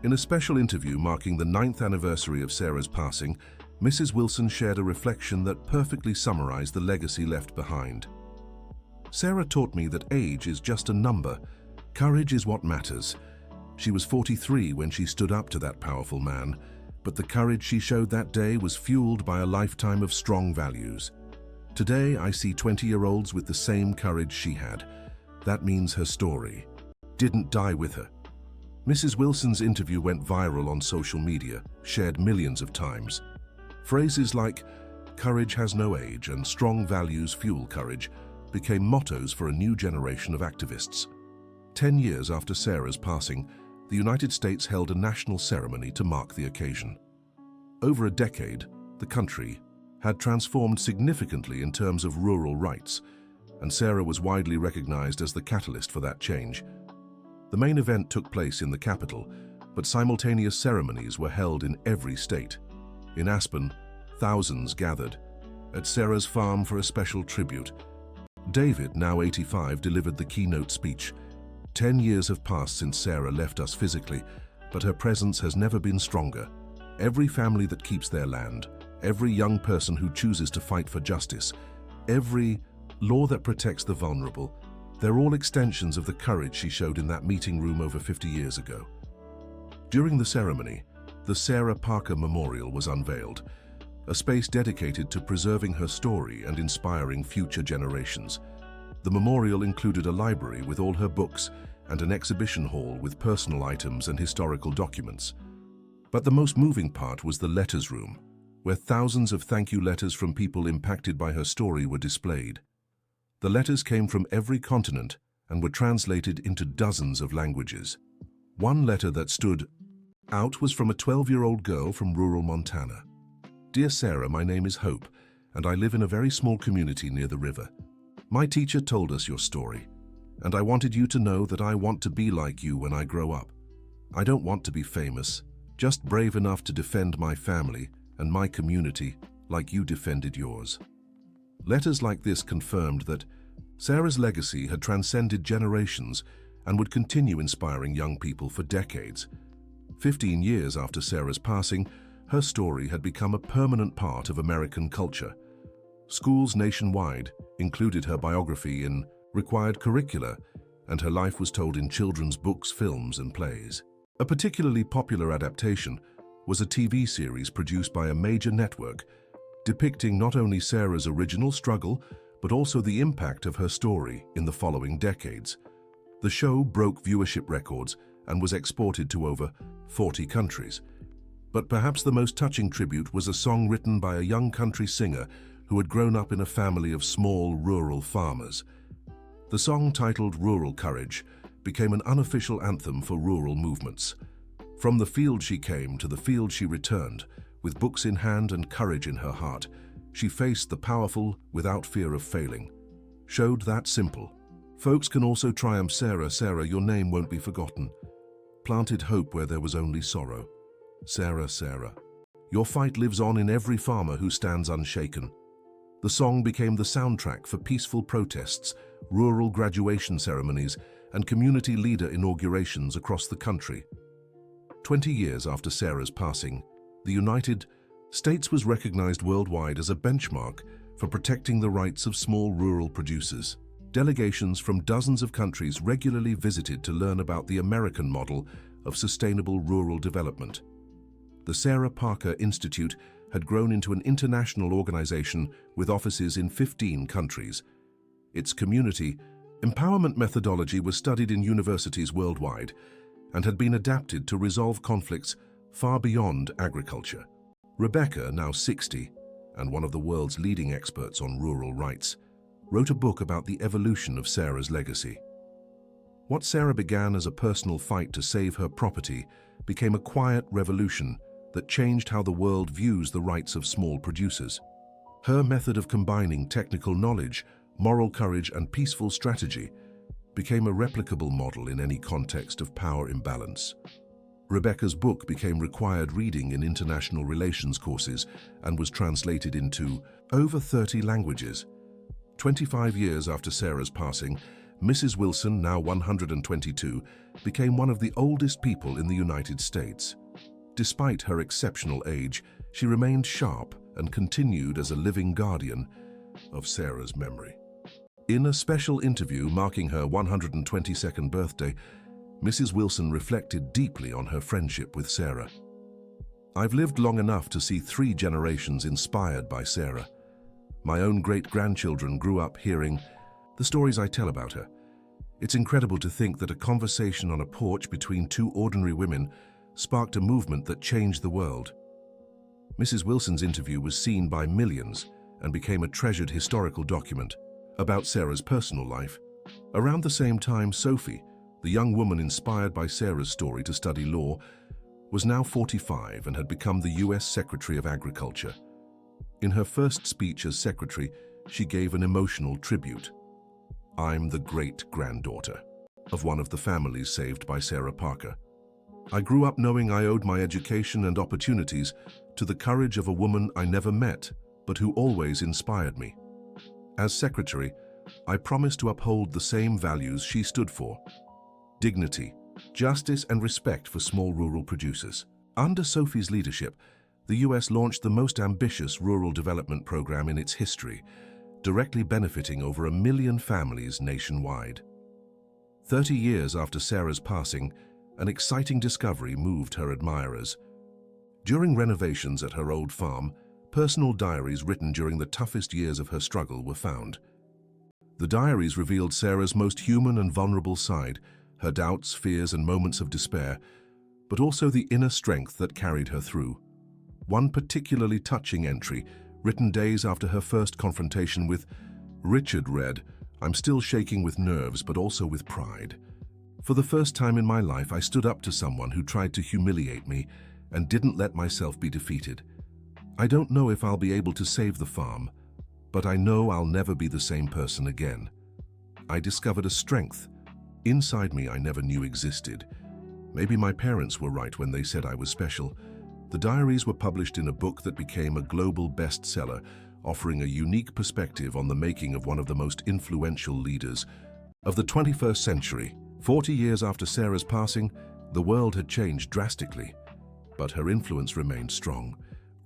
In a special interview marking the 9th anniversary of Sarah's passing, Mrs. Wilson shared a reflection that perfectly summarized the legacy left behind. Sarah taught me that age is just a number. Courage is what matters. She was 43 when she stood up to that powerful man, but the courage she showed that day was fueled by a lifetime of strong values. Today, I see 20-year-olds with the same courage she had. That means her story didn't die with her. Mrs. Wilson's interview went viral on social media, shared millions of times. Phrases like, "Courage has no age" and "Strong values fuel courage" became mottos for a new generation of activists. 10 years after Sarah's passing, the United States held a national ceremony to mark the occasion. Over a decade, the country had transformed significantly in terms of rural rights, and Sarah was widely recognized as the catalyst for that change. The main event took place in the capital, but simultaneous ceremonies were held in every state. In Aspen, thousands gathered at Sarah's farm for a special tribute. David, now 85, delivered the keynote speech. 10 years have passed since Sarah left us physically, but her presence has never been stronger. Every family that keeps their land, every young person who chooses to fight for justice, every law that protects the vulnerable, they're all extensions of the courage she showed in that meeting room over 50 years ago. During the ceremony, the Sarah Parker Memorial was unveiled, a space dedicated to preserving her story and inspiring future generations. The memorial included a library with all her books and an exhibition hall with personal items and historical documents. But the most moving part was the letters room, where thousands of thank you letters from people impacted by her story were displayed. The letters came from every continent and were translated into dozens of languages. One letter that stood out was from a 12-year-old girl from rural Montana. "Dear Sarah, my name is Hope, and I live in a very small community near the river. My teacher told us your story, and I wanted you to know that I want to be like you when I grow up. I don't want to be famous, just brave enough to defend my family and my community like you defended yours." Letters like this confirmed that Sarah's legacy had transcended generations and would continue inspiring young people for decades. 15 years after Sarah's passing, her story had become a permanent part of American culture. Schools nationwide included her biography in required curricula, and her life was told in children's books, films, and plays. A particularly popular adaptation was a TV series produced by a major network, depicting not only Sarah's original struggle, but also the impact of her story in the following decades. The show broke viewership records and was exported to over 40 countries. But perhaps the most touching tribute was a song written by a young country singer who had grown up in a family of small rural farmers. The song, titled "Rural Courage," became an unofficial anthem for rural movements. From the field she came to the field she returned, with books in hand and courage in her heart. She faced the powerful without fear of failing. Showed that simple. Folks can also triumph. Sarah, Sarah, your name won't be forgotten. Planted hope where there was only sorrow. Sarah, Sarah, your fight lives on in every farmer who stands unshaken. The song became the soundtrack for peaceful protests, rural graduation ceremonies, and community leader inaugurations across the country. 20 years after Sarah's passing, the United States was recognized worldwide as a benchmark for protecting the rights of small rural producers. Delegations from dozens of countries regularly visited to learn about the American model of sustainable rural development. The Sarah Parker Institute had grown into an international organization with offices in 15 countries. Its community empowerment methodology was studied in universities worldwide and had been adapted to resolve conflicts far beyond agriculture. Rebecca, now 60, and one of the world's leading experts on rural rights, wrote a book about the evolution of Sarah's legacy. What Sarah began as a personal fight to save her property became a quiet revolution that changed how the world views the rights of small producers. Her method of combining technical knowledge, moral courage, and peaceful strategy became a replicable model in any context of power imbalance. Rebecca's book became required reading in international relations courses and was translated into over 30 languages. 25 years after Sarah's passing, Mrs. Wilson, now 122, became one of the oldest people in the United States. Despite her exceptional age, she remained sharp and continued as a living guardian of Sarah's memory. In a special interview marking her 122nd birthday, Mrs. Wilson reflected deeply on her friendship with Sarah. "I've lived long enough to see 3 generations inspired by Sarah. My own great-grandchildren grew up hearing the stories I tell about her. It's incredible to think that a conversation on a porch between 2 ordinary women sparked a movement that changed the world." Mrs. Wilson's interview was seen by millions and became a treasured historical document about Sarah's personal life. Around the same time, Sophie, the young woman inspired by Sarah's story to study law, was now 45 and had become the U.S. Secretary of Agriculture. In her first speech as secretary, she gave an emotional tribute. "I'm the great-granddaughter of one of the families saved by Sarah Parker. I grew up knowing I owed my education and opportunities to the courage of a woman I never met, but who always inspired me. As secretary, I promised to uphold the same values she stood for. dignity, justice and respect for small rural producers. Under Sophie's leadership, the US launched the most ambitious rural development program in its history, directly benefiting over 1 million families nationwide. 30 years after Sarah's passing, an exciting discovery moved her admirers. During renovations at her old farm, personal diaries written during the toughest years of her struggle were found. The diaries revealed Sarah's most human and vulnerable side, her doubts, fears, and moments of despair, but also the inner strength that carried her through. One particularly touching entry, written days after her first confrontation with Richard, read, "I'm still shaking with nerves, but also with pride. For the first time in my life, I stood up to someone who tried to humiliate me and didn't let myself be defeated. I don't know if I'll be able to save the farm, but I know I'll never be the same person again. I discovered a strength inside me I never knew existed. Maybe my parents were right when they said I was special." The diaries were published in a book that became a global bestseller, offering a unique perspective on the making of one of the most influential leaders of the 21st century. 40 years after Sarah's passing, the world had changed drastically, but her influence remained strong.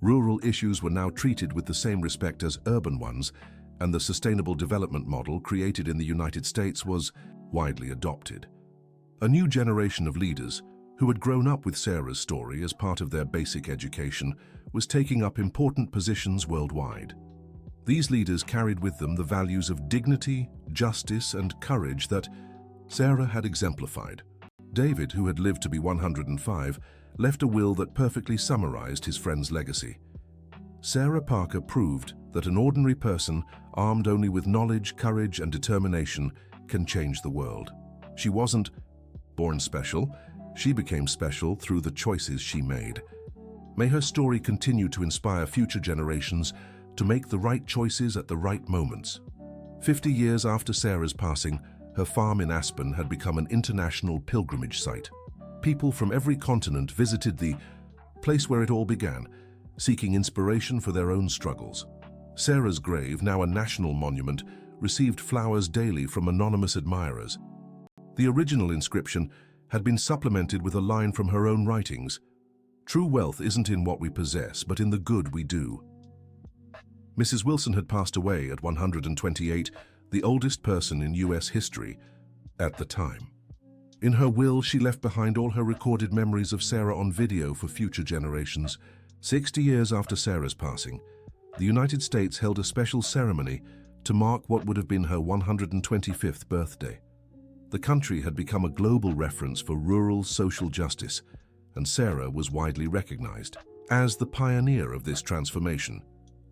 Rural issues were now treated with the same respect as urban ones, and the sustainable development model created in the United States was widely adopted. A new generation of leaders, who had grown up with Sarah's story as part of their basic education, was taking up important positions worldwide. These leaders carried with them the values of dignity, justice, and courage that Sarah had exemplified. David, who had lived to be 105, left a will that perfectly summarized his friend's legacy. Sarah Parker proved that an ordinary person, armed only with knowledge, courage, and determination, can change the world. She wasn't born special. She became special through the choices she made. May her story continue to inspire future generations to make the right choices at the right moments. 50 years after Sarah's passing, her farm in Aspen had become an international pilgrimage site. People from every continent visited the place where it all began, seeking inspiration for their own struggles. Sarah's grave, now a national monument, received flowers daily from anonymous admirers. The original inscription had been supplemented with a line from her own writings: "True wealth isn't in what we possess, but in the good we do." Mrs. Wilson had passed away at 128, the oldest person in US history at the time. In her will, she left behind all her recorded memories of Sarah on video for future generations. 60 years after Sarah's passing, the United States held a special ceremony to mark what would have been her 125th birthday. The country had become a global reference for rural social justice, and Sarah was widely recognized as the pioneer of this transformation.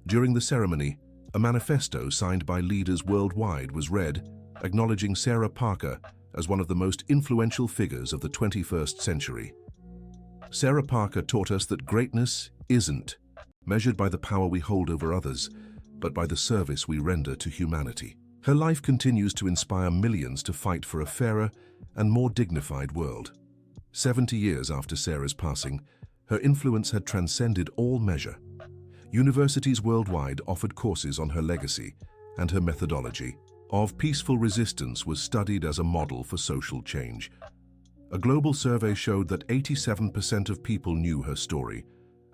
During the ceremony, a manifesto signed by leaders worldwide was read, acknowledging Sarah Parker as one of the most influential figures of the 21st century. Sarah Parker taught us that greatness isn't measured by the power we hold over others, but by the service we render to humanity. Her life continues to inspire millions to fight for a fairer and more dignified world. 70 years after Sarah's passing, her influence had transcended all measure. Universities worldwide offered courses on her legacy, and her methodology of peaceful resistance was studied as a model for social change. A global survey showed that 87% of people knew her story,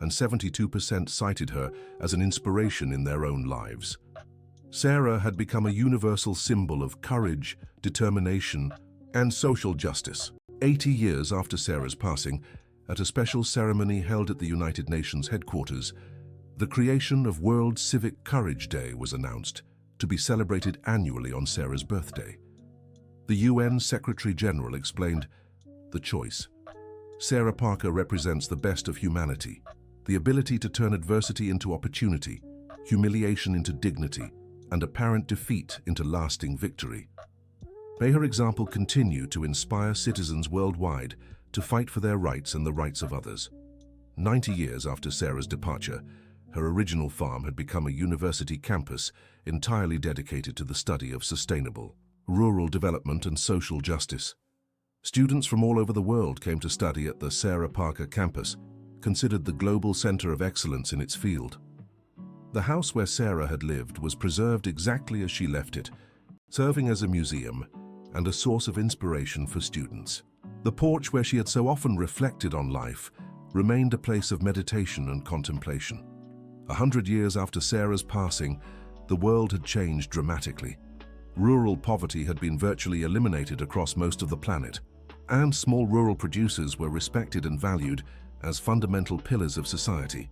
and 72% cited her as an inspiration in their own lives. Sarah had become a universal symbol of courage, determination, and social justice. 80 years after Sarah's passing, at a special ceremony held at the United Nations headquarters, the creation of World Civic Courage Day was announced, to be celebrated annually on Sarah's birthday. The UN Secretary-General explained, "The choice. Sarah Parker represents the best of humanity, the ability to turn adversity into opportunity, humiliation into dignity, and apparent defeat into lasting victory. May her example continue to inspire citizens worldwide to fight for their rights and the rights of others." 90 years after Sarah's departure, her original farm had become a university campus entirely dedicated to the study of sustainable rural development and social justice. Students from all over the world came to study at the Sarah Parker campus, considered the global center of excellence in its field. The house where Sarah had lived was preserved exactly as she left it, serving as a museum and a source of inspiration for students. The porch where she had so often reflected on life remained a place of meditation and contemplation. 100 years after Sarah's passing, the world had changed dramatically. Rural poverty had been virtually eliminated across most of the planet, and small rural producers were respected and valued as fundamental pillars of society.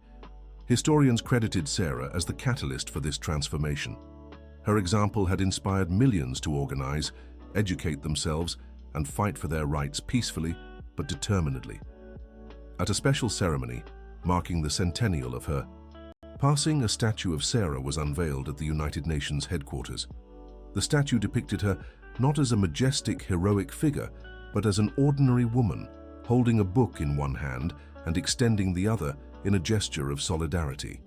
Historians credited Sarah as the catalyst for this transformation. Her example had inspired millions to organize, educate themselves, and fight for their rights peacefully but determinedly. At a special ceremony marking the centennial of her passing, a statue of Sarah was unveiled at the United Nations headquarters. The statue depicted her not as a majestic, heroic figure, but as an ordinary woman, holding a book in one hand and extending the other in a gesture of solidarity.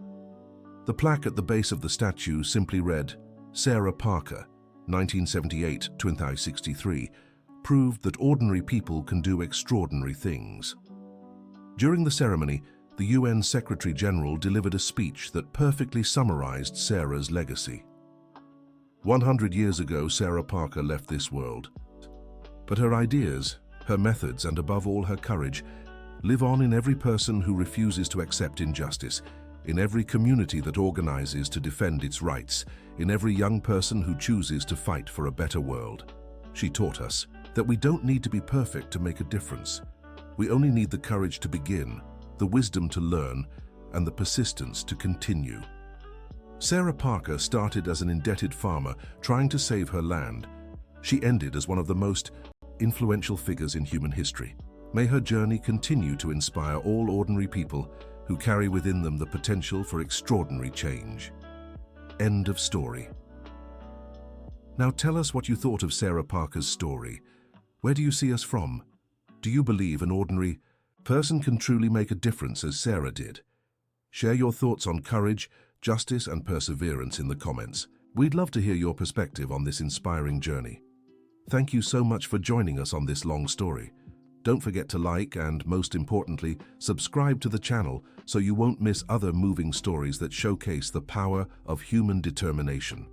The plaque at the base of the statue simply read, "Sarah Parker, 1978-1963, proved that ordinary people can do extraordinary things." During the ceremony, the UN Secretary-General delivered a speech that perfectly summarized Sarah's legacy. 100 years ago, Sarah Parker left this world. But her ideas, her methods, and above all her courage, live on in every person who refuses to accept injustice, in every community that organizes to defend its rights, in every young person who chooses to fight for a better world. She taught us that we don't need to be perfect to make a difference. We only need the courage to begin, the wisdom to learn, and the persistence to continue. Sarah Parker started as an indebted farmer trying to save her land. She ended as one of the most influential figures in human history. May her journey continue to inspire all ordinary people who carry within them the potential for extraordinary change. End of story. Now tell us what you thought of Sarah Parker's story. Where do you see us from? Do you believe an ordinary person can truly make a difference as Sarah did? Share your thoughts on courage, justice, and perseverance in the comments. We'd love to hear your perspective on this inspiring journey. Thank you so much for joining us on this long story. Don't forget to like and, most importantly, subscribe to the channel so you won't miss other moving stories that showcase the power of human determination.